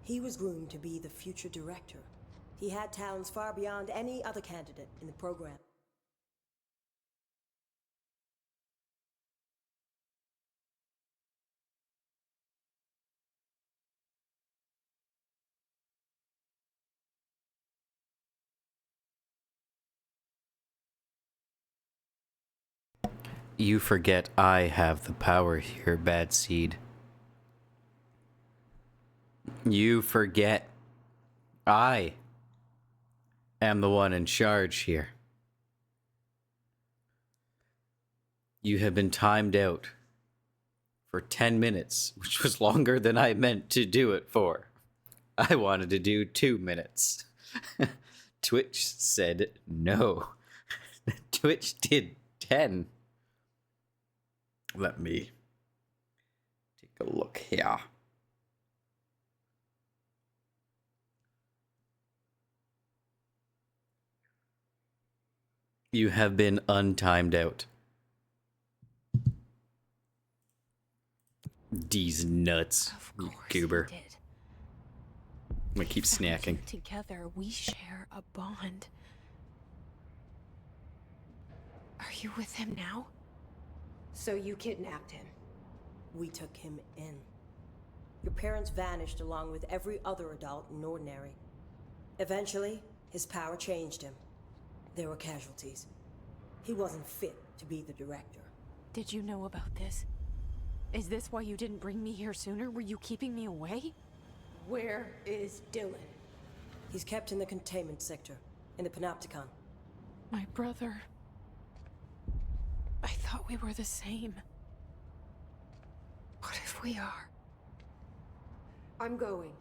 He was groomed to be the future director. He had talents far beyond any other candidate in the program. You forget I have the power here, Bad Seed. You forget I am the one in charge here. You have been timed out for 10 minutes, which was longer than I meant to do it for. I wanted to do 2 minutes. Twitch said no. Twitch did 10. Let me take a look here. You have been untimed out. These nuts, you goober. I'm gonna keep snacking. Together, we share a bond. Are you with him now? So you kidnapped him? We took him in. Your parents vanished along with every other adult in Ordinary. Eventually, his power changed him. There were casualties. He wasn't fit to be the director. Did you know about this? Is this why you didn't bring me here sooner? Were you keeping me away? Where is Dylan? He's kept in the containment sector, in the Panopticon. My brother. I thought we were the same. What if we are? I'm going.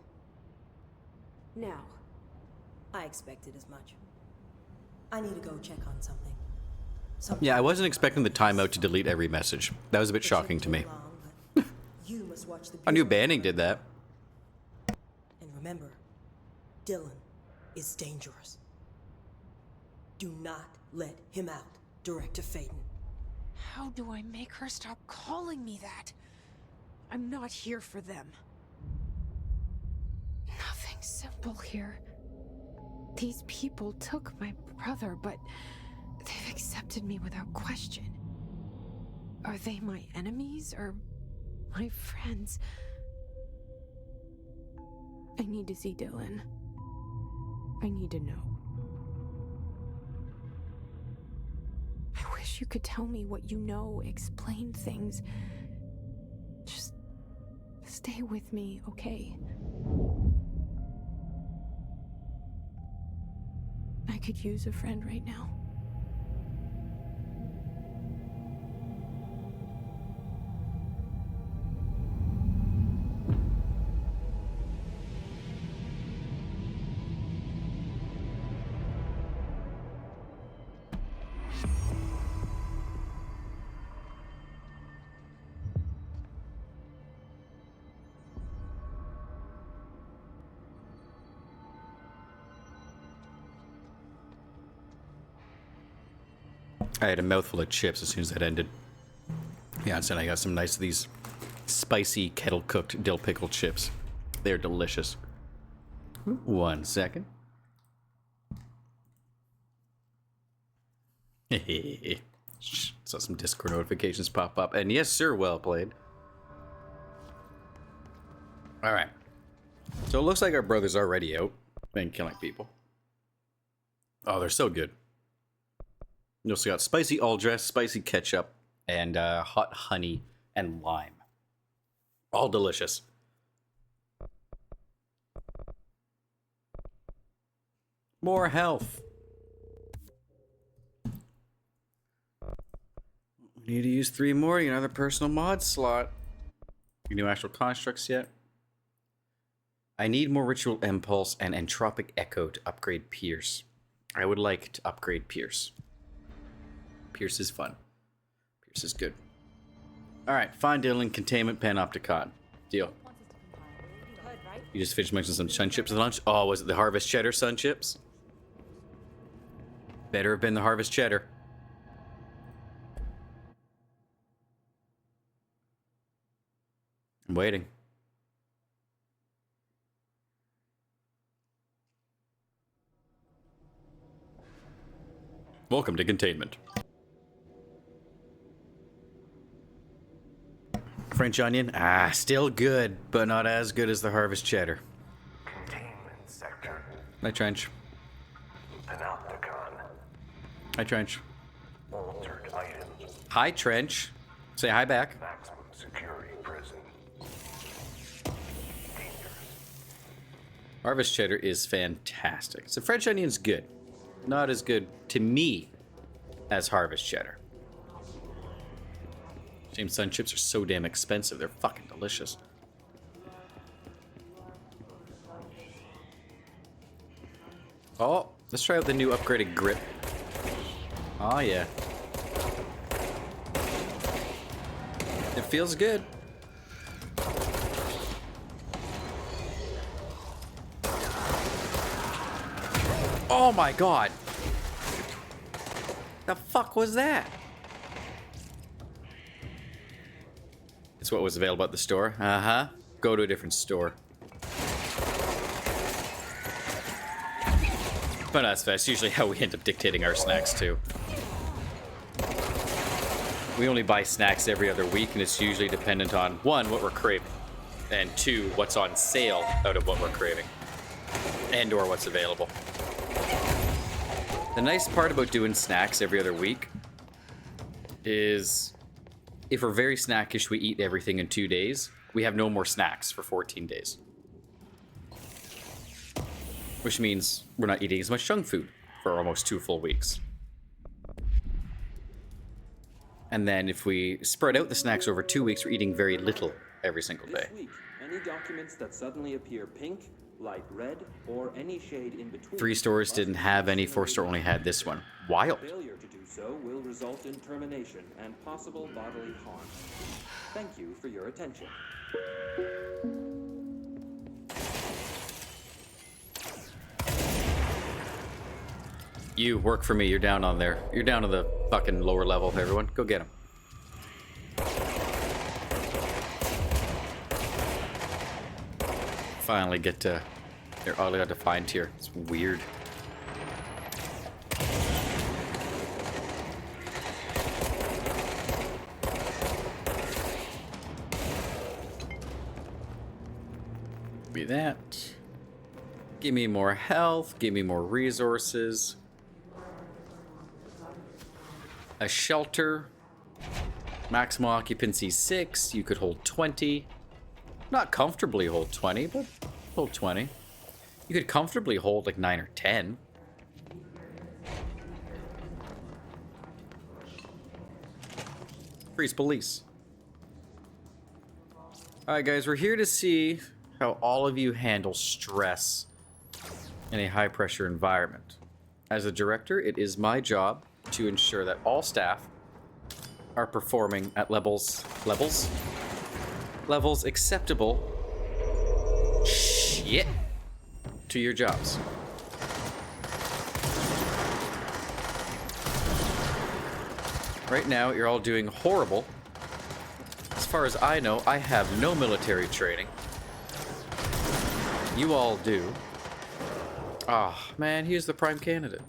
Now. I expected as much. I need to go check on something. Yeah, I wasn't expecting the timeout to delete every message. That was a bit shocking to me. You must watch the I knew banning did that. And remember, Dylan is dangerous. Do not let him out, Director Faden. How do I make her stop calling me that? I'm not here for them. Nothing simple here. These people took my brother, but they've accepted me without question. Are they my enemies or my friends? I need to see Dylan. I need to know. I wish you could tell me what you know, explain things. Just stay with me, okay? I could use a friend right now. I had a mouthful of chips as soon as that ended. Yeah, and then I got some nice of these spicy kettle cooked dill pickle chips. They're delicious. 1 second. Saw some Discord notifications pop up. And yes, sir, well played. Alright. So it looks like our brother's already out and killing people. Oh, they're so good. You also got spicy all dress, spicy ketchup, and hot honey and lime. All delicious. More health. We need to use 3 more. You get another personal mod slot. You do actual constructs yet? I need more Ritual Impulse and Entropic Echo to upgrade Pierce. I would like to upgrade Pierce. Pierce is fun. Pierce is good. Alright, find Dylan, Containment, Panopticon. Deal. You just finished mentioning some sun chips at lunch? Oh, was it the Harvest Cheddar sun chips? Better have been the Harvest Cheddar. I'm waiting. Welcome to Containment. French onion? Ah, still good, but not as good as the Harvest Cheddar. Containment sector. Hi, Trench. Panopticon. Hi, Trench. Altered items. Hi, Trench. Say hi back. Maximum security prison. Dangerous. Harvest Cheddar is fantastic. So French onion's good. Not as good to me as Harvest Cheddar. James Sun chips are so damn expensive. They're fucking delicious. Oh, let's try out the new upgraded grip. Oh, yeah. It feels good. Oh my god. The fuck was that? It's what was available at the store. Uh-huh. Go to a different store. But that's usually how we end up dictating our snacks too. We only buy snacks every other week, and it's usually dependent on, one, what we're craving, and two, what's on sale out of what we're craving, and or what's available. The nice part about doing snacks every other week is if we're very snackish, we eat everything in 2 days, we have no more snacks for 14 days. Which means we're not eating as much junk food for almost 2 full weeks. And then if we spread out the snacks over 2 weeks, we're eating very little every single day. This week, any documents that suddenly appear pink, light red, or any shade in between. 3 stores didn't have any, 4 store only had this one. Wild. Failure to do so will result in termination and possible bodily harm. Thank you for your attention. You work for me. You're down on there. You're down to the fucking lower level, everyone. Go get him. Finally get to their oddly defined tier. It's weird. Be that. Give me more health. Give me more resources. A shelter. Maximum occupancy 6. You could hold 20. Not comfortably hold 20, but hold 20. You could comfortably hold like 9 or 10. Freeze police. Alright guys, we're here to see how all of you handle stress in a high pressure environment. As a director, it is my job to ensure that all staff are performing at levels acceptable shit to your jobs. Right now, you're all doing horrible. As far as I know, I have no military training. You all do. Ah, oh, man, he's the prime candidate.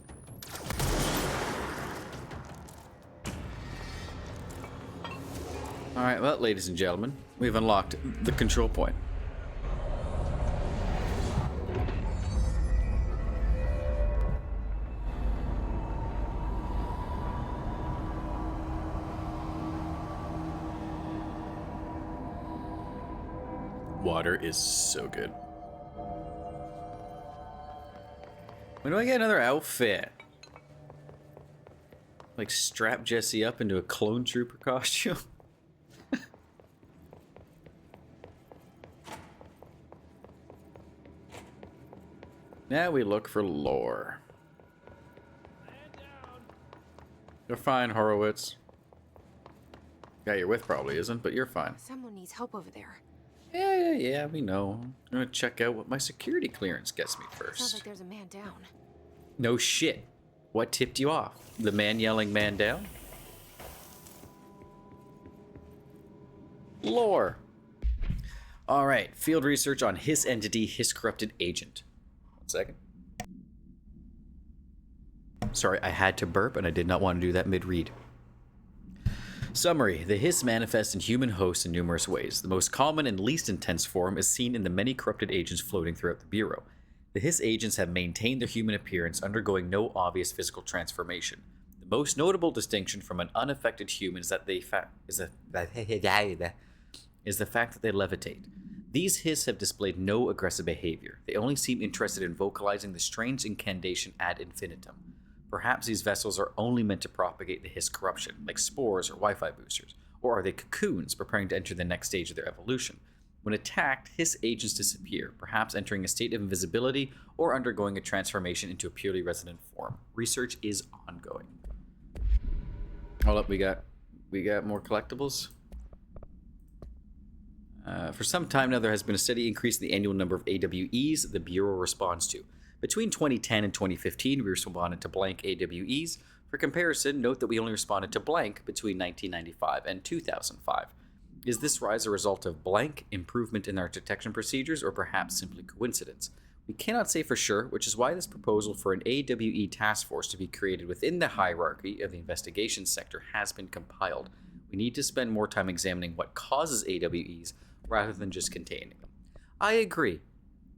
Alright, well, ladies and gentlemen, we've unlocked the control point. Water is so good. When do I get another outfit? Like strap Jesse up into a clone trooper costume? Now we look for lore. You're fine, Horowitz. Guy you're with probably isn't, but you're fine. Someone needs help over there. Yeah, we know. I'm gonna check out what my security clearance gets me first. Sounds like there's a man down. No shit. What tipped you off? The man yelling man down? Lore. Alright, field research on his entity, his corrupted agent. 1 second. Sorry, I had to burp and I did not want to do that mid-read. Summary. The Hiss manifests in human hosts in numerous ways. The most common and least intense form is seen in the many corrupted agents floating throughout the Bureau. The Hiss agents have maintained their human appearance, undergoing no obvious physical transformation. The most notable distinction from an unaffected human is that the fact that they levitate. These Hiss have displayed no aggressive behavior. They only seem interested in vocalizing the strange incantation ad infinitum. Perhaps these vessels are only meant to propagate the Hiss corruption, like spores or Wi-Fi boosters. Or are they cocoons preparing to enter the next stage of their evolution? When attacked, Hiss agents disappear, perhaps entering a state of invisibility or undergoing a transformation into a purely resident form. Research is ongoing. Hold up, we got more collectibles. For some time now, there has been a steady increase in the annual number of AWEs the Bureau responds to. Between 2010 and 2015, we responded to blank AWEs. For comparison, note that we only responded to blank between 1995 and 2005. Is this rise a result of blank, improvement in our detection procedures, or perhaps simply coincidence? We cannot say for sure, which is why this proposal for an AWE task force to be created within the hierarchy of the investigation sector has been compiled. We need to spend more time examining what causes AWEs rather than just containing them. I agree.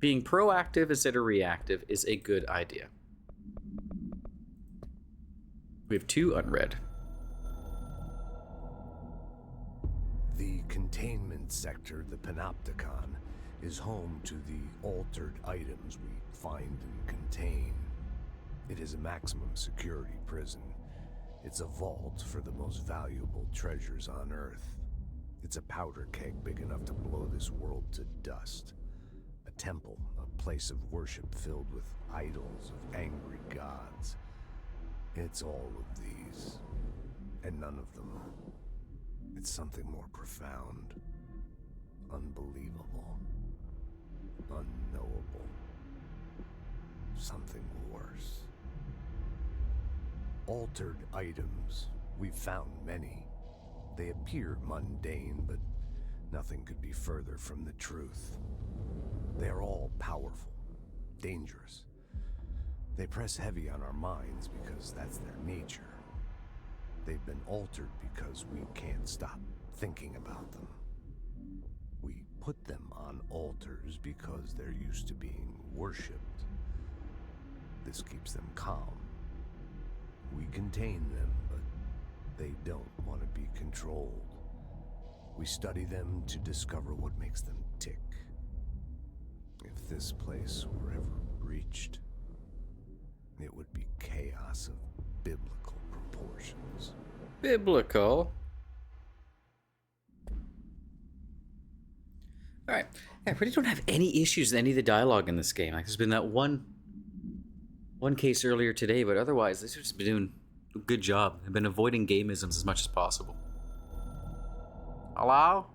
Being proactive instead of reactive is a good idea. We have 2 unread. The containment sector, the Panopticon, is home to the altered items we find and contain. It is a maximum security prison. It's a vault for the most valuable treasures on Earth. It's a powder keg big enough to blow this world to dust. A temple, a place of worship filled with idols of angry gods. It's all of these, and none of them. It's something more profound, unbelievable, unknowable, something worse. Altered items. We've found many. They appear mundane, but nothing could be further from the truth. They're all powerful, dangerous. They press heavy on our minds because that's their nature. They've been altered because we can't stop thinking about them. We put them on altars because they're used to being worshipped. This keeps them calm. We contain them, but they don't want to be controlled. We study them to discover what makes them tick. If this place were ever breached, it would be chaos of biblical proportions. Biblical? Alright. I really don't have any issues with any of the dialogue in this game. Like, there's been that one case earlier today, but otherwise, they've just been doing a good job. They've been avoiding gameisms as much as possible. Hello?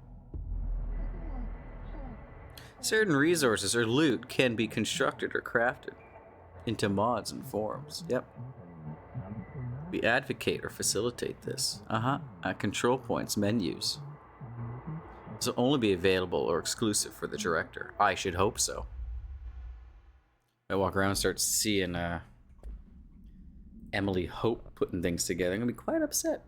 Certain resources or loot can be constructed or crafted into mods and forms. Yep. We advocate or facilitate this. At control points, menus. This will only be available or exclusive for the director. I should hope so. I walk around and start seeing Emily Hope putting things together. I'm gonna be quite upset.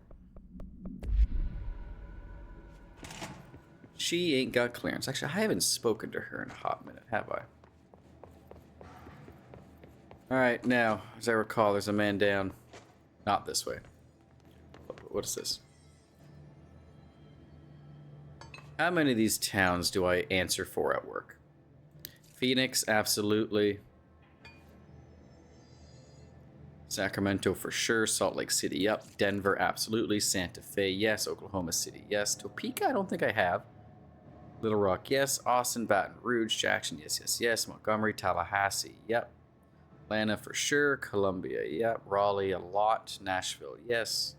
She ain't got clearance. Actually, I haven't spoken to her in a hot minute, have I? Alright, now, as I recall, there's a man down. Not this way. What is this? How many of these towns do I answer for at work? Phoenix, absolutely. Sacramento for sure. Salt Lake City, yep. Denver, absolutely. Santa Fe, yes. Oklahoma City, yes. Topeka, I don't think I have. Little Rock, yes. Austin, Baton Rouge, Jackson, yes, yes, yes. Montgomery, Tallahassee, yep. Atlanta for sure. Columbia, yep. Raleigh, a lot. Nashville, yes.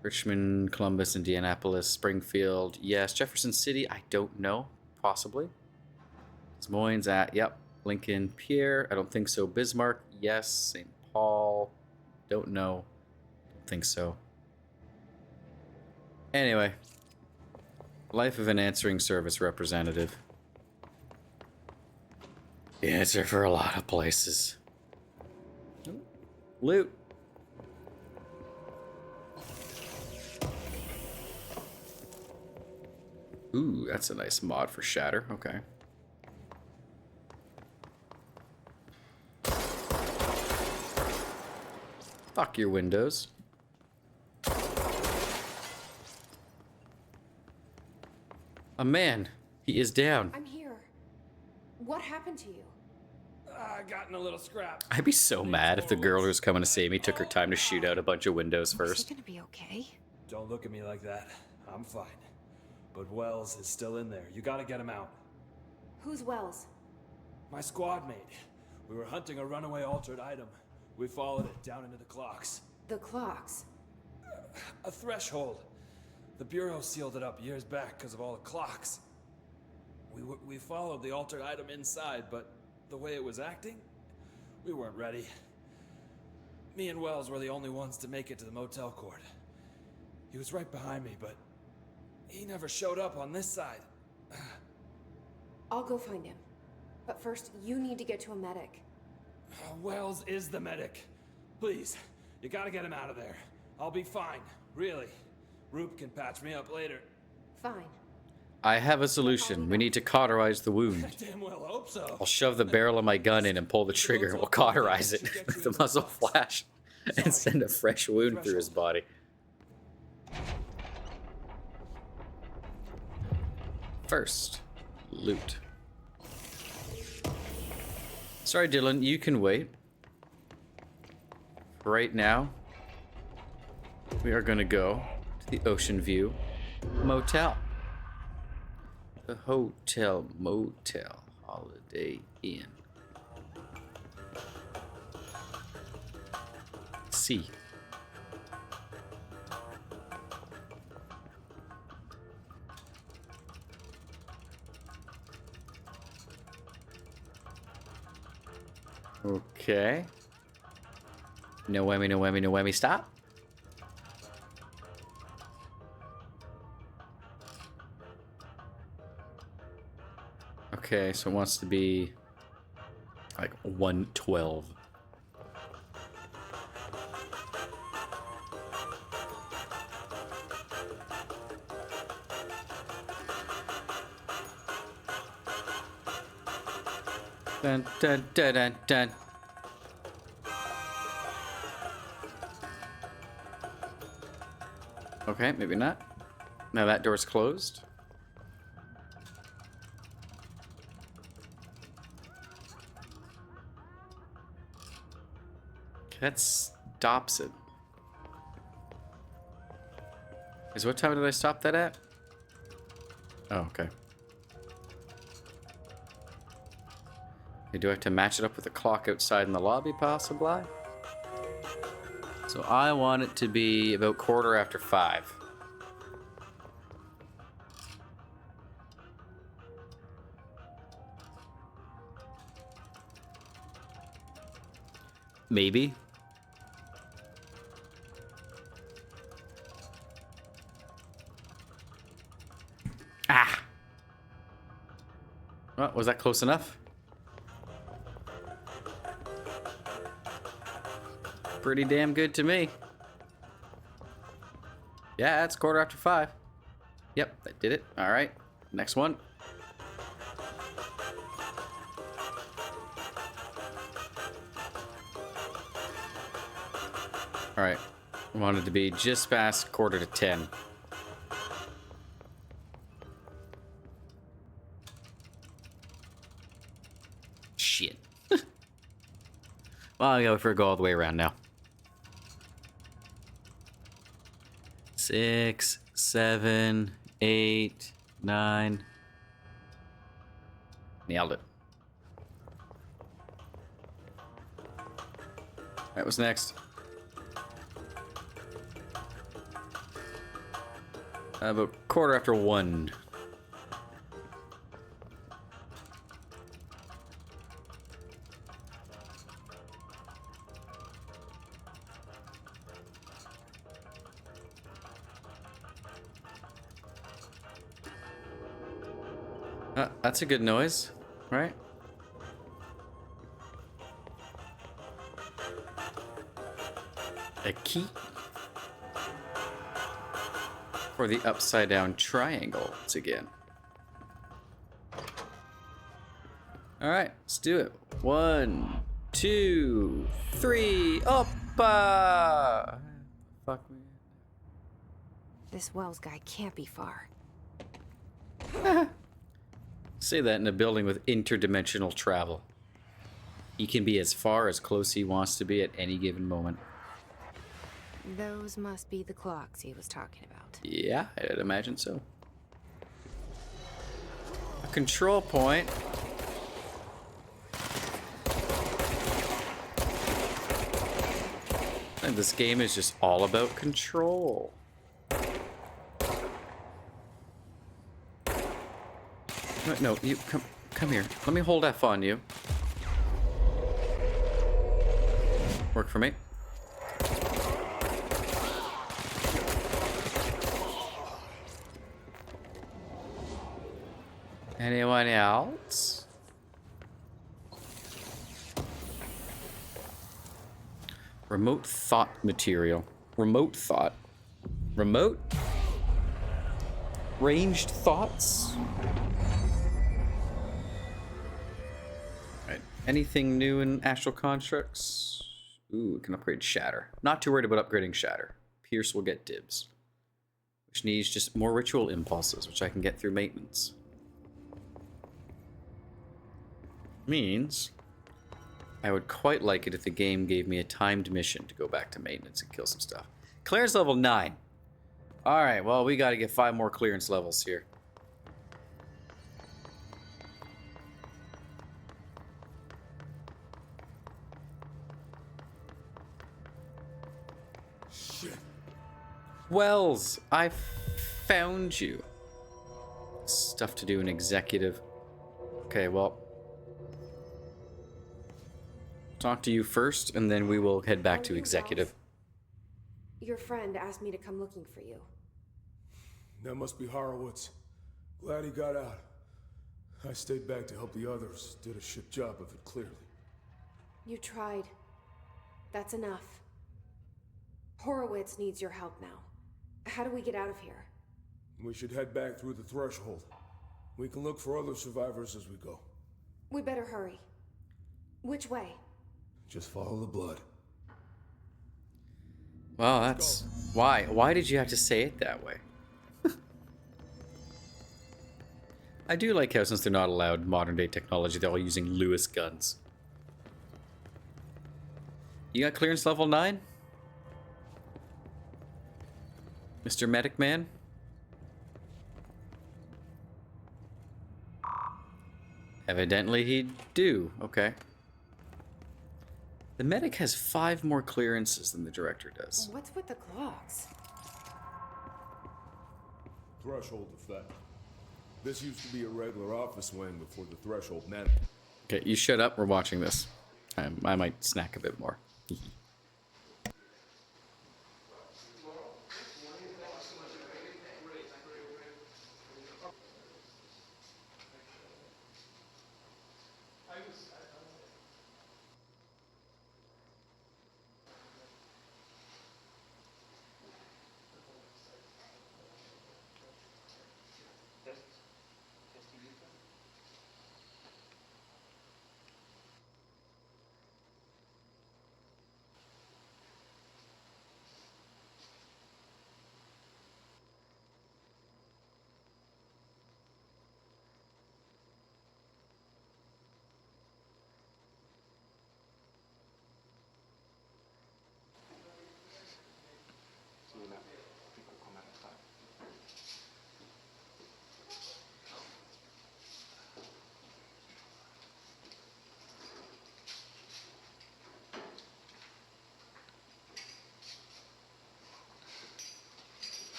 Richmond, Columbus, Indianapolis, Springfield, yes. Jefferson City, I don't know. Possibly. Des Moines, yep. Lincoln, Pierre, I don't think so. Bismarck, yes. St. Paul, don't know. Don't think so. Anyway. Life of an answering service representative. The answer for a lot of places. Loot. Ooh, that's a nice mod for Shatter. Okay. Fuck your windows. A man. He is down. I'm here. What happened to you? I got in a little scrap. I'd be so mad if the girl who was coming to save me took her time to shoot out a bunch of windows Is first. he gonna be okay? Don't look at me like that. I'm fine. But Wells is still in there. You gotta get him out. Who's Wells? My squad mate. We were hunting a runaway altered item. We followed it down into the clocks. The clocks. A threshold. The Bureau sealed it up years back because of all the clocks. We followed the altered item inside, but the way it was acting, we weren't ready. Me and Wells were the only ones to make it to the motel court. He was right behind me, but he never showed up on this side. I'll go find him. But first, you need to get to a medic. Wells is the medic. Please, you gotta get him out of there. I'll be fine, really. Roop can patch me up later. Fine. I have a solution. We need to cauterize the wound. Damn well hope so. I'll shove the barrel of my gun in and pull the trigger, and we'll cauterize it with the muzzle flash and send a fresh wound through his body. First, loot. Sorry, Dylan, you can wait. Right now, we are going to go to the Ocean View Motel. The Hotel Motel Holiday Inn. C. Okay. No whammy, no whammy, no whammy, stop. Okay, so it wants to be like 112. Dun, dun, dun, dun, dun. Okay, maybe not. Now that door's closed. That stops it. Is what time did I stop that at? Oh, okay. Okay, do I have to match it up with the clock outside in the lobby, possibly? So I want it to be about 5:15. Maybe. Ah! Well, was that close enough? Pretty damn good to me. Yeah, it's 5:15. Yep, that did it. All right, next one. All right, I wanted to be just past 9:45. Shit. Well, I gotta go all the way around now. 6, 7, 8, 9. Nailed it. Alright, what's next? About 1:15. That's a good noise, right? A key for the upside down triangle once again. All right, let's do it. 1, 2, 3, oppa! Fuck me. This Wells guy can't be far. Say that in a building with interdimensional travel. He can be as far as close he wants to be at any given moment. Those must be the clocks he was talking about. Yeah, I'd imagine so. A control point. And this game is just all about control. No, you come here. Let me hold F on you. Work for me. Anyone else? Remote thought material. Remote thought. Remote? Ranged thoughts? Right. Anything new in astral constructs? Ooh, we can upgrade Shatter. Not too worried about upgrading Shatter. Pierce will get dibs. Which needs just more ritual impulses, which I can get through maintenance. Means I would quite like it if the game gave me a timed mission to go back to maintenance and kill some stuff. Clearance level 9. Alright, well, we gotta get 5 more clearance levels here. Shit. Wells, I found you. Stuff to do in executive. Okay, well, talk to you first, and then we will head back to executive. Your friend asked me to come looking for you. That must be Horowitz. Glad he got out. I stayed back to help the others. Did a shit job of it, clearly. You tried. That's enough. Horowitz needs your help now. How do we get out of here? We should head back through the threshold. We can look for other survivors as we go. We better hurry. Which way? Just follow the blood. Well, that's... Why? Why did you have to say it that way? I do like how, since they're not allowed modern day technology, they're all using Lewis guns. You got clearance level 9? Mr. Medic Man? Evidently he do. Okay. The medic has 5 more clearances than the director does. What's with the clocks? Threshold effect. This used to be a regular office wing before the threshold met. Okay, you shut up. We're watching this. I might snack a bit more.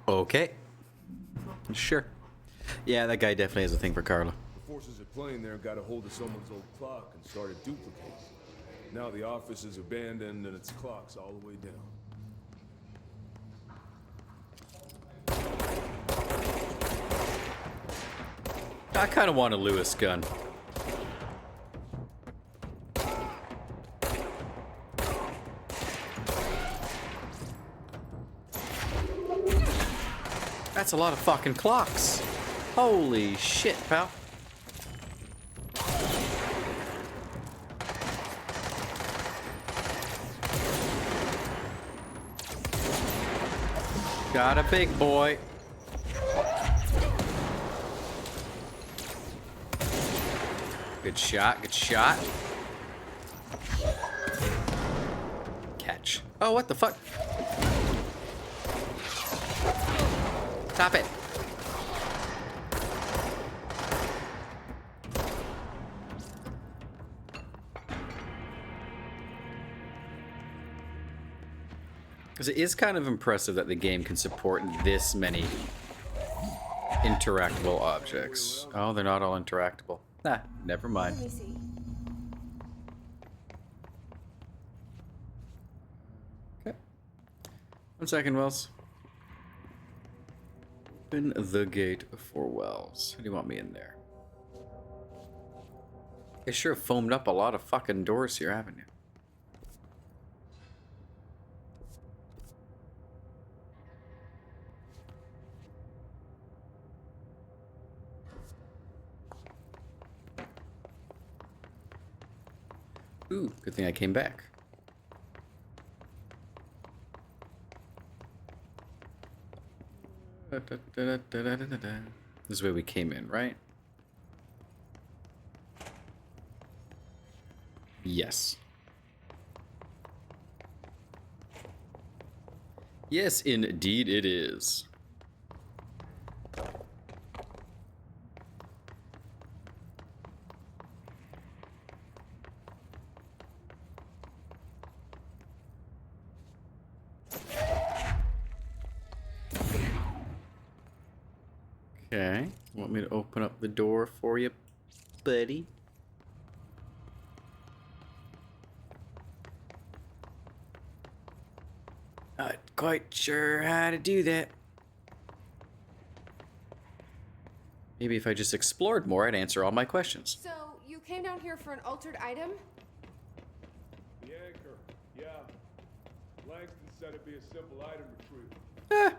Okay. Sure. Yeah, that guy definitely has a thing for Carla. The forces at plane there got a hold of someone's old clock and started duplicating. Now the office is abandoned and its clock's all the way down. I kind of want a Lewis gun. That's a lot of fucking clocks. Holy shit, pal. Got a big boy. Good shot, good shot. Catch. Oh, what the fuck? Stop it. Because it is kind of impressive that the game can support this many interactable objects. Oh, they're not all interactable. Ah, never mind. Let me see. 1 second, Wells. Open the gate for Wells. Who do you want me in there? You sure have foamed up a lot of fucking doors here, haven't you? Ooh, good thing I came back. This is where we came in, right? Yes. Yes, indeed it is. Okay, want me to open up the door for you, buddy? Not quite sure how to do that. Maybe if I just explored more, I'd answer all my questions. So, you came down here for an altered item? The anchor, yeah. Langston said it'd be a simple item retrieval. Ah.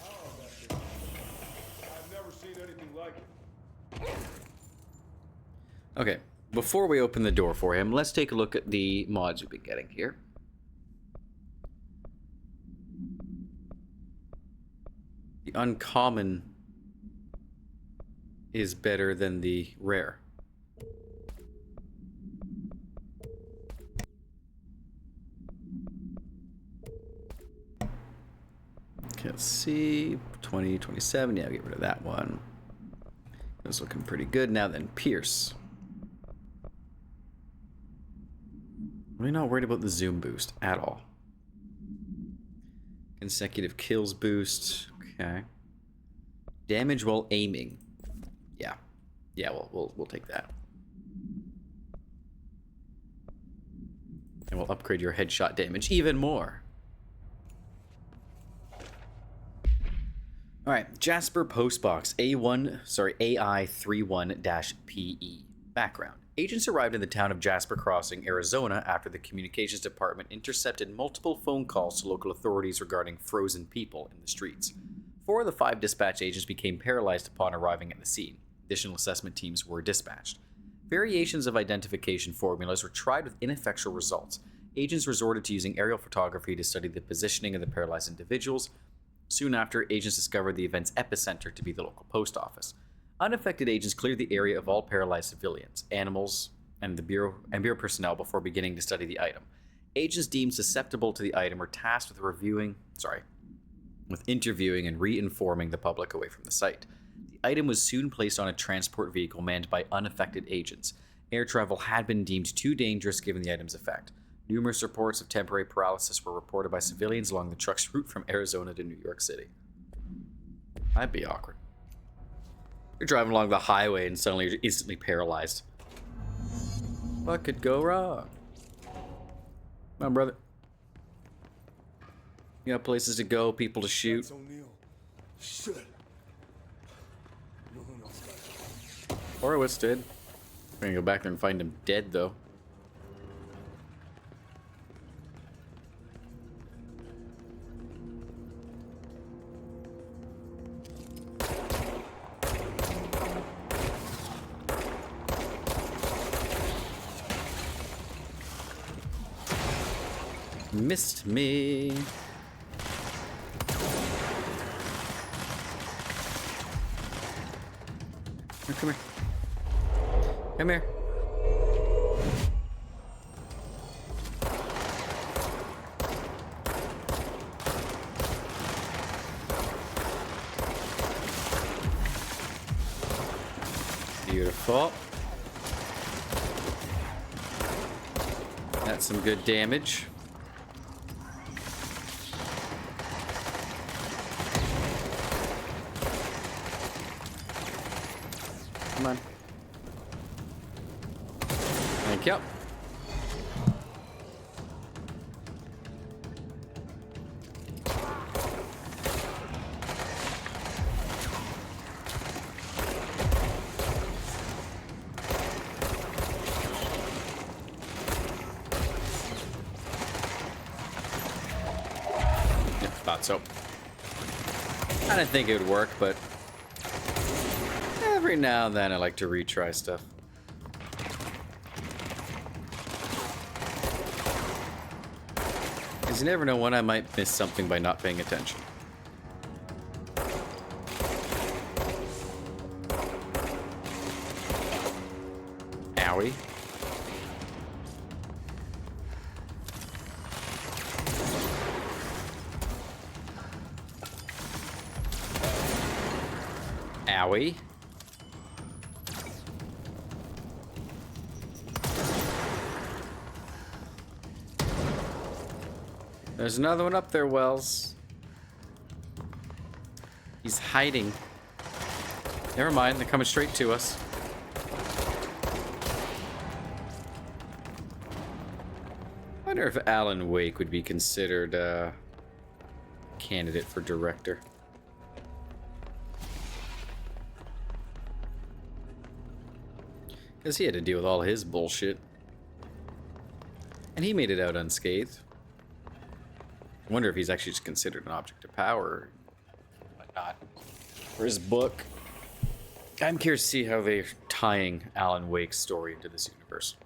Oh, that thing. I've never seen anything like it. Okay, before we open the door for him, let's take a look at the mods we've been getting here. The uncommon is better than the rare. Okay, let's see. 2027. Yeah, get rid of that one. That's looking pretty good. Now then, Pierce. Really not worried about the zoom boost at all. Consecutive kills boost. Okay. Damage while aiming. Yeah. Yeah, we'll take that. And we'll upgrade your headshot damage even more. Alright, Jasper Postbox AI31-PE. Background. Agents arrived in the town of Jasper Crossing, Arizona after the communications department intercepted multiple phone calls to local authorities regarding frozen people in the streets. 4 of the 5 dispatch agents became paralyzed upon arriving at the scene. Additional assessment teams were dispatched. Variations of identification formulas were tried with ineffectual results. Agents resorted to using aerial photography to study the positioning of the paralyzed individuals. Soon after, agents discovered the event's epicenter to be the local post office. Unaffected agents cleared the area of all paralyzed civilians, animals, and Bureau personnel before beginning to study the item. Agents deemed susceptible to the item were tasked with interviewing and re-informing the public away from the site. The item was soon placed on a transport vehicle manned by unaffected agents. Air travel had been deemed too dangerous given the item's effect. Numerous reports of temporary paralysis were reported by civilians along the truck's route from Arizona to New York City. That'd be awkward. You're driving along the highway and suddenly you're instantly paralyzed. What could go wrong? Come on, brother. You got places to go, people to shoot. That's O'Neill. Shit. No one else got it. Horowitz did. We're gonna go back there and find him dead, though. Missed me. Oh, come here. Come here. Beautiful. That's some good damage. Come on. Thank you. Yep, thought so. I didn't think it would work, but every now and then I like to retry stuff. Because you never know when I might miss something by not paying attention. Owie. Owie. There's another one up there, Wells. He's hiding. Never mind, they're coming straight to us. I wonder if Alan Wake would be considered a candidate for director. Because he had to deal with all his bullshit. And he made it out unscathed. I wonder if he's actually just considered an object of power or whatnot. For his book. I'm curious to see how they're tying Alan Wake's story into this universe.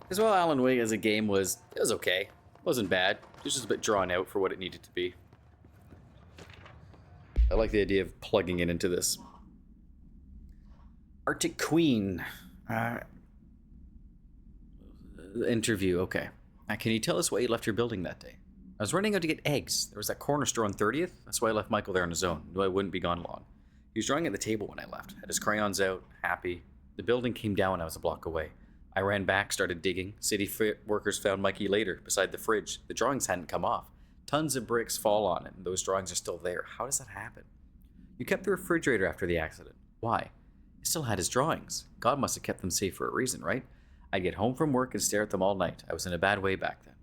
As well, Alan Wake as a game was okay. It wasn't bad. It was just a bit drawn out for what it needed to be. I like the idea of plugging it into this. Arctic Queen. Interview, okay. Can you tell us why you left your building that day? I was running out to get eggs. There was that corner store on 30th. That's why I left Michael there on his own. Knew I wouldn't be gone long. He was drawing at the table when I left. Had his crayons out, happy. The building came down when I was a block away. I ran back, started digging. City workers found Mikey later, beside the fridge. The drawings hadn't come off. Tons of bricks fall on it, and those drawings are still there. How does that happen? You kept the refrigerator after the accident. Why? He still had his drawings. God must have kept them safe for a reason, right? I'd get home from work and stare at them all night. I was in a bad way back then.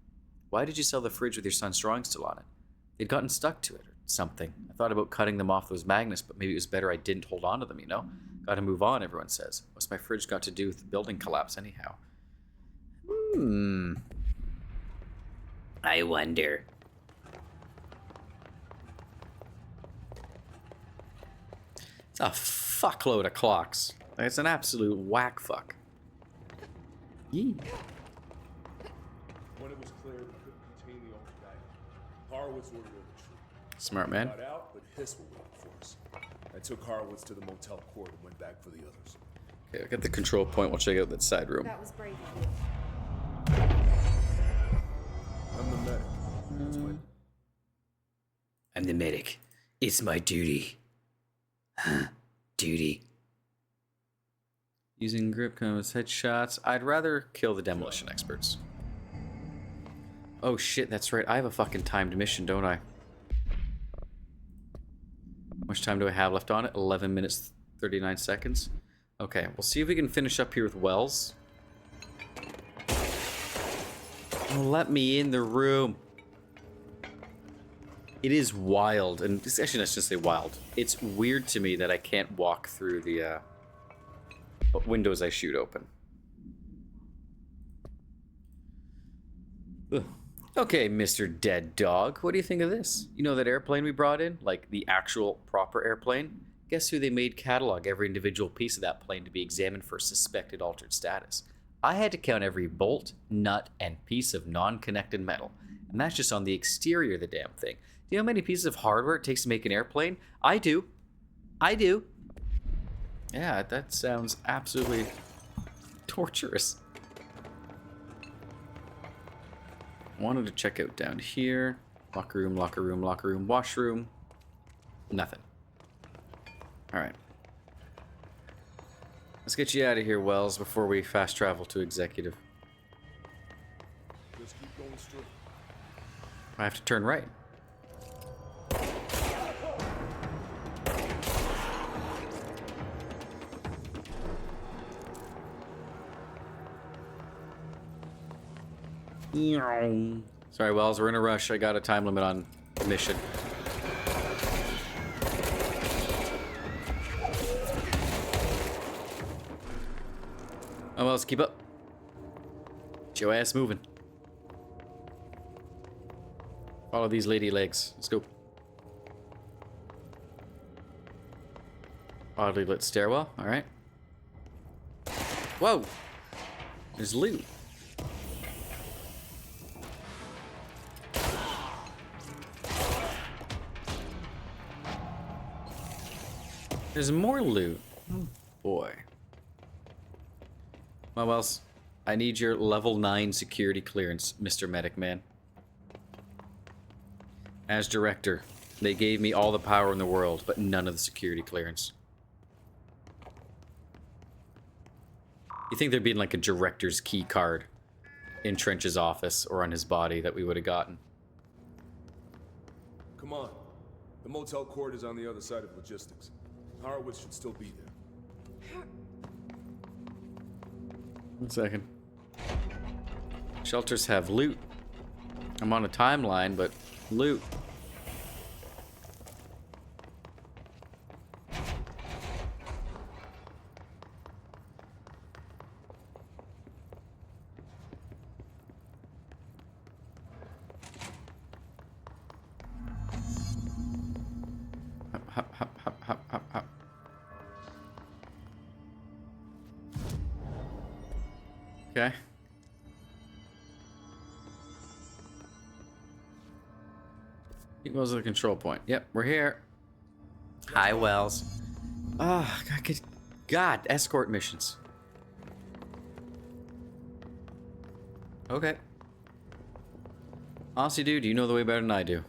Why did you sell the fridge with your son's drawings still on it? They'd gotten stuck to it or something. I thought about cutting them off those magnets, but maybe it was better I didn't hold on to them, you know? Gotta move on, everyone says. What's my fridge got to do with the building collapse anyhow? I wonder. It's a fuckload of clocks. It's an absolute whack fuck. Yee. When it was clear we couldn't contain the altered item, Horowitz ordered a retreat. Smart man. Got out, but Hiss were waiting for us. I took Horowitz to the motel court and went back for the others. Okay, I'll get the control point. We'll check out that side room. That was brave of you. I'm the medic. That's my... I'm the medic. It's my duty. Duty. Using grip combos, headshots. I'd rather kill the demolition experts. Oh shit, that's right. I have a fucking timed mission, don't I? How much time do I have left on it? 11 minutes, 39 seconds. Okay, we'll see if we can finish up here with Wells. Oh, let me in the room. It is wild, and actually let's just say wild. It's weird to me that I can't walk through the windows I shoot open. Ugh. Okay, Mr. Dead Dog, what do you think of this? You know that airplane we brought in? Like the actual proper airplane? Guess who they made catalog every individual piece of that plane to be examined for suspected altered status? I had to count every bolt, nut, and piece of non-connected metal. And that's just on the exterior of the damn thing. Do you know how many pieces of hardware it takes to make an airplane? I do. I do. Yeah, that sounds absolutely torturous. Wanted to check out down here. Locker room, locker room, locker room, washroom. Nothing. Alright. Let's get you out of here, Wells, before we fast travel to executive. Just keep going straight. I have to turn right. Sorry, Wells, we're in a rush. I got a time limit on the mission. Oh, Wells, keep up. Get your ass moving. Follow these lady legs. Let's go. Oddly lit stairwell. All right. Whoa. There's loot. There's more loot. Oh boy. Well, Wells, I need your level 9 security clearance, Mr. Medic Man. As director, they gave me all the power in the world, but none of the security clearance. You think there'd be like a director's key card in Trench's office or on his body that we would have gotten? Come on. The motel court is on the other side of logistics. Horowitz should still be there. 1 second. Shelters have loot. I'm on a timeline, but loot. Hop, hop, hop, hop, hop, hop. Okay. Equals the control point. Yep, we're here. Hi, Wells. Ah, God, escort missions. Okay. Honestly, dude, you know the way better than I do.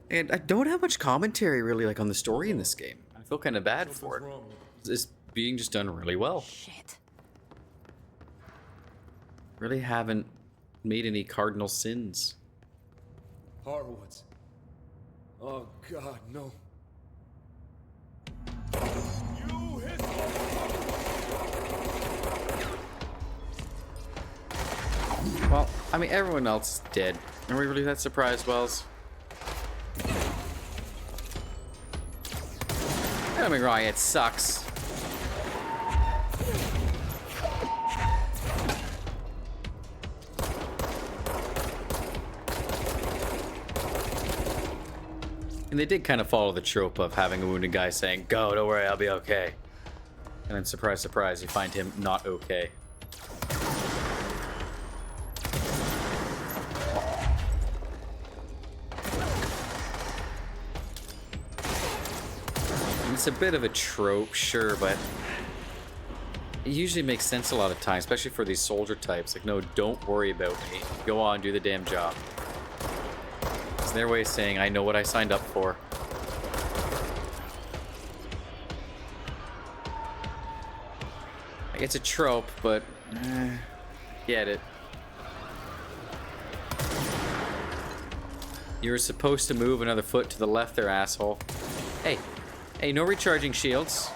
And I don't have much commentary, really, like, on the story in this game. I feel kind of bad for it. It's being just done really well. Shit. Really haven't made any cardinal sins. Horowitz. Oh, God, no. You hit me! Well, I mean, everyone else is dead. Are we really that surprised, Wells? Don't get me wrong, it sucks. And they did kind of follow the trope of having a wounded guy saying, "Go, don't worry, I'll be okay." And then, surprise, surprise, you find him not okay. It's a bit of a trope, sure, but it usually makes sense a lot of times, especially for these soldier types. Like, no, don't worry about me. Go on, do the damn job. It's their way of saying, I know what I signed up for. Like, it's a trope, but get it. You were supposed to move another foot to the left there, asshole. Hey. Hey, no recharging shields.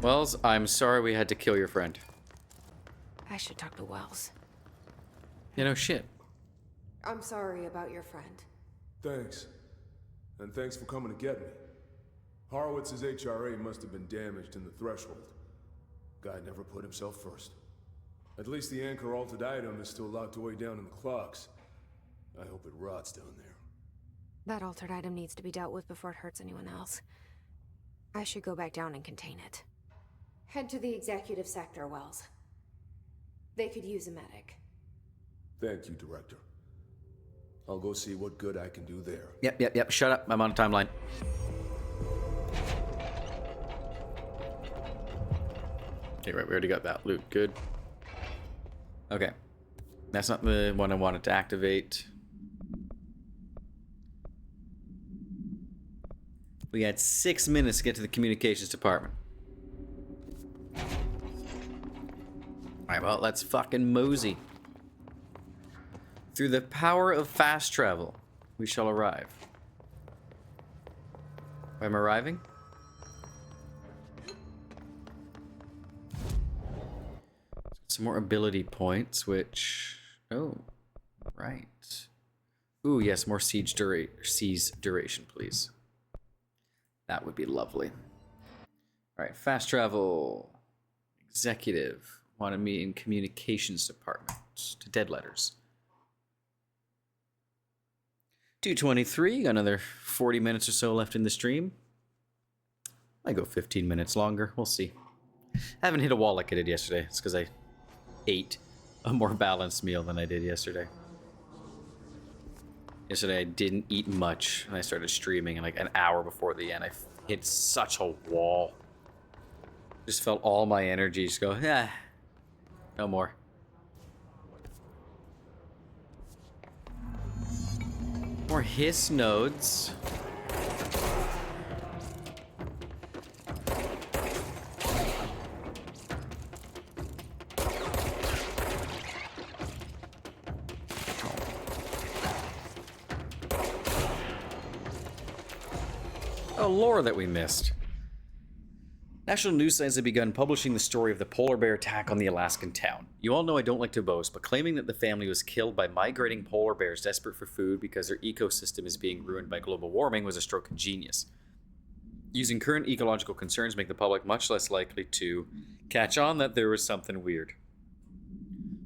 Wells, I'm sorry we had to kill your friend. I should talk to Wells. You know, shit. I'm sorry about your friend. Thanks. And thanks for coming to get me. Horowitz's HRA must have been damaged in the threshold. Guy never put himself first. At least the anchor altered item is still locked away down in the clocks. I hope it rots down there. That altered item needs to be dealt with before it hurts anyone else. I should go back down and contain it. Head to the executive sector, Wells. They could use a medic. Thank you, Director. I'll go see what good I can do there. Yep. Shut up. I'm on a timeline. Okay, right. We already got that loot. Good. Okay. That's not the one I wanted to activate. We had 6 minutes to get to the communications department. Alright, well, let's fucking mosey. Through the power of fast travel, we shall arrive. I'm arriving? Some more ability points, which... Oh, right. Ooh, yes, more siege duration, please. That would be lovely. Alright, fast travel. Executive. Wanted me in communications department. To dead letters. 2:23. Got another 40 minutes or so left in the stream. I go 15 minutes longer. We'll see. I haven't hit a wall like I did yesterday. It's because I ate a more balanced meal than I did yesterday. Yesterday I didn't eat much, and I started streaming, and like an hour before the end, I hit such a wall. Just felt all my energy just go, no more. More hiss nodes. Oh, lore that we missed. National news sites have begun publishing the story of the polar bear attack on the Alaskan town. You all know I don't like to boast, but claiming that the family was killed by migrating polar bears desperate for food because their ecosystem is being ruined by global warming was a stroke of genius. Using current ecological concerns make the public much less likely to catch on that there was something weird.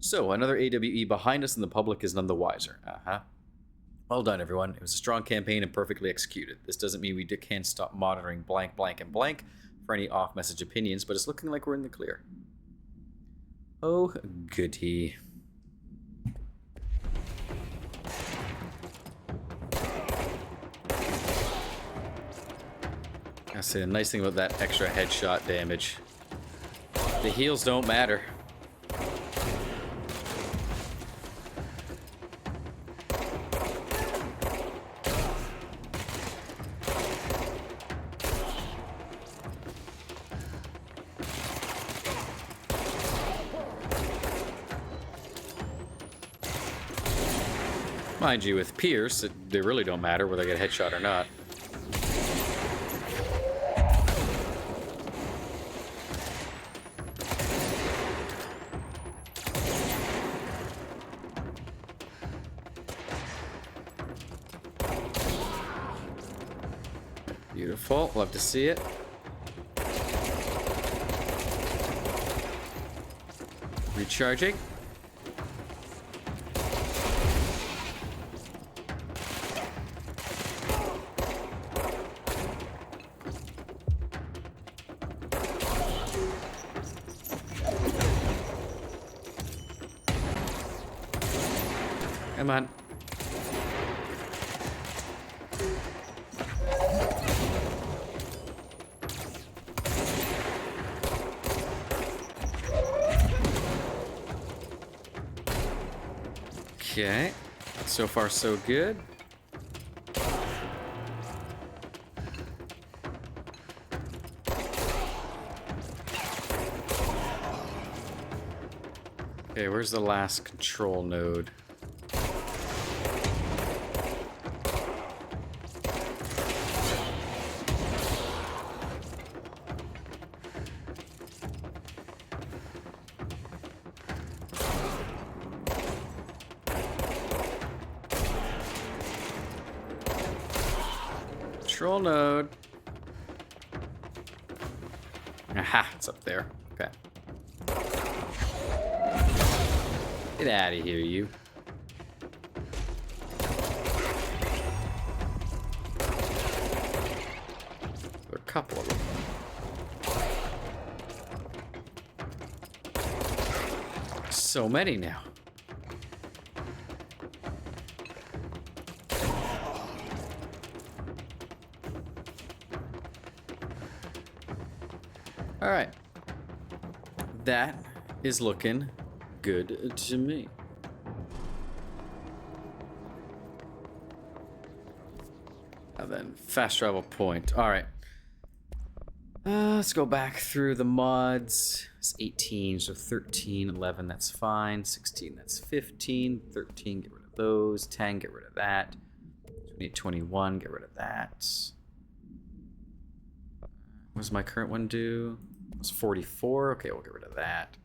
So, another AWE behind us and the public is none the wiser. Well done, everyone. It was a strong campaign and perfectly executed. This doesn't mean we can't stop monitoring blank, blank, and blank for any off-message opinions, but it's looking like we're in the clear. Oh, goody. That's the nice thing about that extra headshot damage. The heals don't matter. Mind you, with Pierce, they really don't matter whether I get a headshot or not. Beautiful. Love to see it. Recharging. Come on. Okay. So far, so good. Okay, where's the last control node? Control node. Aha, it's up there. Okay. Get out of here, you. There are a couple of them. So many now. All right. That is looking good to me. And then fast travel point. All right. Let's go back through the mods. It's 18, so 13, 11, that's fine. 16, that's 15. 13, get rid of those. 10, get rid of that. 28, 21, get rid of that. What does my current one do? It's 44. Okay, we'll get rid of that.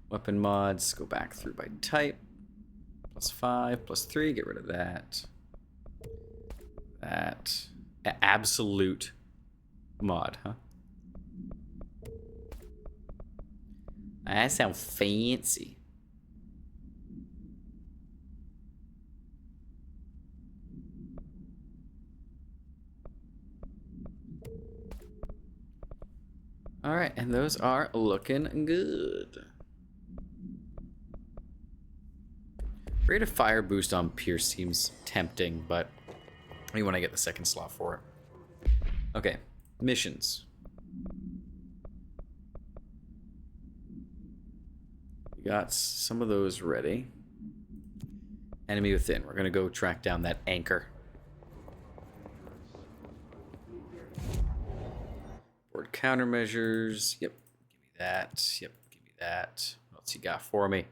Weapon mods, go back through by type. +5, +3, get rid of that. That. Absolute mod, huh? That sounds fancy. All right, and those are looking good. Rate of fire boost on Pierce seems tempting, but maybe when I get the second slot for it. Okay, missions. We got some of those ready. Enemy within. We're gonna go track down that anchor. Board countermeasures. Yep, give me that. Yep, give me that. What else you got for me?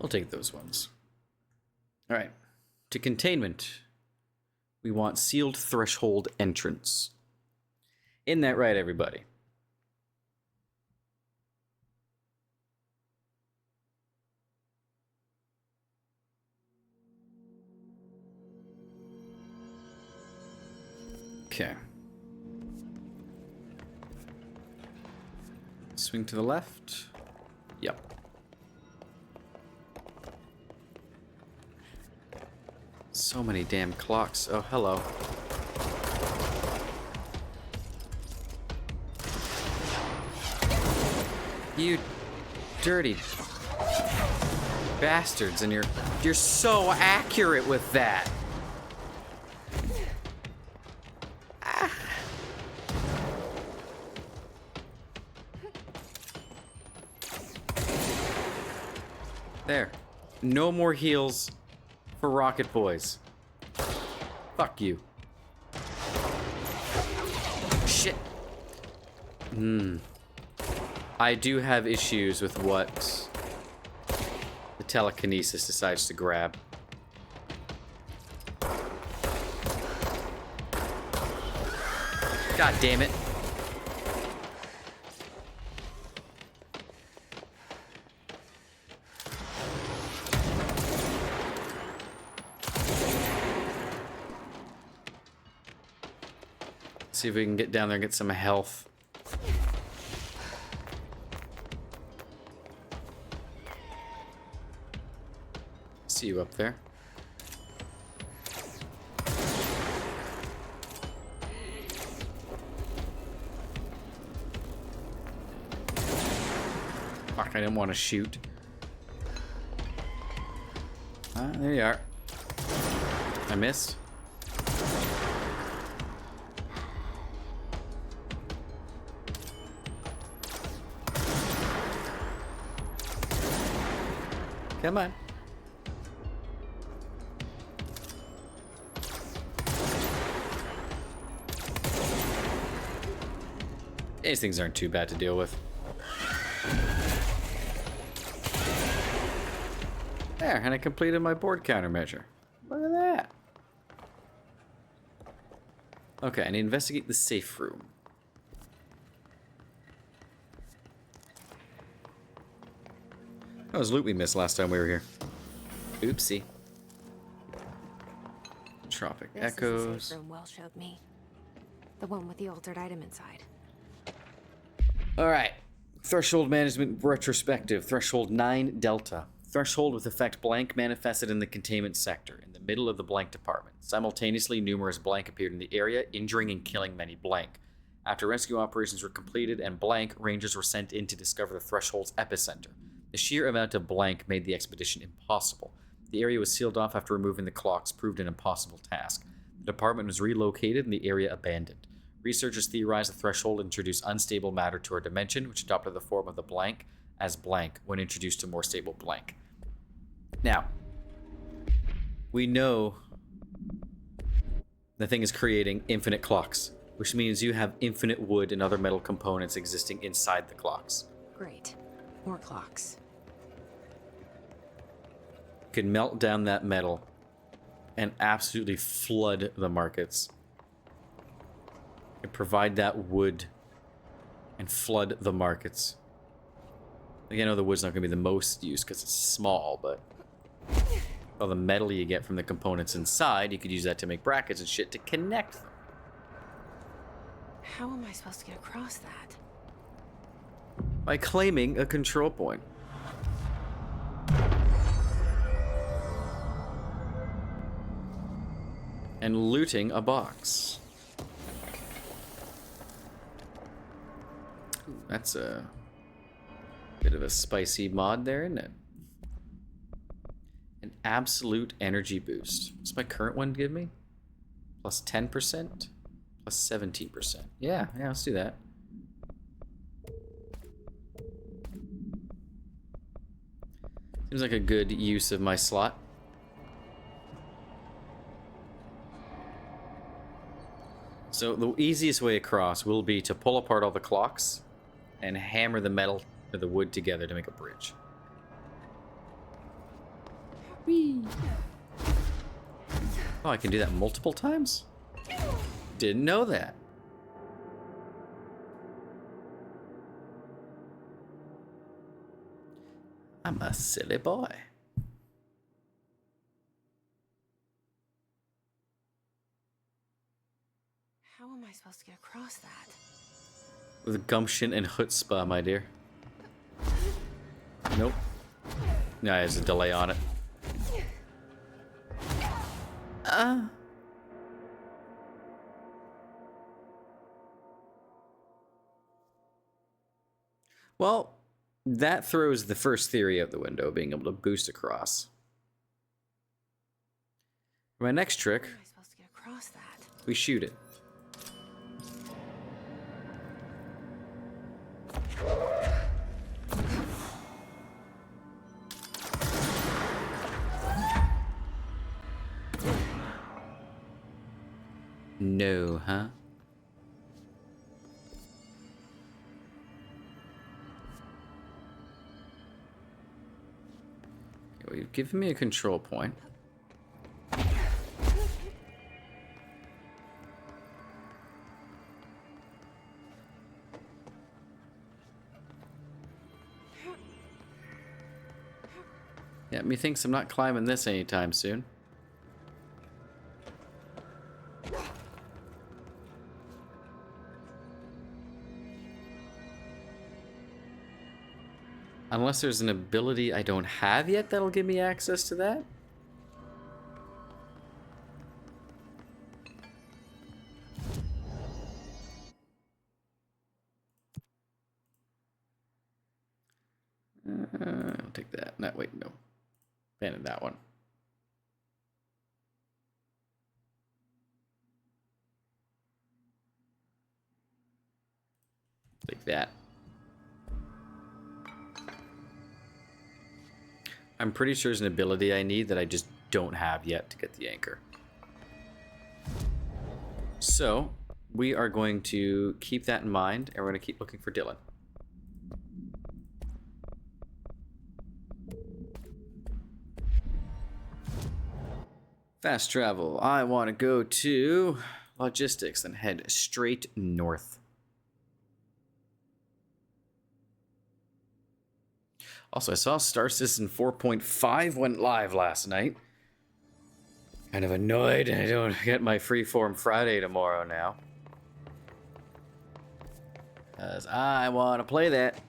I'll take those ones. All right. To containment, we want sealed threshold entrance. Isn't that right, everybody? Okay. Swing to the left. Yep. So many damn clocks. Oh, hello. You dirty bastards, and you're so accurate with that. Ah. There. No more heals for Rocket Boys. Fuck you. Shit. I do have issues with what the telekinesis decides to grab. God damn it. See if we can get down there and get some health. See you up there. Fuck, I didn't want to shoot. There you are. I missed. Come on. These things aren't too bad to deal with. There, and I completed my board countermeasure. Look at that. Okay, I need to investigate the safe room. That was loot we missed last time we were here. Oopsie. Tropic This Echoes. is the safe room Will showed me. The one with the altered item inside. Alright. Threshold Management Retrospective. Threshold 9 Delta. Threshold with effect blank manifested in the containment sector, in the middle of the blank department. Simultaneously, numerous blank appeared in the area, injuring and killing many blank. After rescue operations were completed and blank, rangers were sent in to discover the threshold's epicenter. The sheer amount of blank made the expedition impossible. The area was sealed off after removing the clocks proved an impossible task. The department was relocated and the area abandoned. Researchers theorized the threshold introduced unstable matter to our dimension, which adopted the form of the blank as blank when introduced to more stable blank. Now, we know the thing is creating infinite clocks, which means you have infinite wood and other metal components existing inside the clocks. Great. More clocks. You can melt down that metal and absolutely flood the markets. And provide that wood and flood the markets. Like, I know the wood's not going to be the most used because it's small, but all the metal you get from the components inside, you could use that to make brackets and shit to connect them. How am I supposed to get across that? By claiming a control point. And looting a box. Ooh, that's a bit of a spicy mod there, isn't it? An absolute energy boost. What's my current one give me? Plus 10%? Plus 17%. Yeah, let's do that. Seems like a good use of my slot. So the easiest way across will be to pull apart all the clocks and hammer the metal or the wood together to make a bridge. Whee! Oh, I can do that multiple times? Didn't know that. I'm a silly boy. How am I supposed to get across that? With gumption and chutzpah, my dear. Nope. No, there's a delay on it. Well, that throws the first theory out the window, being able to boost across. For my next trick, How am I supposed to get across that? we shoot it. No, huh? Okay, well, you've given me a control point. Yeah, methinks I'm not climbing this anytime soon. Unless there's an ability I don't have yet that'll give me access to that. I'll take that. No, wait, no. Abandon that one. Take that. I'm pretty sure there's an ability I need that I just don't have yet to get the anchor. So, we are going to keep that in mind, and we're going to keep looking for Dylan. Fast travel. I want to go to logistics and head straight north. Also, I saw Star Citizen 4.5 went live last night. Kind of annoyed I don't get my Freeform Friday tomorrow now. Because I want to play that.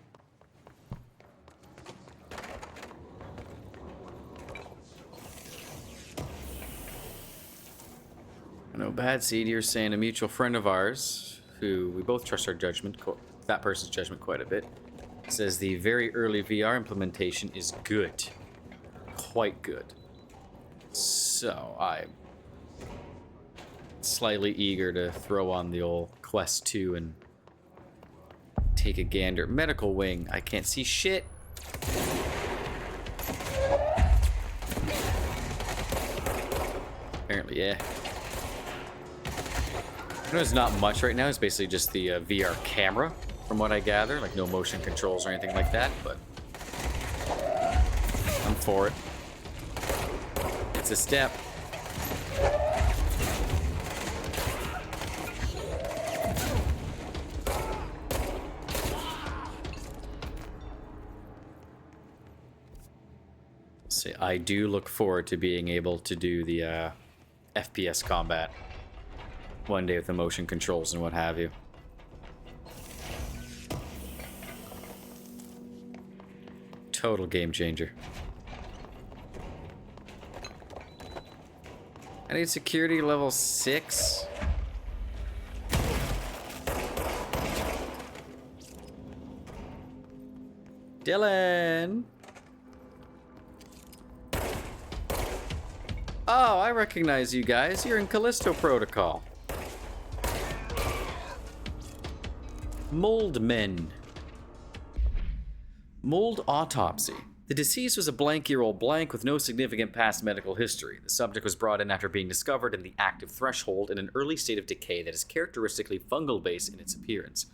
I know Bad Seed, you're saying a mutual friend of ours, who we both trust our judgment, that person's judgment quite a bit, says the very early VR implementation is good. Quite good. So I'm slightly eager to throw on the old Quest 2 and take a gander. Medical wing. I can't see shit. Apparently, yeah. I know there's not much right now. It's basically just the VR camera, from what I gather. Like, no motion controls or anything like that, but I'm for it. It's a step. Say, I do look forward to being able to do the FPS combat one day with the motion controls and what have you. Total game changer. I need security level 6. Dylan! Oh, I recognize you guys. You're in Callisto Protocol. Mold men. Mold autopsy. The deceased was a blank-year-old blank with no significant past medical history. The subject was brought in after being discovered in the active threshold in an early state of decay that is characteristically fungal-based in its appearance.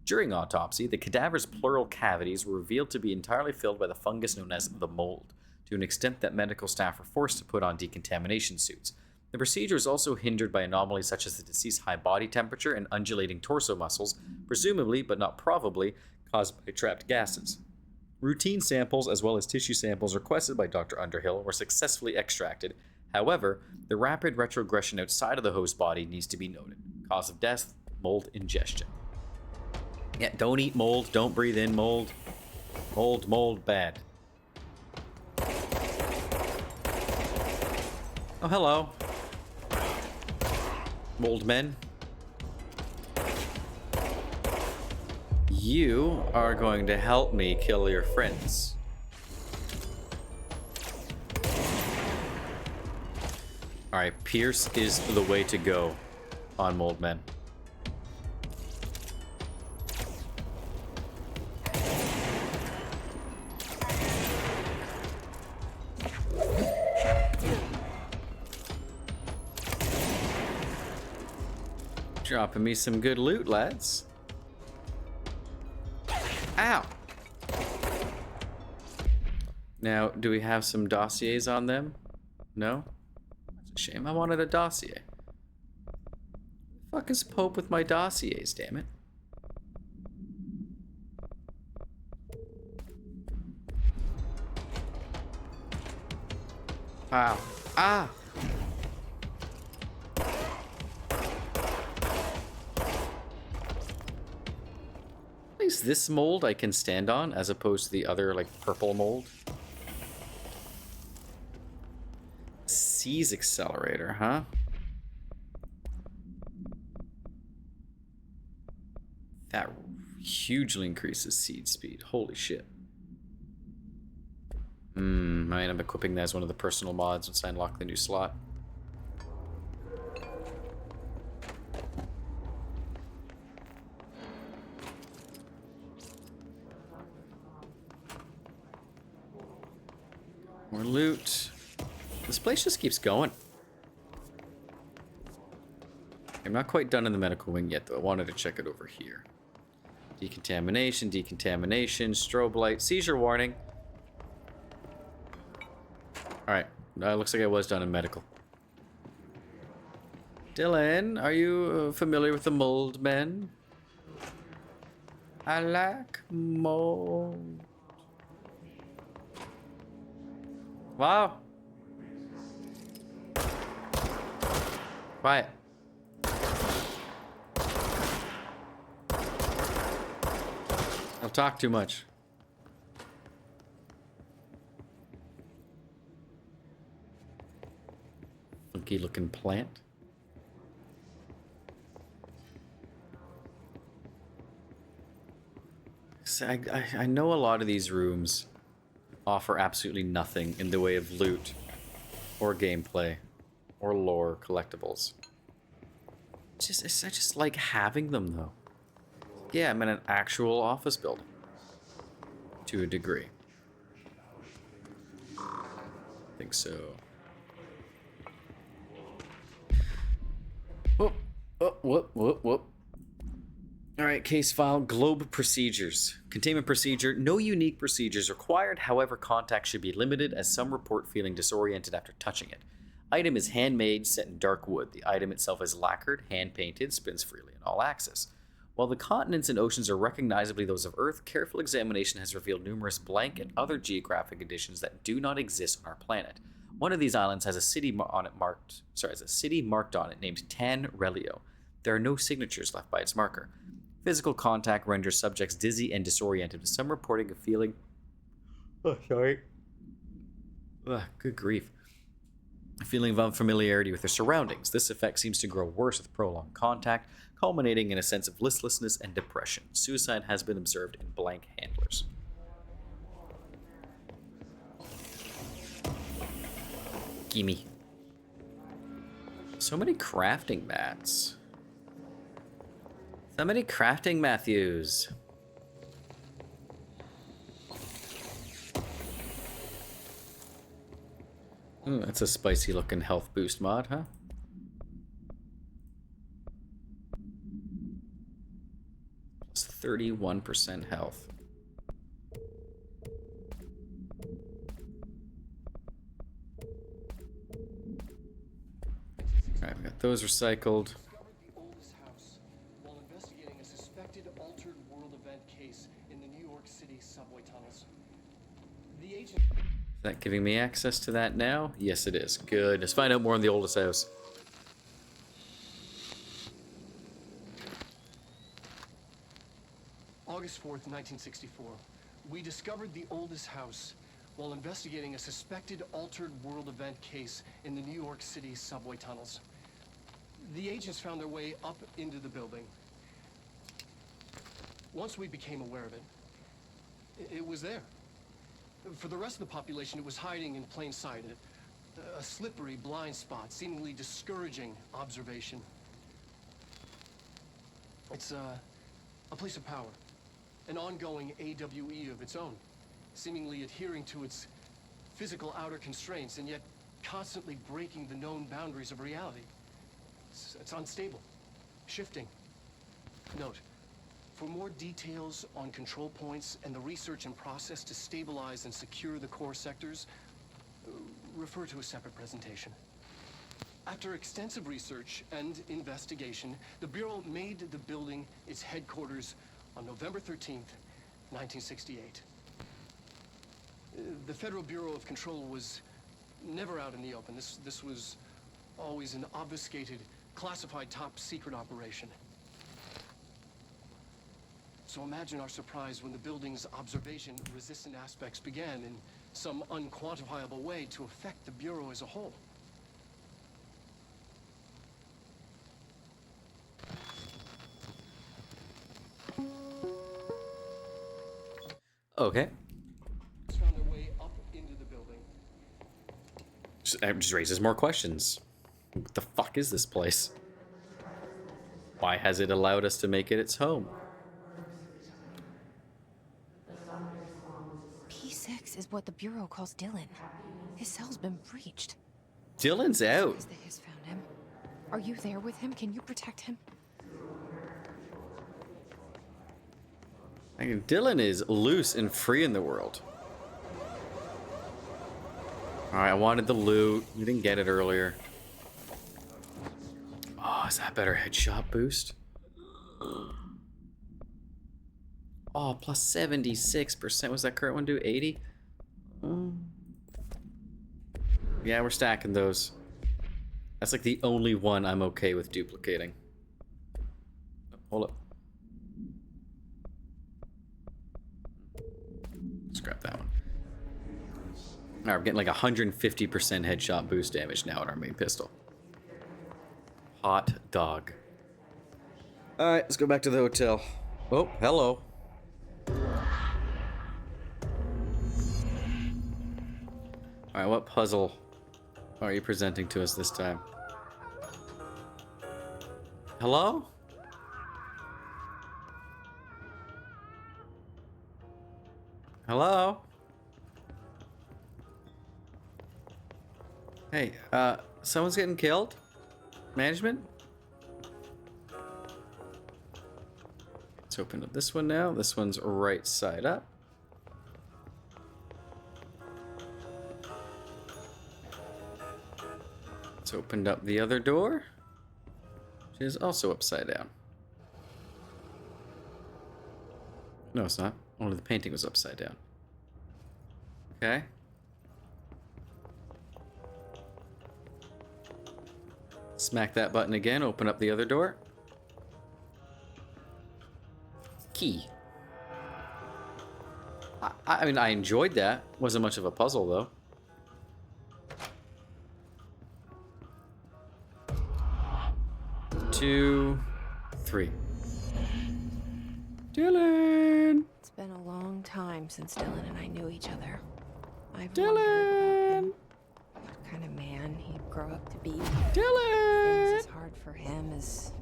During autopsy, the cadaver's pleural cavities were revealed to be entirely filled by the fungus known as the mold, to an extent that medical staff were forced to put on decontamination suits. The procedure was also hindered by anomalies such as the deceased's high body temperature and undulating torso muscles, presumably, but not probably, caused by trapped gases. Routine samples, as well as tissue samples requested by Dr. Underhill, were successfully extracted. However, the rapid retrogression outside of the host body needs to be noted. Cause of death, mold ingestion. Yeah, don't eat mold, don't breathe in mold. Mold, bad. Oh, hello. Mold men. You are going to help me kill your friends. Alright, Pierce is the way to go on mold men. Dropping me some good loot, lads. Ow! Now, do we have some dossiers on them? No? That's a shame. I wanted a dossier. The fuck is Pope with my dossiers, damn it? Ow. Ah! At least this mold I can stand on, as opposed to the other, like, purple mold. Seize accelerator, huh? That hugely increases seed speed. Holy shit. I might end up equipping that as one of the personal mods once I unlock the new slot. More loot. This place just keeps going. I'm not quite done in the medical wing yet, though. I wanted to check it over here. Decontamination, strobe light, seizure warning. Alright, looks like I was done in medical. Dylan, are you familiar with the mold men? I like mold. Wow. Quiet. Don't talk too much. Funky looking plant. So I know a lot of these rooms offer absolutely nothing in the way of loot or gameplay or lore collectibles. I just like having them though. Yeah, I'm in an actual office building to a degree. I think so. Whoop, whoop, whoop, whoop, whoop. Alright, case file, globe procedures. Containment procedure, no unique procedures required, however contact should be limited as some report feeling disoriented after touching it. Item is handmade, set in dark wood. The item itself is lacquered, hand-painted, spins freely in all axis. While the continents and oceans are recognizably those of Earth, careful examination has revealed numerous blank and other geographic additions that do not exist on our planet. One of these islands has a city marked on it named Tan Relio. There are no signatures left by its marker. Physical contact renders subjects dizzy and disoriented, with some reporting of feeling... Oh, sorry. Ugh, good grief. A feeling of unfamiliarity with their surroundings. This effect seems to grow worse with prolonged contact, culminating in a sense of listlessness and depression. Suicide has been observed in blank handlers. Gimme. So many crafting mats. So many crafting Matthews. Ooh, that's a spicy looking health boost mod, huh? It's 31% health. Alright, we got those recycled. Is that giving me access to that now? Yes, it is. Good. Let's find out more on the oldest house. August 4th, 1964. We discovered the oldest house while investigating a suspected altered world event case in the New York City subway tunnels. The agents found their way up into the building. Once we became aware of it, it was there. For the rest of the population, it was hiding in plain sight, a slippery blind spot, seemingly discouraging observation. It's a place of power, an ongoing AWE of its own, seemingly adhering to its physical outer constraints and yet constantly breaking the known boundaries of reality. It's unstable, shifting. Note, for more details on control points and the research and process to stabilize and secure the core sectors, refer to a separate presentation. After extensive research and investigation, the Bureau made the building its headquarters on November 13th, 1968. The Federal Bureau of Control was never out in the open. This was always an obfuscated, classified top-secret operation. So imagine our surprise when the building's observation-resistant aspects began in some unquantifiable way to affect the Bureau as a whole. Okay. Found their way up into the building. Just raises more questions. What the fuck is this place? Why has it allowed us to make it its home? P6 is what the Bureau calls Dylan. His cell's been breached. Dylan's out. Has the Hiss found him? Are you there with him? Can you protect him? I mean, Dylan is loose and free in the world. Alright, I wanted the loot. We didn't get it earlier. Oh, is that better headshot boost? Oh, plus 76%. Was that current one do 80? Yeah, we're stacking those. That's like the only one I'm okay with duplicating. Hold up. Scrap that one. Alright, we're getting like 150% headshot boost damage now on our main pistol. Hot dog. Alright, let's go back to the hotel. Oh, hello. Alright, what puzzle are you presenting to us this time? Hello? Hello? Hey, someone's getting killed? Management? Let's open up this one now. This one's right side up. Let's open up the other door, which is also upside down. No, it's not. Only the painting was upside down. Okay. Smack that button again, open up the other door. Key. I mean, I enjoyed that. Wasn't much of a puzzle, though. Two, three. Dylan! It's been a long time since Dylan and I knew each other. I've Dylan! wondered about him. What kind of man he'd grow up to be. Dylan! Things as hard for him as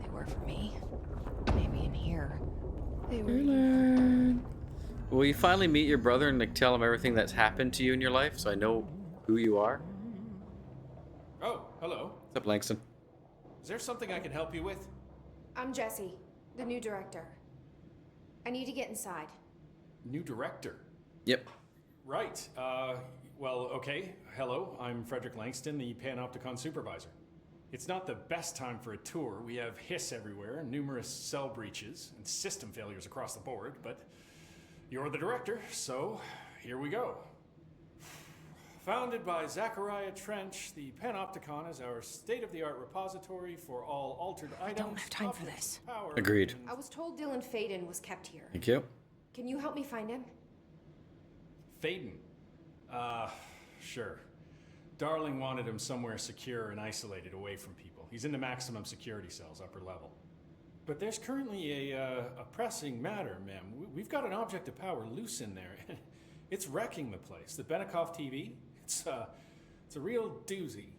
they were for me. Maybe in here, they were Dylan! Will you finally meet your brother and like, tell him everything that's happened to you in your life so I know who you are? Oh, hello. What's up, Langston? Is there something I can help you with? I'm Jessie, the new director. I need to get inside. New director? Yep. Right. Well, okay. Hello, I'm Frederick Langston, the Panopticon supervisor. It's not the best time for a tour. We have hiss everywhere, numerous cell breaches, and system failures across the board, but you're the director, so here we go. Founded by Zachariah Trench, the Panopticon is our state-of-the-art repository for all altered items. I don't have time for this. Agreed. I was told Dylan Faden was kept here. Thank you. Can you help me find him? Faden? Sure. Darling wanted him somewhere secure and isolated away from people. He's in the maximum security cells, upper level. But there's currently a pressing matter, ma'am. We've got an object of power loose in there. It's wrecking the place. The Benikoff TV, it's a real doozy.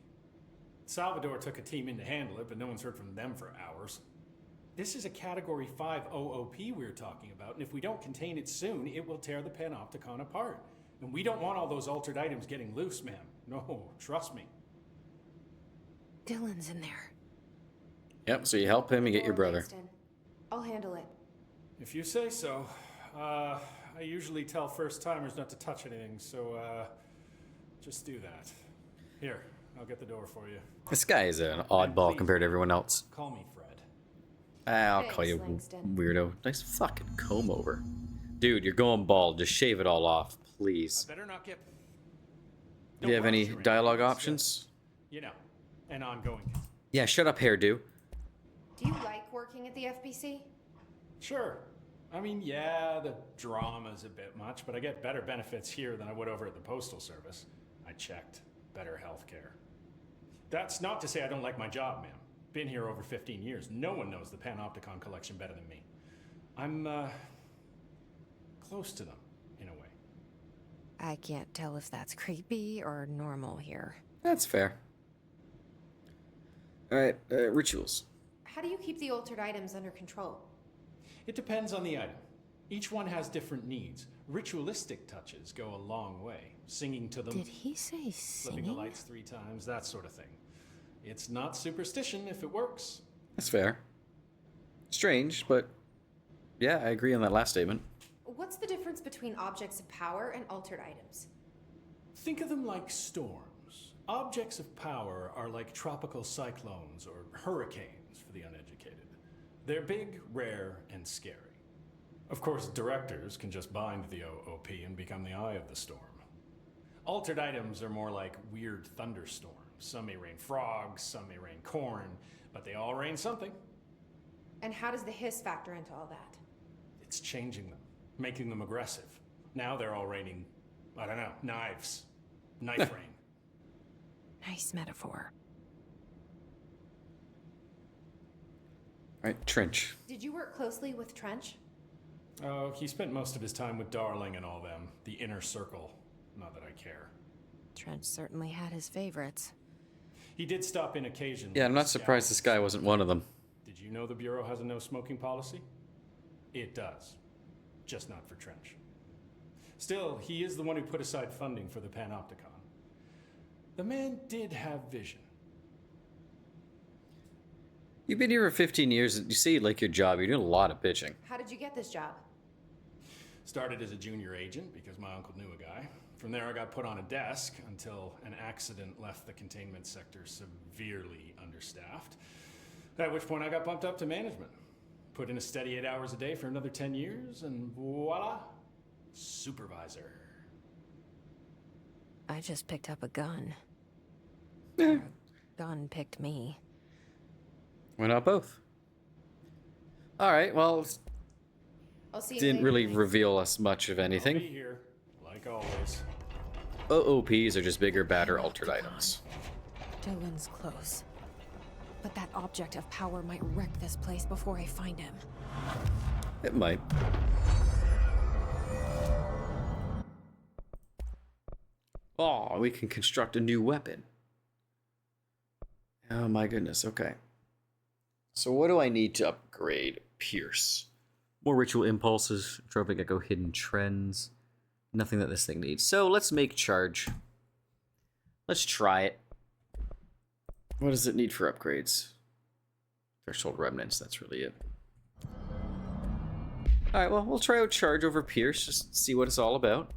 Salvador took a team in to handle it, but no one's heard from them for hours. This is a Category 5 OOP we're talking about, and if we don't contain it soon, it will tear the Panopticon apart. And we don't want all those altered items getting loose, ma'am. No, trust me. Dylan's in there. Yep, so you help him and get your brother. Langston. I'll handle it. If you say so. I usually tell first-timers not to touch anything, so, just do that. Here, I'll get the door for you. This guy is an oddball compared to everyone else. Call me Fred. I'll call you Langston. weirdo. Nice fucking comb over. Dude, you're going bald. Just shave it all off, please. I better not get... Do you have any dialogue options? You know, an ongoing... Yeah, shut up, hairdo. Do you like working at the FBC? Sure. I mean, yeah, the drama's a bit much, but I get better benefits here than I would over at the Postal Service. I checked. Better healthcare. That's not to say I don't like my job, ma'am. Been here over 15 years. No one knows the Panopticon collection better than me. I'm, close to them, in a way. I can't tell if that's creepy or normal here. That's fair. Alright, rituals. How do you keep the altered items under control? It depends on the item. Each one has different needs. Ritualistic touches go a long way. Singing to them. Did he say flipping the singing? lights 3 times, that sort of thing. It's not superstition if it works. That's fair. Strange, but yeah, I agree on that last statement. What's the difference between objects of power and altered items? Think of them like storms. Objects of power are like tropical cyclones or hurricanes for the uneducated. They're big, rare, and scary. Of course, directors can just bind the OOP and become the eye of the storm. Altered items are more like weird thunderstorms. Some may rain frogs, some may rain corn, but they all rain something. And how does the hiss factor into all that? It's changing them, making them aggressive. Now they're all raining, I don't know, knives. Knife rain. Nice metaphor. All right, Trench. Did you work closely with Trench? Oh, he spent most of his time with Darling and all them. The inner circle. Not that I care. Trench certainly had his favorites. He did stop in occasionally. Yeah, I'm not surprised this guy wasn't one of them. Did you know the Bureau has a no smoking policy? It does. Just not for Trench. Still, he is the one who put aside funding for the Panopticon. The man did have vision. You've been here for 15 years, and you say you like your job. You're doing a lot of bitching. How did you get this job? Started as a junior agent because my uncle knew a guy. From there, I got put on a desk until an accident left the containment sector severely understaffed. At which point I got bumped up to management. Put in a steady 8 hours a day for another 10 years, and voila, supervisor. I just picked up a gun. Or a gun picked me. Why not both? All right, well, I'll see you didn't later, really Mike. reveal us much of anything. I'll be here, like always. OOPs are just bigger, badder, altered items. Dylan's close. But that object of power might wreck this place before I find him. It might. Oh, we can construct a new weapon. Oh my goodness, okay. So what do I need to upgrade? Pierce. More ritual impulses, trophic echo, hidden trends. Nothing that this thing needs. So let's make charge. Let's try it. What does it need for upgrades? Threshold remnants, that's really it. Alright, well, we'll try out charge over Pierce, just see what it's all about.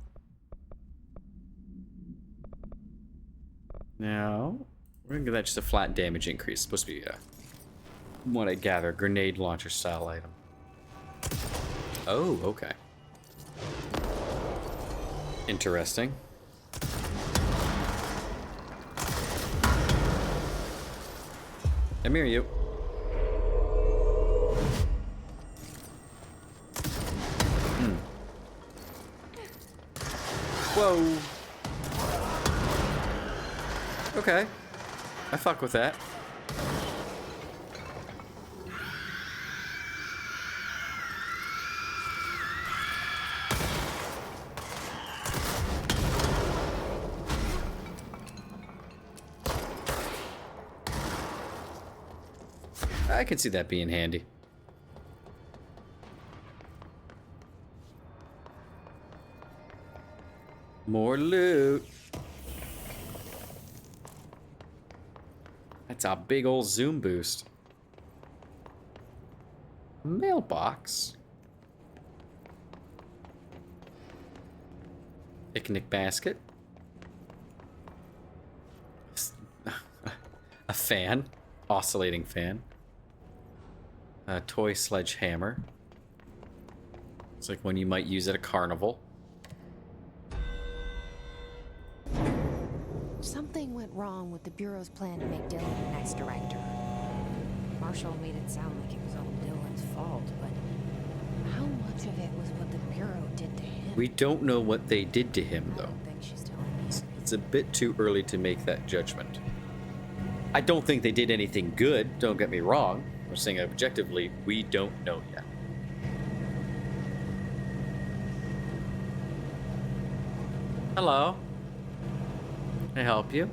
Now, we're gonna give that just a flat damage increase. It's supposed to be what I gather, grenade launcher style item. Oh, okay. Interesting. I hear you. Whoa. Okay. I fuck with that. I can see that being handy. More loot. That's a big old zoom boost. Mailbox. Picnic basket. A fan. Oscillating fan. A toy sledgehammer. It's like one you might use at a carnival. Something went wrong with the Bureau's plan to make Dylan the next director. Marshall made it sound like it was all Dylan's fault, but how much of it was what the Bureau did to him? We don't know what they did to him, I though. don't think she's telling me. It's a bit too early to make that judgment. I don't think they did anything good, don't get me wrong. I'm saying objectively, we don't know yet. Hello. Can I help you?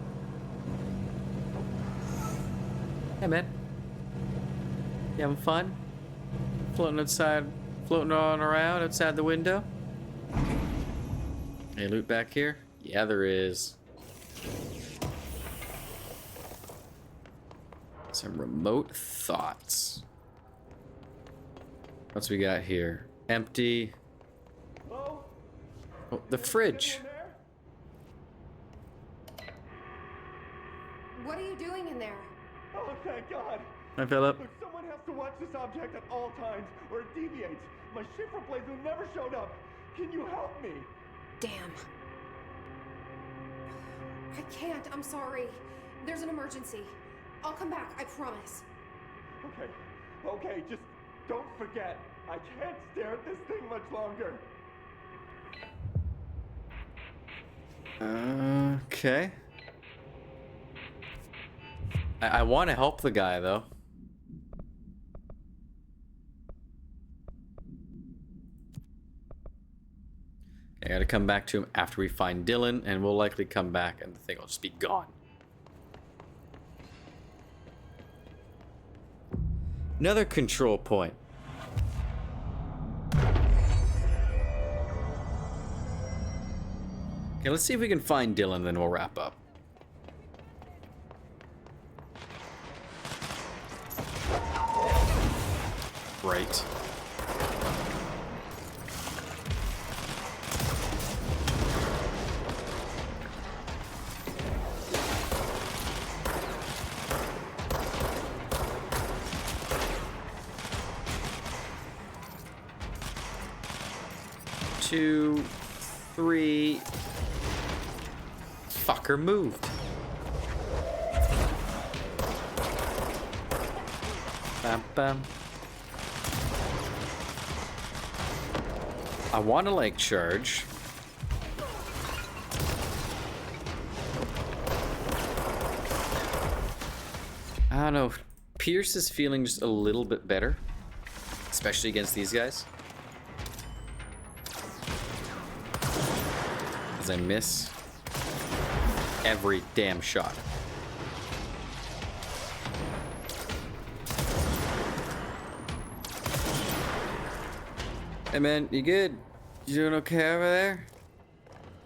Hey, man. You having fun? Floating on around outside the window? Any loot back here? Yeah, there is. Some remote thoughts. What's we got here? Empty. Oh, the fridge. What are you doing in there? Oh, thank God. Hi, Philip. Look, someone has to watch this object at all times, or it deviates. My shifter blazer never showed up. Can you help me? Damn. I can't. I'm sorry. There's an emergency. I'll come back. I promise. Okay. Okay, just don't forget. I can't stare at this thing much longer. Okay. I want to help the guy, though. I gotta come back to him after we find Dylan, and we'll likely come back and the thing will just be gone. Another control point. Okay, let's see if we can find Dylan, then we'll wrap up. Right. Two, three. Fucker moved. Bam, bam. I want to like charge. I don't know. Pierce is feeling just a little bit better, especially against these guys. As I miss every damn shot. Hey man, you good? You doing okay over there?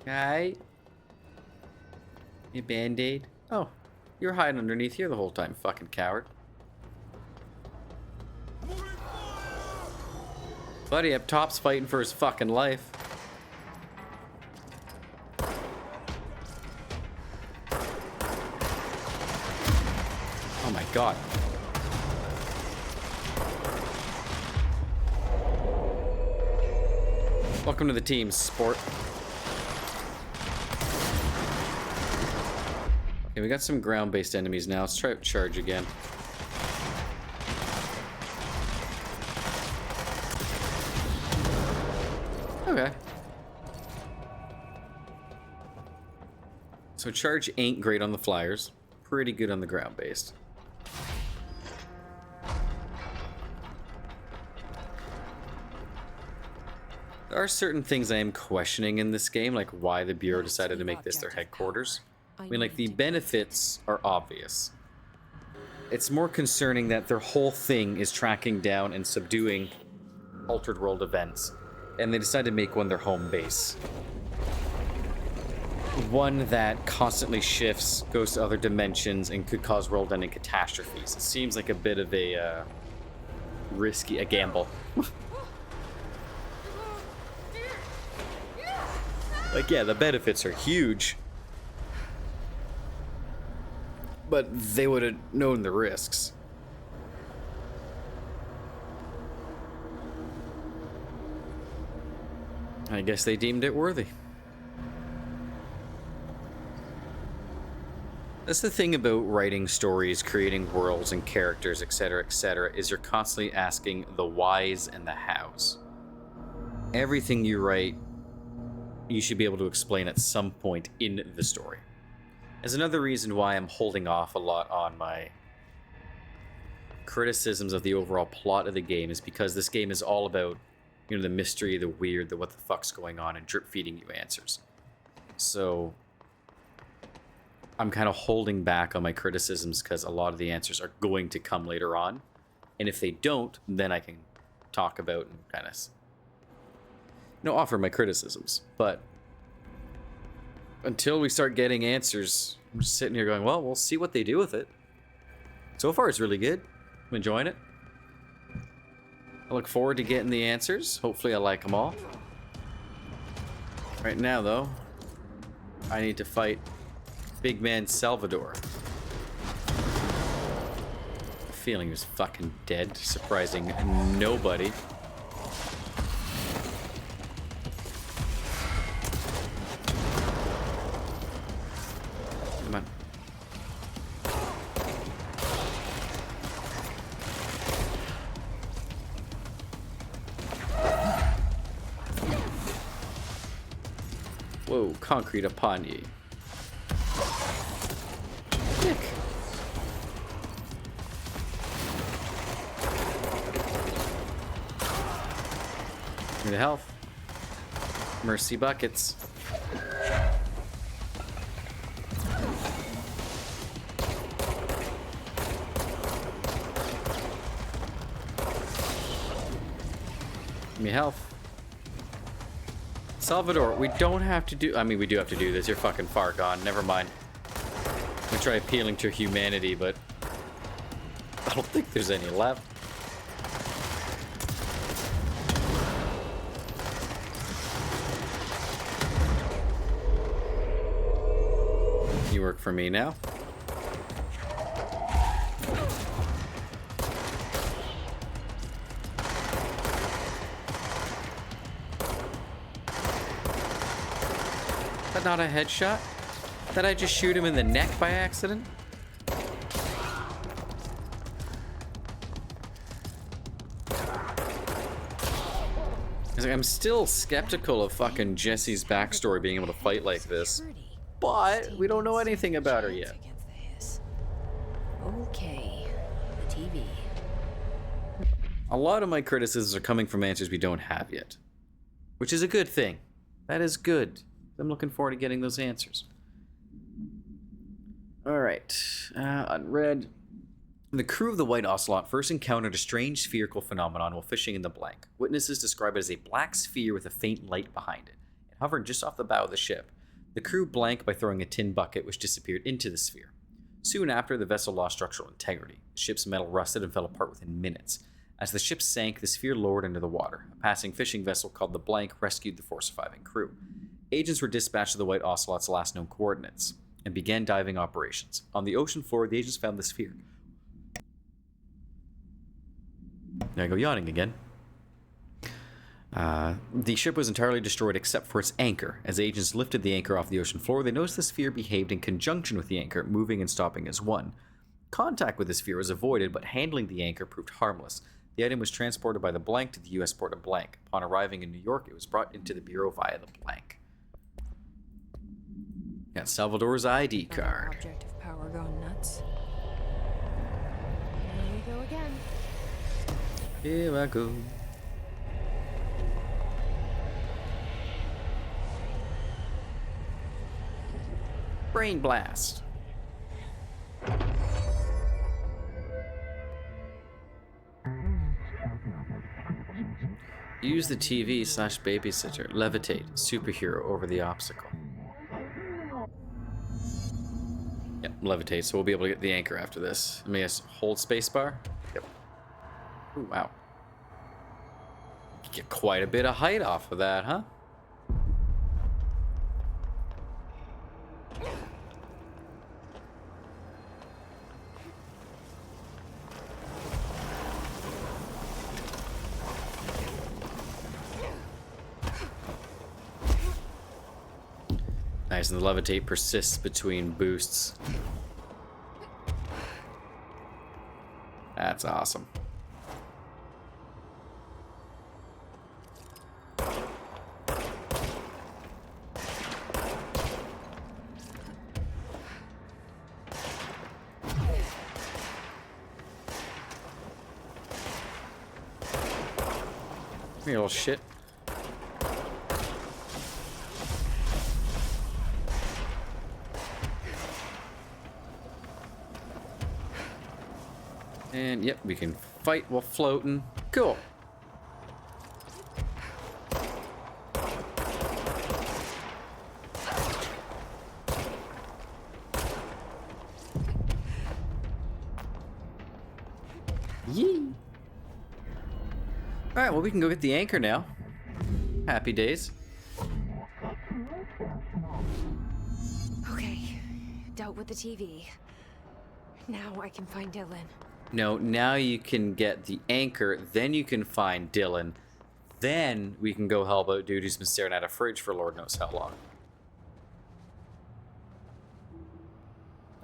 Okay. You band-aid? Oh, you're hiding underneath here the whole time, fucking coward. Buddy up top's fighting for his fucking life. Oh my god. Welcome to the team, sport. Okay, we got some ground-based enemies now. Let's try out charge again. Okay. So charge ain't great on the flyers. Pretty good on the ground-based. There are certain things I am questioning in this game, like why the Bureau decided to make this their headquarters. I mean, like, the benefits are obvious. It's more concerning that their whole thing is tracking down and subduing Altered World events, and they decided to make one their home base. One that constantly shifts, goes to other dimensions, and could cause world-ending catastrophes. It seems like a bit of a risky gamble. Like, yeah, the benefits are huge, but they would have known the risks. I guess they deemed it worthy. That's the thing about writing stories, creating worlds and characters, etc., is you're constantly asking the whys and the hows. Everything you write, you should be able to explain at some point in the story. As another reason why I'm holding off a lot on my criticisms of the overall plot of the game is because this game is all about, you know, the mystery, the weird, the what the fuck's going on, and drip feeding you answers. So I'm kind of holding back on my criticisms because a lot of the answers are going to come later on. And if they don't, then I can talk about and kind of, you know, offer my criticisms. But until we start getting answers, I'm just sitting here going, well, we'll see what they do with it. So far, it's really good. I'm enjoying it. I look forward to getting the answers. Hopefully I like them all. Right now, though, I need to fight big man Salvador. I have a feeling he was fucking dead, surprising nobody. Whoa, concrete upon ye. Nick. Give me the health. Mercy buckets. Give me health. Salvador, we don't have to do... I mean, we do have to do this. You're fucking far gone. Never mind. I'm gonna try appealing to humanity, but... I don't think there's any left. You work for me now. That not a headshot? Did I just shoot him in the neck by accident? I'm still skeptical of fucking Jesse's backstory being able to fight like this. But we don't know anything about her yet. Okay, the TV. A lot of my criticisms are coming from answers we don't have yet. Which is a good thing. That is good. I'm looking forward to getting those answers. Alright. Unread. The crew of the White Ocelot first encountered a strange spherical phenomenon while fishing in the blank. Witnesses describe it as a black sphere with a faint light behind it. It hovered just off the bow of the ship. The crew blanked by throwing a tin bucket, which disappeared into the sphere. Soon after, the vessel lost structural integrity. The ship's metal rusted and fell apart within minutes. As the ship sank, the sphere lowered into the water. A passing fishing vessel called the Blank rescued the four surviving crew. Agents were dispatched to the White Ocelot's last known coordinates and began diving operations. On the ocean floor, the agents found the sphere. There I go yawning again. The ship was entirely destroyed except for its anchor. As agents lifted the anchor off the ocean floor, they noticed the sphere behaved in conjunction with the anchor, moving and stopping as one. Contact with the sphere was avoided, but handling the anchor proved harmless. The item was transported by the Blank to the U.S. port of Blank. Upon arriving in New York, it was brought into the Bureau via the Blank. Got Salvador's ID card. Object of power gone nuts. Here we go again. Here I go. Brain blast. Use the TV/babysitter. Levitate. Superhero over the obstacle. Yep, levitate, so we'll be able to get the anchor after this. Let me just hold spacebar. Yep. Ooh, wow. Get quite a bit of height off of that, huh? Nice, and the levitate persists between boosts. That's awesome. You little shit. And yep, we can fight while floating. Cool. Yee. Alright, well we can go get the anchor now. Happy days. Okay, dealt with the TV. Now I can find Dylan. No, now you can get the anchor, then you can find Dylan. Then we can go help out dude who's been staring at a fridge for Lord knows how long.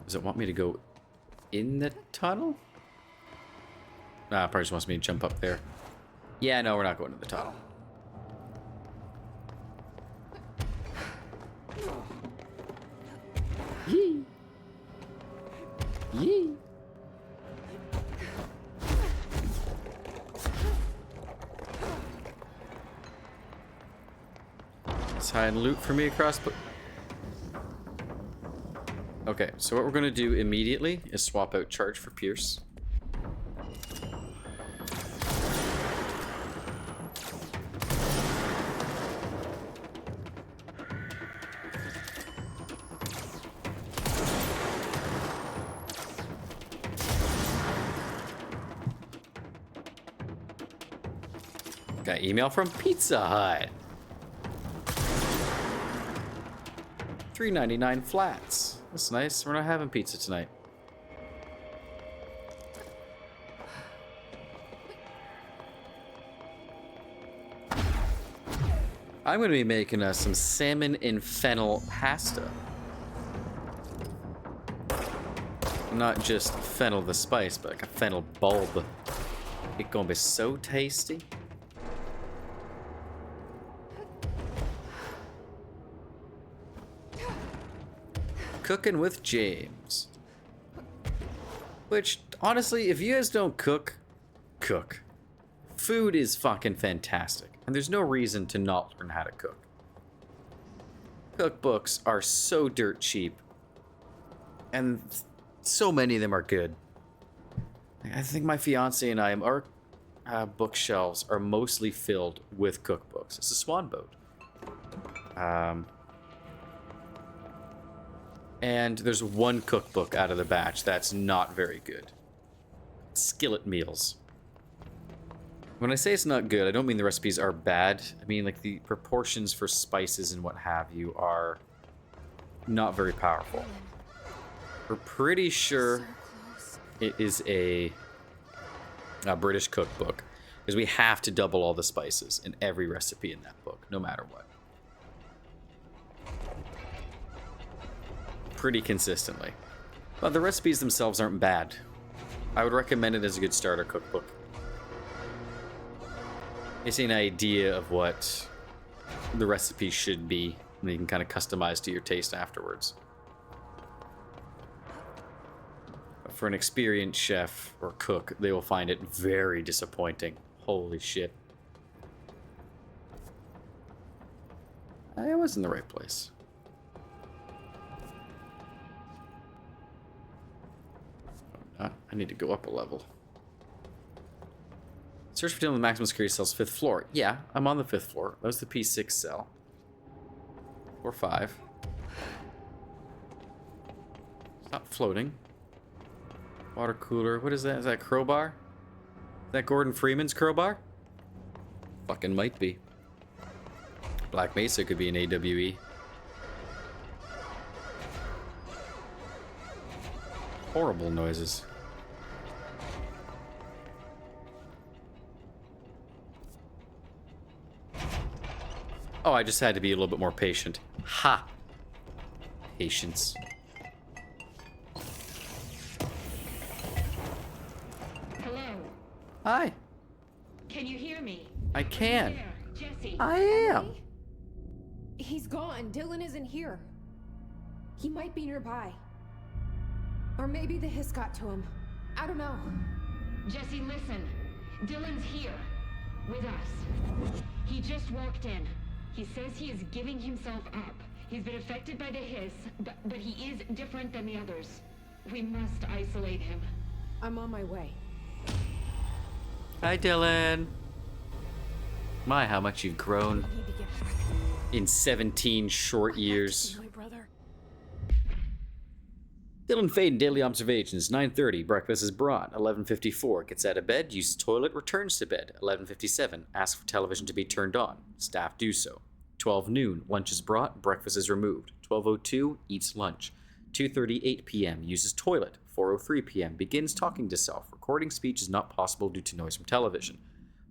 Does it want me to go in the tunnel? Ah, probably just wants me to jump up there. Yeah, no, we're not going to the tunnel. Hide and loot for me across. Okay, so what we're gonna do immediately is swap out Charge for Pierce. Got email from Pizza Hut. $3.99 flats. That's nice. We're not having pizza tonight. I'm going to be making us some salmon and fennel pasta. Not just fennel the spice, but like a fennel bulb. It's going to be so tasty. Cooking with James. Which, honestly, if you guys don't cook, cook. Food is fucking fantastic, and there's no reason to not learn how to cook. Cookbooks are so dirt cheap, and so many of them are good. I think my fiance and our bookshelves are mostly filled with cookbooks. It's a swan boat. And there's one cookbook out of the batch that's not very good. Skillet Meals. When I say it's not good, I don't mean the recipes are bad. I mean, like, the proportions for spices and what have you are not very powerful. We're pretty sure it is a British cookbook, because we have to double all the spices in every recipe in that book, no matter what. Pretty consistently. But the recipes themselves aren't bad. I would recommend it as a good starter cookbook. It's an idea of what the recipe should be, and you can kind of customize to your taste afterwards. But for an experienced chef or cook, they will find it very disappointing. Holy shit. I was in the right place. I need to go up a level. Search for dealing with maximum security cells, 5th floor. Yeah, I'm on the 5th floor. That was the P6 cell. Or 5. Stop floating. Water cooler. What is that? Is that crowbar? Is that Gordon Freeman's crowbar? Fucking might be. Black Mesa could be an AWE. Horrible noises. Oh, I just had to be a little bit more patient. Ha! Patience. Hello. Hi. Can you hear me? I can. Jesse. I am. He's gone. Dylan isn't here. He might be nearby. Or maybe the hiss got to him. I don't know. Jesse, listen. Dylan's here. With us. He just walked in. He says he is giving himself up. He's been affected by the hiss, but he is different than the others. We must isolate him. I'm on my way. Hi, Dylan. My, how much you've grown in 17 short years. My brother. Dylan Faden, daily observations, 9:30, breakfast is brought. 11:54, gets out of bed, uses toilet, returns to bed. 11:57, asks for television to be turned on. Staff do so. 12 noon, lunch is brought, breakfast is removed. 12:02, eats lunch. 2:38 p.m., uses toilet. 4:03 p.m., begins talking to self. Recording speech is not possible due to noise from television.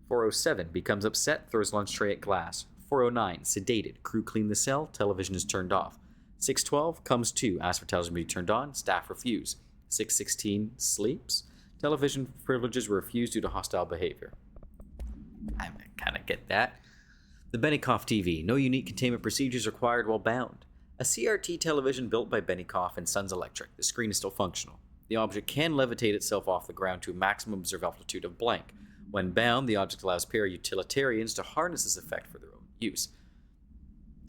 4:07, becomes upset, throws lunch tray at glass. 4:09, sedated, crew clean the cell, television is turned off. 6:12, comes to, asks for television to be turned on, staff refuse. 6:16, sleeps. Television privileges were refused due to hostile behavior. I kind of get that. The Benikoff TV, no unique containment procedures required while bound. A CRT television built by Benikoff and Sons Electric. The screen is still functional. The object can levitate itself off the ground to a maximum observed altitude of blank. When bound, the object allows para-utilitarians to harness this effect for their own use.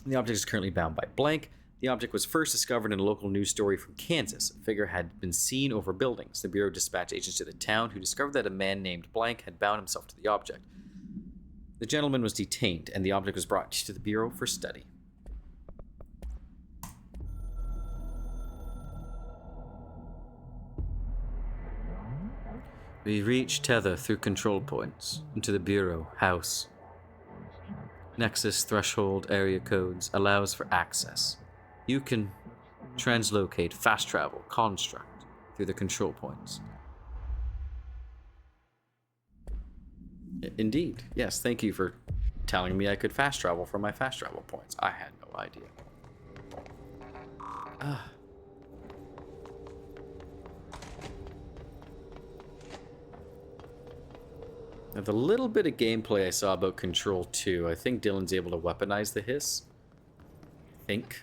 The object is currently bound by blank. The object was first discovered in a local news story from Kansas. A figure had been seen over buildings. The Bureau dispatched agents to the town who discovered that a man named blank had bound himself to the object. The gentleman was detained, and the object was brought to the Bureau for study. We reach tether through control points into the Bureau house. Nexus threshold area codes allows for access. You can translocate fast travel construct through the control points. Indeed. Yes, thank you for telling me I could fast travel from my fast travel points. I had no idea. Now, the little bit of gameplay I saw about Control 2, I think Dylan's able to weaponize the hiss. I think.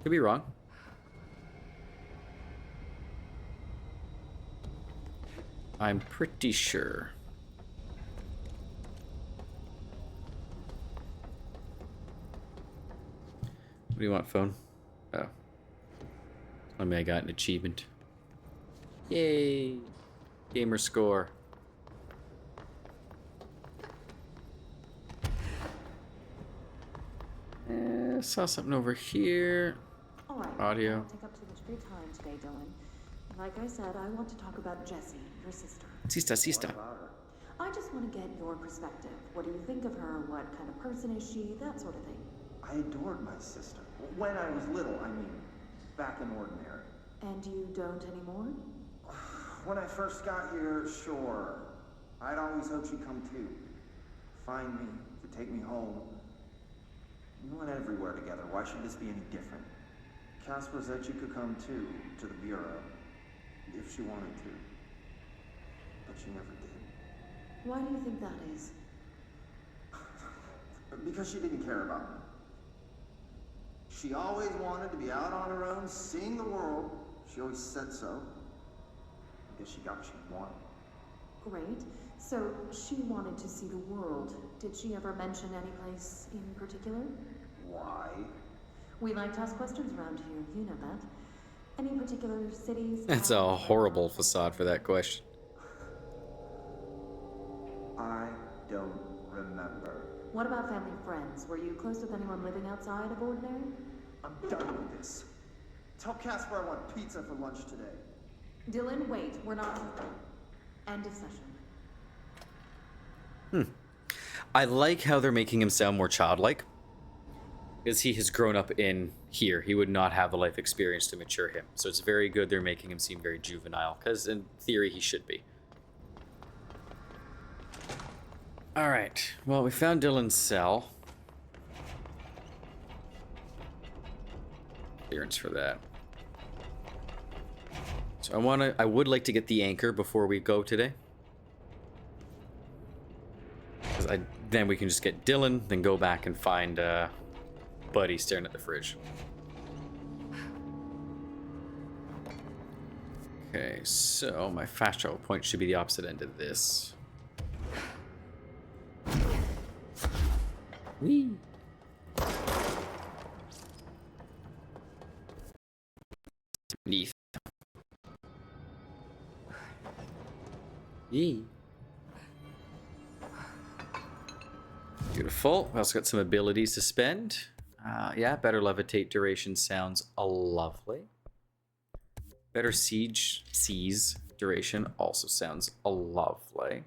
Could be wrong. I'm pretty sure. What do you want, phone? Oh. Tell me I got an achievement. Yay! Gamer score. Saw something over here. All right. Audio. I'll take up too much of your time today, Dylan. Like I said, I want to talk about Jessie, your sister. Sister. I just want to get your perspective. What do you think of her? What kind of person is she? That sort of thing. I adored my sister. When I was little, I mean. Back in Ordinary. And you don't anymore? When I first got here, sure. I'd always hoped she'd come too. Find me, to take me home. We went everywhere together. Why should this be any different? Casper said she could come too, to the Bureau. If she wanted to. But she never did. Why do you think that is? Because she didn't care about me. She always wanted to be out on her own, seeing the world. She always said so. I guess she got what she wanted. Great. So, she wanted to see the world. Did she ever mention any place in particular? Why? We like to ask questions around here, you know that. Any particular cities? That's a horrible facade for that question. I don't remember. What about family and friends? Were you close with anyone living outside of Ordinary? I'm done with this. Tell Casper I want pizza for lunch today. Dylan, wait. We're not... End of session. I like how they're making him sound more childlike. Because he has grown up in here. He would not have the life experience to mature him. So it's very good they're making him seem very juvenile. Because in theory, he should be. Alright. Well, we found Dylan's cell. Clearance for that. So I would like to get the anchor before we go today. Because then we can just get Dylan, then go back and find Buddy staring at the fridge. Okay, so my fast travel point should be the opposite end of this. Whee! Beneath. Yee. Beautiful. We also got some abilities to spend. Yeah, better levitate duration sounds lovely. Better seize duration also sounds lovely.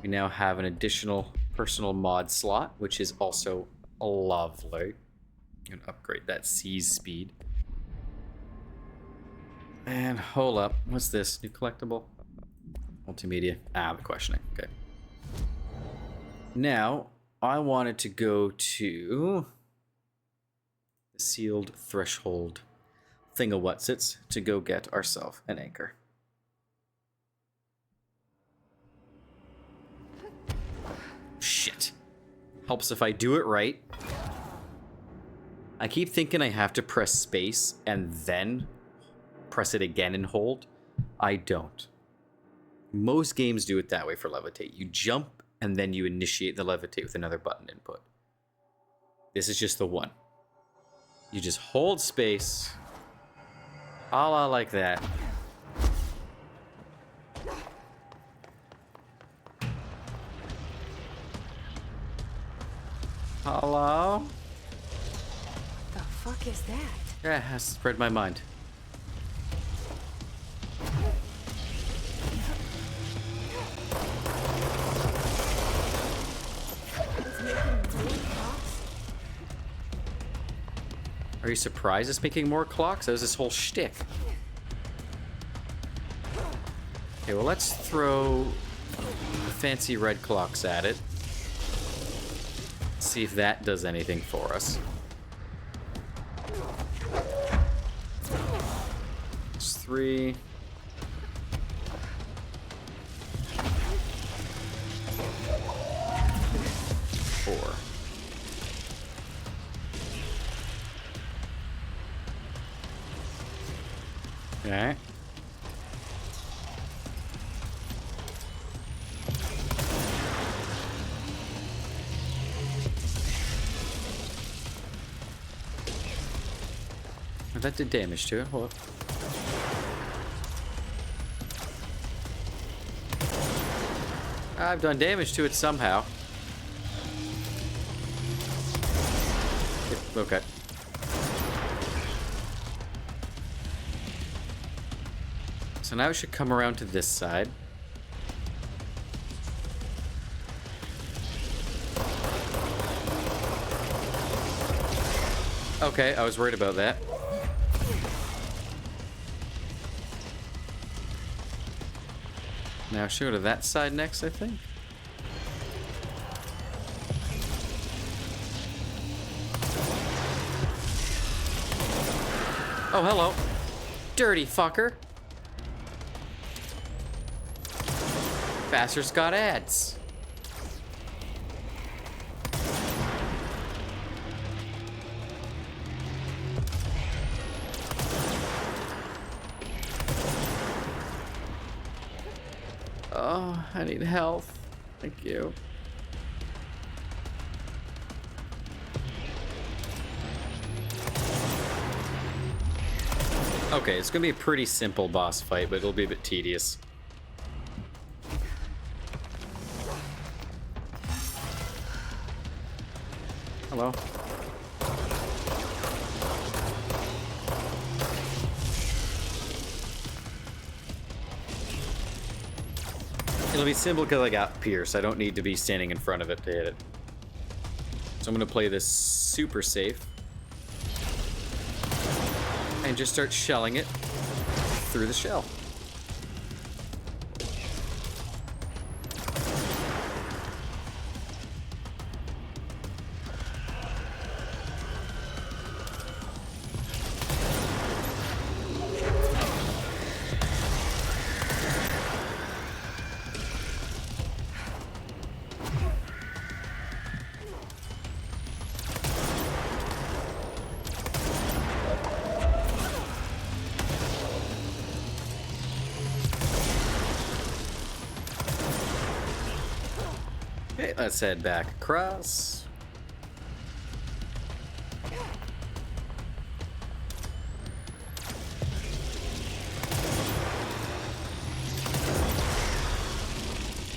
We now have an additional personal mod slot, which is also lovely. You can upgrade that seize speed. And hold up, what's this? New collectible? Multimedia. The questioning. Okay. Now, I wanted to go to the sealed threshold thing-a-whatsits to go get ourselves an anchor. Shit. Helps if I do it right. I keep thinking I have to press space and then press it again and hold. I don't. Most games do it that way for levitate. You jump and then you initiate the levitate with another button input. This is just the one. You just hold space, a la like that. Hello? The fuck is that? Yeah, has spread my mind. It's making more clocks? Are you surprised it's making more clocks? That was this whole shtick. Okay, well, let's throw fancy red clocks at it. See if that does anything for us. It's 3. Okay. That did damage to it. Hold up. I've done damage to it somehow. Okay. So now it should come around to this side. Okay, I was worried about that. Now should go to that side next, I think. Oh, hello. Dirty fucker. Bastard's got ads. Oh, I need health. Thank you. Okay, it's gonna be a pretty simple boss fight, but it'll be a bit tedious. Hello. It'll be simple because I got Pierce. I don't need to be standing in front of it to hit it. So I'm gonna play this super safe. And just start shelling it through the shell. Okay, let's head back across.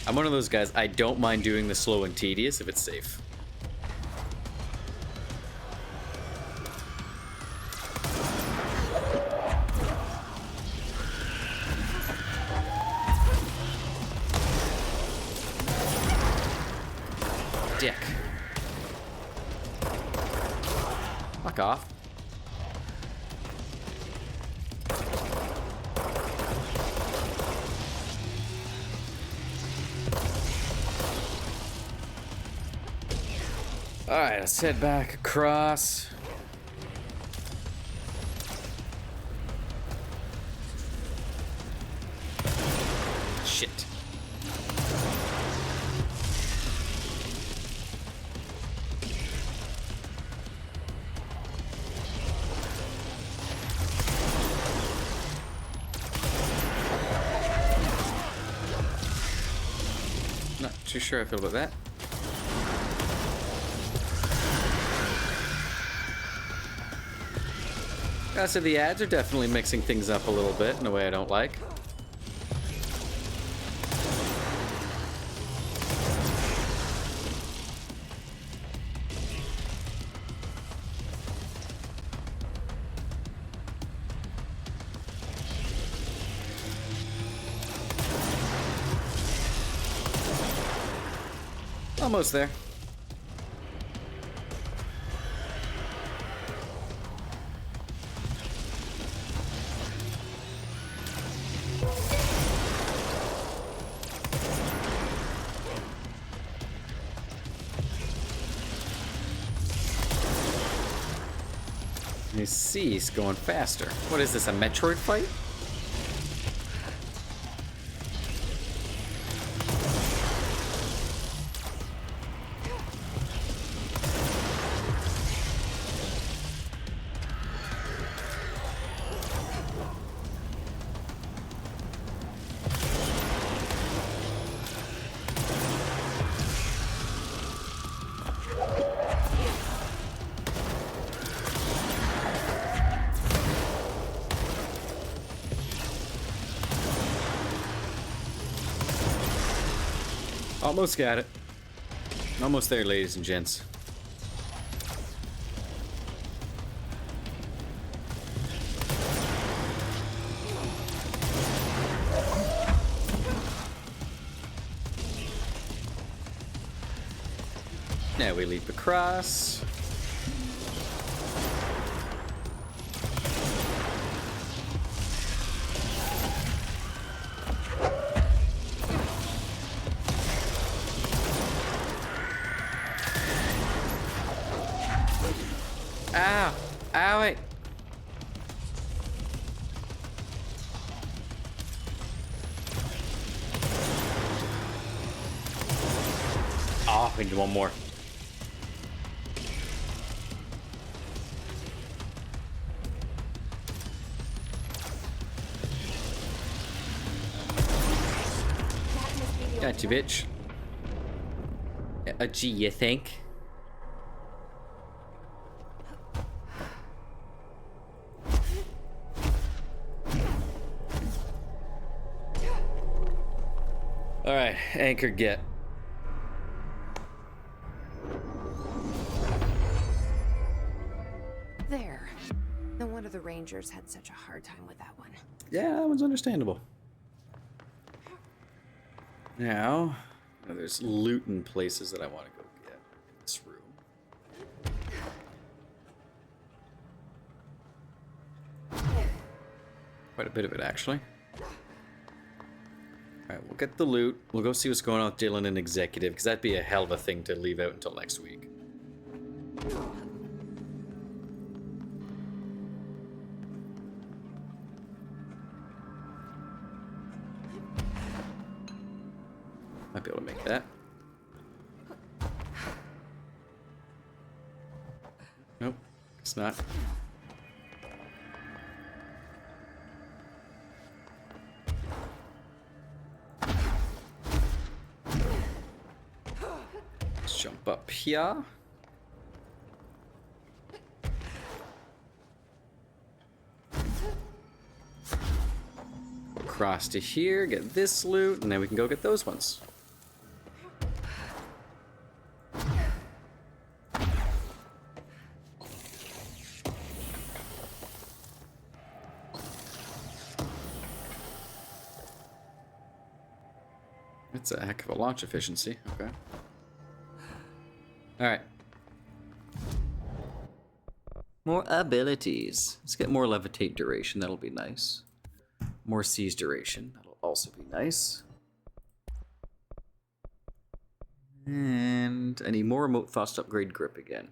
I'm one of those guys, I don't mind doing the slow and tedious if it's safe. Dick. Fuck off. Alright, let's head back across. Shit. too sure I feel about that. So the ads are definitely mixing things up a little bit in a way I don't like. Almost there. I see he's going faster. What is this, a Metroid fight? Almost got it. Almost there, ladies and gents. Now we leap across. Ow! Owie! Oh, we need one more. Got you, bitch. Gee, you think? Alright, anchor get. There. No wonder the Rangers had such a hard time with that one. Yeah, that one's understandable. Now, there's loot in places that I want to go get in this room. Quite a bit of it, actually. Alright, we'll get the loot. We'll go see what's going on with Dylan and Executive, because that'd be a hell of a thing to leave out until next week. Might be able to make that. Nope, it's not. Let's jump up here. Across to here, get this loot, and then we can go get those ones. That's a heck of a launch efficiency. Okay. Alright. More abilities. Let's get more levitate duration. That'll be nice. More seize duration. That'll also be nice. And I need more remote thoughts to upgrade grip again.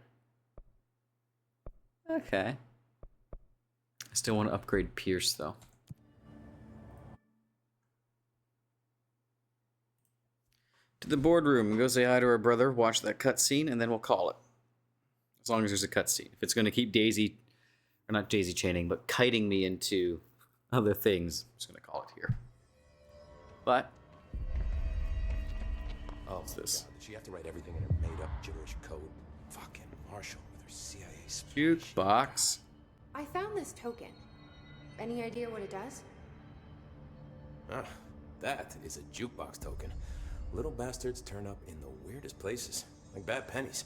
Okay. I still want to upgrade Pierce though. To the boardroom, go say hi to her brother, watch that cutscene, and then we'll call it. As long as there's a cutscene. If it's going to keep daisy, or not daisy chaining, but kiting me into other things, I'm just going to call it here. But Oh, What's this? God, did she have to write everything in her made-up gibberish code? Fucking Marshall with her CIA Jukebox. I found this token. Any idea what it does? Ah, that is a jukebox token. Little bastards turn up in the weirdest places, like bad pennies.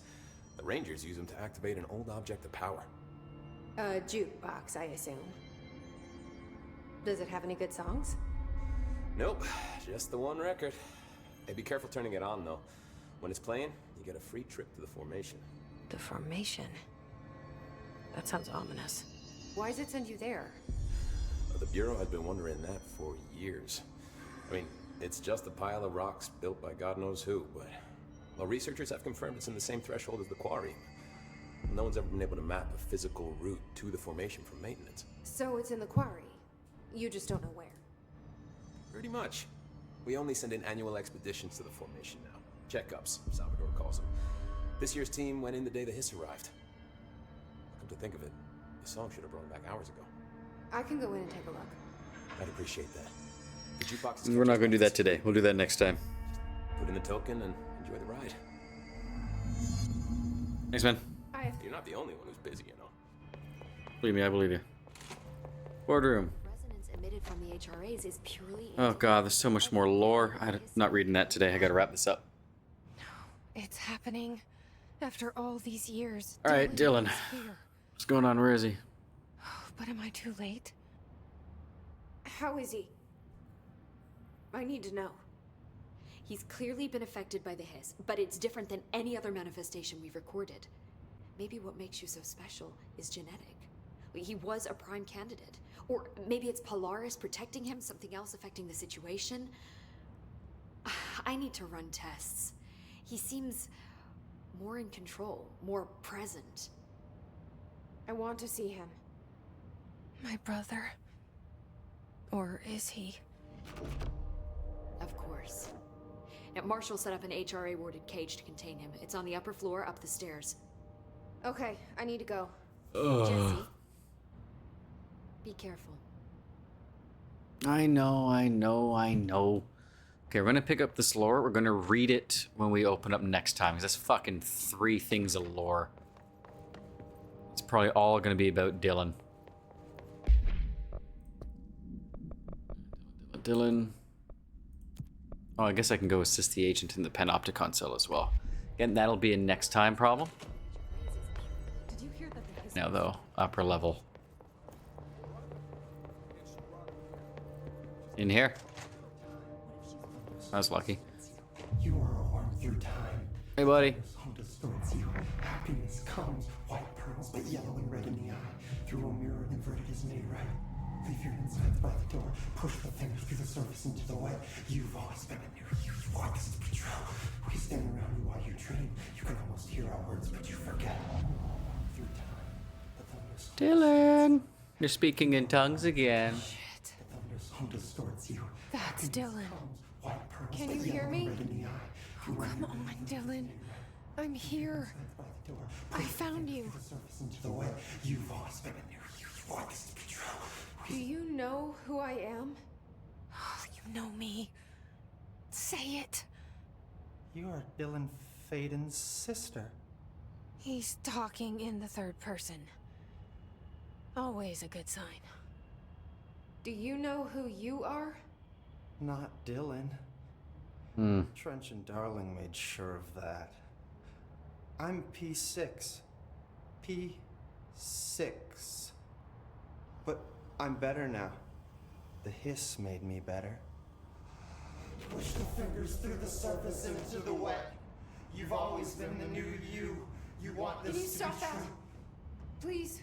The Rangers use them to activate an old object of power. A jukebox, I assume. Does it have any good songs? Nope, just the one record. Hey, be careful turning it on, though. When it's playing, you get a free trip to the formation. The formation? That sounds ominous. Why does it send you there? The Bureau has been wondering that for years. I mean, it's just a pile of rocks built by God knows who, but... Well, researchers have confirmed it's in the same threshold as the quarry. No one's ever been able to map a physical route to the formation from maintenance. So it's in the quarry. You just don't know where. Pretty much. We only send in annual expeditions to the formation now. Checkups, Salvador calls them. This year's team went in the day the hiss arrived. Come to think of it, the song should have brought him back hours ago. I can go in and take a look. I'd appreciate that. The jukebox is We're not going to do that today. We'll do that next time. Put in the token and enjoy the ride. Thanks, man. You're not the only one who's busy, you know. Believe me, I believe you. Boardroom. Resonance emitted from the HRAs is purely... Oh god, there's so much more lore. I'm not reading that today. I gotta wrap this up. It's happening. After all these years. Alright, Dylan. is here. What's going on? Where is he? But am I too late? How is he? I need to know. He's clearly been affected by the hiss, but it's different than any other manifestation we've recorded. Maybe what makes you so special is genetic. He was a prime candidate. Or maybe it's Polaris protecting him, something else affecting the situation. I need to run tests. He seems more in control, more present. I want to see him. My brother? Or is he? Of course. Now, Marshall set up an HRA-warded cage to contain him. It's on the upper floor, up the stairs. Okay, I need to go. Jesse, be careful. I know. Okay, we're gonna pick up this lore. We're gonna read it when we open up next time, because that's fucking 3 things of lore. It's probably all gonna be about Dylan. Dylan. Oh, I guess I can go assist the agent in the Panopticon cell as well. Again, that'll be a next time problem. Did you hear that the hiss... Now though, upper level. In here? I was lucky. You are a worm through time. Hey, buddy. Home distorts you. Happiness comes, white pearls, but yellow and red in the eye. Through a mirror, inverted is made right. Leave your insides by the door. Push the fingers through the surface into the wet. You've always been in here. You want this to be true. We stand around you while you dream. You can almost hear our words, but you forget. Through time, the thunder's Dylan! You're speaking in tongues again. the thunder's home distorts you. That's Dylan. White pearls, Can but you hear yellow me? and red in the eye. Oh, come on, Dylan. I'm here. I found you. The surface into the wet. You've always been in here. You want this to be true. Do you know who I am? Oh, you know me. Say it. You are Dylan Faden's sister. He's talking in the third person. Always a good sign. Do you know who you are? Not Dylan. Trench and Darling made sure of that. I'm P6. P6. But I'm better now. The hiss made me better. Push the fingers through the surface into the wet. You've always been the new you. You want this Can you to stop be that? true. Please?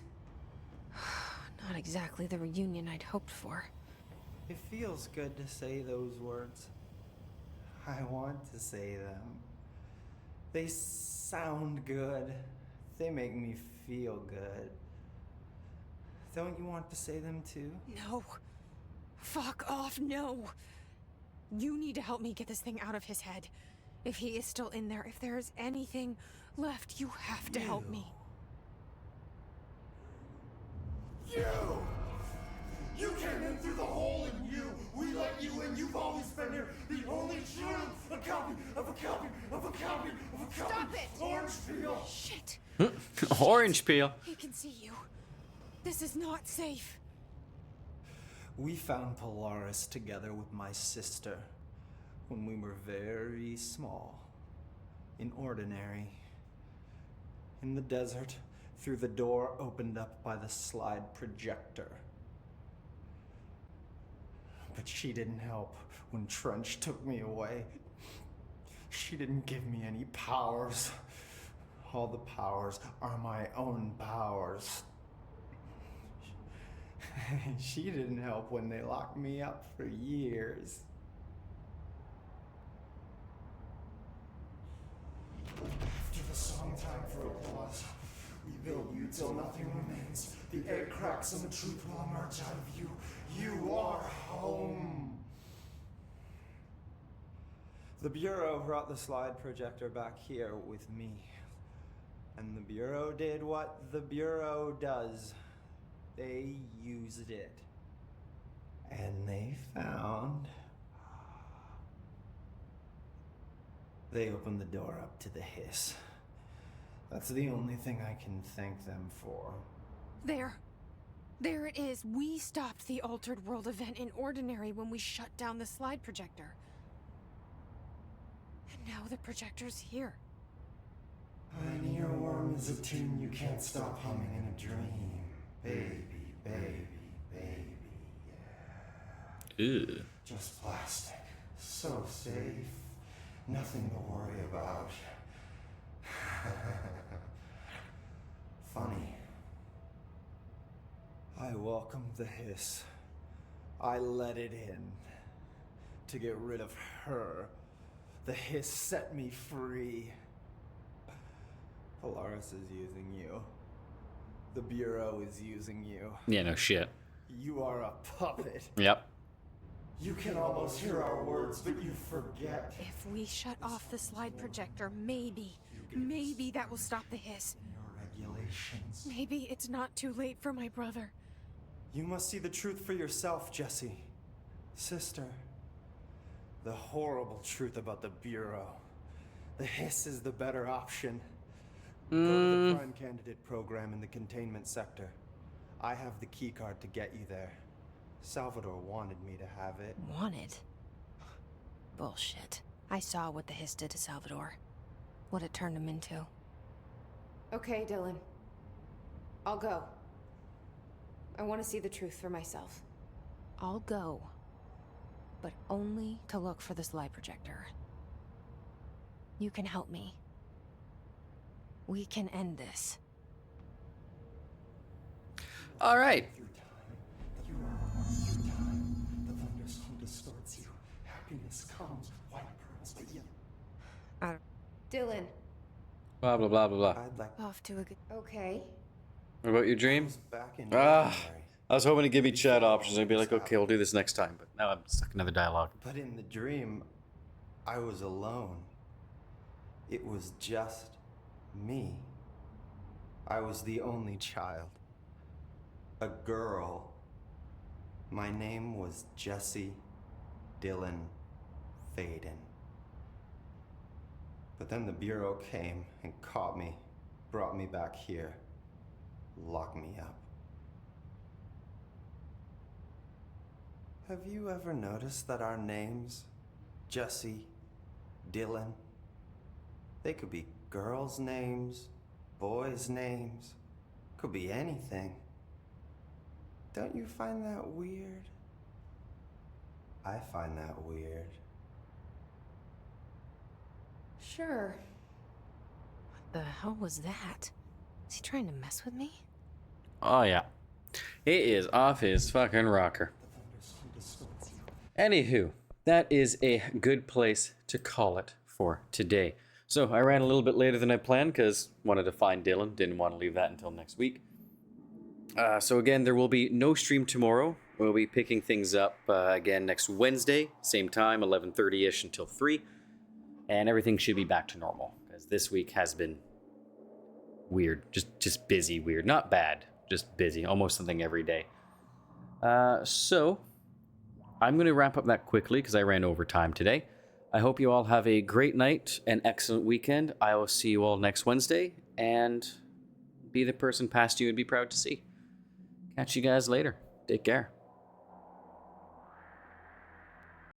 Not exactly the reunion I'd hoped for. It feels good to say those words. I want to say them. They sound good. They make me feel good. Don't you want to say them too? No. Fuck off, no. You need to help me get this thing out of his head. If he is still in there, if there is anything left, you have to help me. You came in through the hole in you. We let you in. You've always been here. The only true a copy of a copy peel. Shit. Orange peel. He can see you. This is not safe. We found Polaris together with my sister when we were very small. In Ordinary. In the desert, through the door opened up by the slide projector. But she didn't help when Trench took me away. She didn't give me any powers. All the powers are my own powers. She didn't help when they locked me up for years. After the song time for applause, we build you till nothing remains. The egg cracks and the truth will emerge out of you. You are home. The Bureau brought the slide projector back here with me. And the Bureau did what the Bureau does. They used it. And they found... They opened the door up to the hiss. That's the only thing I can thank them for. There. There it is. We stopped the Altered World event in Ordinary when we shut down the slide projector. And now the projector's here. An earworm is a tune you can't stop humming in a dream. Baby, baby, baby, yeah. Ew. Just plastic. So safe. Nothing to worry about. Funny. I welcomed the hiss. I let it in. To get rid of her. The hiss set me free. Polaris is using you. The Bureau is using you. Yeah, no shit. You are a puppet. Yep. You can almost hear our words, but you forget. If we shut off the slide projector, maybe that will stop the hiss. Your regulations. Maybe it's not too late for my brother. You must see the truth for yourself, Jesse. Sister. The horrible truth about the Bureau. The hiss is the better option. Go to the Prime Candidate program in the containment sector. I have the keycard to get you there. Salvador wanted me to have it. Wanted? Bullshit. I saw what the hiss did to Salvador. What it turned him into. Okay, Dylan. I'll go. I want to see the truth for myself. I'll go. But only to look for the slide projector. You can help me. We can end this. All right. You are through time. The thunderstorm distorts you. Happiness comes, white pearls, but yet. Dylan. Blah, blah, blah, blah, blah. I'd like off to a good... Okay. What about your dream? Back in I was hoping to give me chat options. I'd be like, okay, we'll do this next time. But now I'm stuck in another dialogue. But in the dream, I was alone. It was just me. I was the only child. A girl. My name was Jesse Dylan Faden. But then the Bureau came and caught me, brought me back here, locked me up. Have you ever noticed that our names, Jesse, Dylan, they could be girls' names, boys' names, could be anything. Don't you find that weird? I find that weird. Sure. What the hell was that? Is he trying to mess with me? Oh, yeah. He is off his fucking rocker. Anywho, that is a good place to call it for today. So I ran a little bit later than I planned because wanted to find Dylan. Didn't want to leave that until next week. So again, there will be no stream tomorrow. We'll be picking things up again next Wednesday, same time, 11:30ish until 3. And everything should be back to normal because this week has been weird, just busy weird. Not bad, just busy, almost something every day. So I'm going to wrap up that quickly because I ran over time today. I hope you all have a great night, an excellent weekend. I will see you all next Wednesday, and be the person past you and be proud to see. Catch you guys later. Take care.